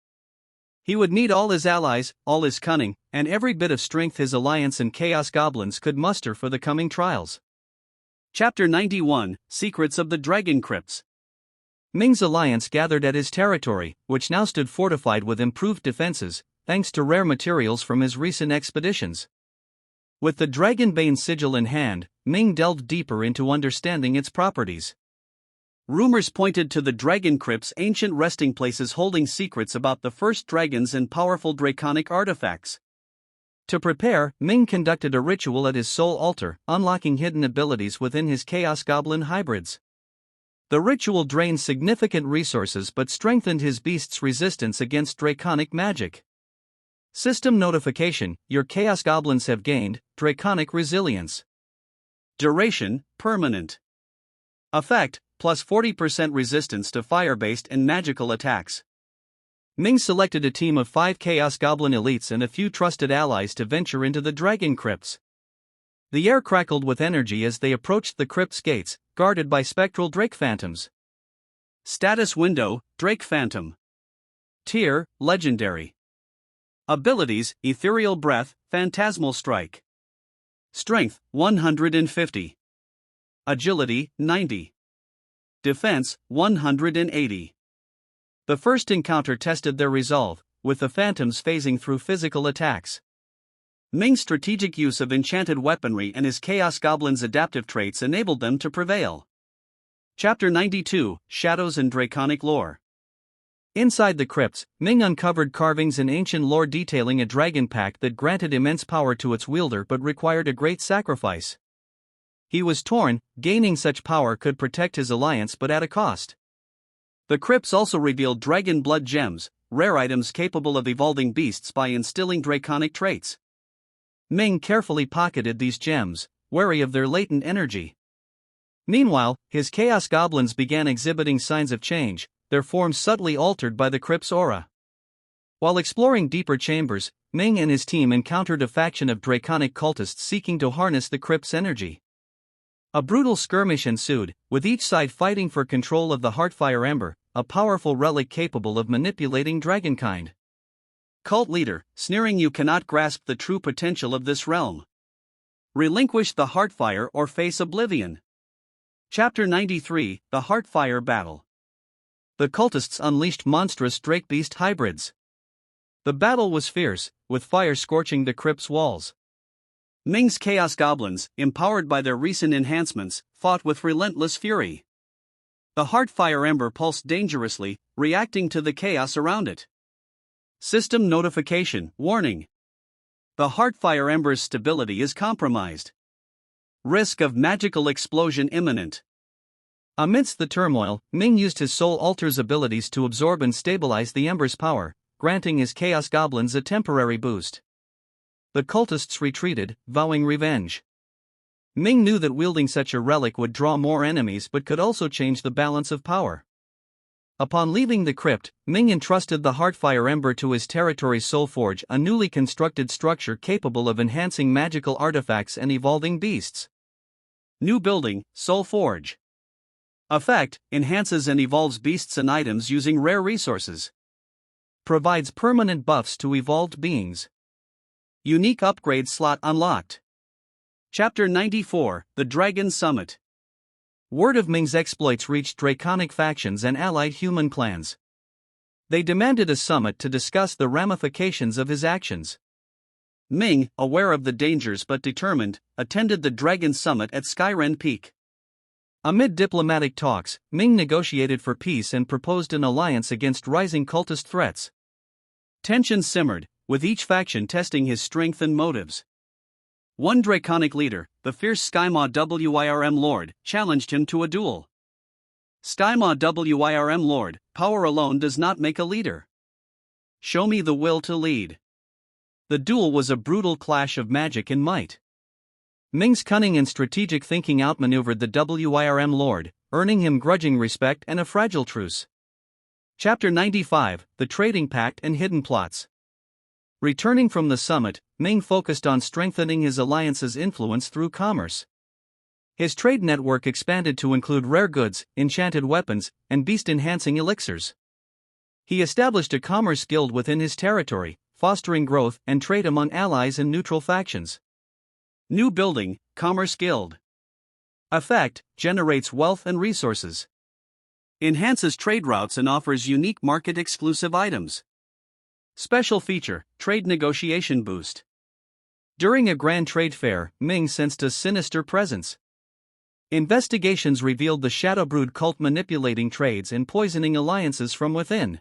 He would need all his allies, all his cunning, and every bit of strength his alliance and Chaos Goblins could muster for the coming trials. Chapter 91, Secrets of the Dragon Crypts. Ming's alliance gathered at his territory, which now stood fortified with improved defenses, thanks to rare materials from his recent expeditions. With the Dragonbane sigil in hand, Ming delved deeper into understanding its properties. Rumors pointed to the Dragon Crypts' ancient resting places holding secrets about the first dragons and powerful draconic artifacts. To prepare, Ming conducted a ritual at his soul altar, unlocking hidden abilities within his Chaos Goblin hybrids. The ritual drained significant resources but strengthened his beast's resistance against draconic magic. System notification: your Chaos Goblins have gained Draconic Resilience. Duration: permanent. Effect: plus 40% resistance to fire-based and magical attacks. Ming selected a team of 5 Chaos Goblin elites and a few trusted allies to venture into the Dragon Crypts. The air crackled with energy as they approached the crypt's gates, guarded by spectral Drake Phantoms. Status window: Drake Phantom. Tier: Legendary. Abilities: Ethereal Breath, Phantasmal Strike. Strength: 150. Agility: 90. Defense: 180. The first encounter tested their resolve, with the phantoms phasing through physical attacks. Ming's strategic use of enchanted weaponry and his Chaos Goblin's adaptive traits enabled them to prevail. Chapter 92, Shadows and Draconic Lore. Inside the crypts, Ming uncovered carvings and ancient lore detailing a dragon pack that granted immense power to its wielder but required a great sacrifice. He was torn. Gaining such power could protect his alliance but at a cost. The crypts also revealed dragon blood gems, rare items capable of evolving beasts by instilling draconic traits. Ming carefully pocketed these gems, wary of their latent energy. Meanwhile, his Chaos Goblins began exhibiting signs of change, their forms subtly altered by the crypt's aura. While exploring deeper chambers, Ming and his team encountered a faction of draconic cultists seeking to harness the crypt's energy. A brutal skirmish ensued, with each side fighting for control of the Heartfire Ember, a powerful relic capable of manipulating dragonkind. Cult leader, sneering, you cannot grasp the true potential of this realm. Relinquish the Heartfire or face oblivion. Chapter 93, The Heartfire Battle. The cultists unleashed monstrous Drake-Beast hybrids. The battle was fierce, with fire scorching the crypt's walls. Ming's Chaos Goblins, empowered by their recent enhancements, fought with relentless fury. The Heartfire Ember pulsed dangerously, reacting to the chaos around it. System notification: warning. The Heartfire Ember's stability is compromised. Risk of magical explosion imminent. Amidst the turmoil, Ming used his Soul Alter's abilities to absorb and stabilize the Ember's power, granting his Chaos Goblins a temporary boost. The cultists retreated, vowing revenge. Ming knew that wielding such a relic would draw more enemies but could also change the balance of power. Upon leaving the crypt, Ming entrusted the Heartfire Ember to his territory's Soul Forge, a newly constructed structure capable of enhancing magical artifacts and evolving beasts. New building, Soul Forge. Effect: enhances and evolves beasts and items using rare resources. Provides permanent buffs to evolved beings. Unique upgrade slot unlocked. Chapter 94, The Dragon Summit. Word of Ming's exploits reached draconic factions and allied human clans. They demanded a summit to discuss the ramifications of his actions. Ming, aware of the dangers but determined, attended the Dragon Summit at Skyren Peak. Amid diplomatic talks, Ming negotiated for peace and proposed an alliance against rising cultist threats. Tension simmered, with each faction testing his strength and motives. One draconic leader, the fierce Skymaw Wirm Lord, challenged him to a duel. Skymaw Wirm Lord, power alone does not make a leader. Show me the will to lead. The duel was a brutal clash of magic and might. Ming's cunning and strategic thinking outmaneuvered the Wirm Lord, earning him grudging respect and a fragile truce. Chapter 95, The Trading Pact and Hidden Plots. Returning from the summit, Ming focused on strengthening his alliance's influence through commerce. His trade network expanded to include rare goods, enchanted weapons, and beast-enhancing elixirs. He established a commerce guild within his territory, fostering growth and trade among allies and neutral factions. New building, Commerce Guild. Effect: generates wealth and resources. Enhances trade routes and offers unique market-exclusive items. Special feature: trade negotiation boost. During a grand trade fair, Ming sensed a sinister presence. Investigations revealed the Shadowbrood cult manipulating trades and poisoning alliances from within.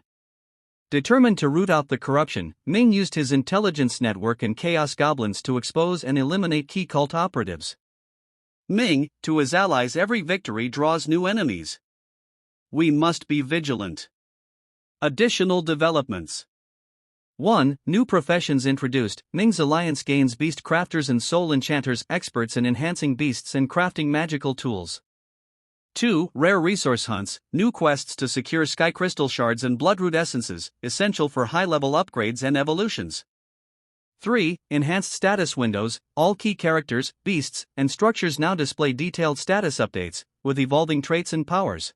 Determined to root out the corruption, Ming used his intelligence network and Chaos Goblins to expose and eliminate key cult operatives. Ming, to his allies, every victory draws new enemies. We must be vigilant. Additional developments. 1. New professions introduced. Ming's alliance gains beast crafters and soul enchanters, experts in enhancing beasts and crafting magical tools. 2. Rare resource hunts. New quests to secure sky crystal shards and bloodroot essences, essential for high-level upgrades and evolutions. 3. Enhanced status windows. All key characters, beasts, and structures now display detailed status updates, with evolving traits and powers.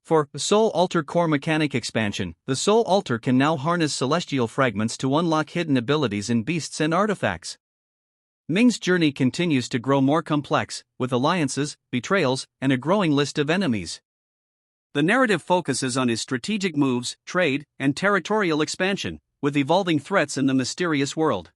4. Soul Altar Core Mechanic Expansion. The Soul Altar can now harness celestial fragments to unlock hidden abilities in beasts and artifacts. Ming's journey continues to grow more complex, with alliances, betrayals, and a growing list of enemies. The narrative focuses on his strategic moves, trade, and territorial expansion, with evolving threats in the mysterious world.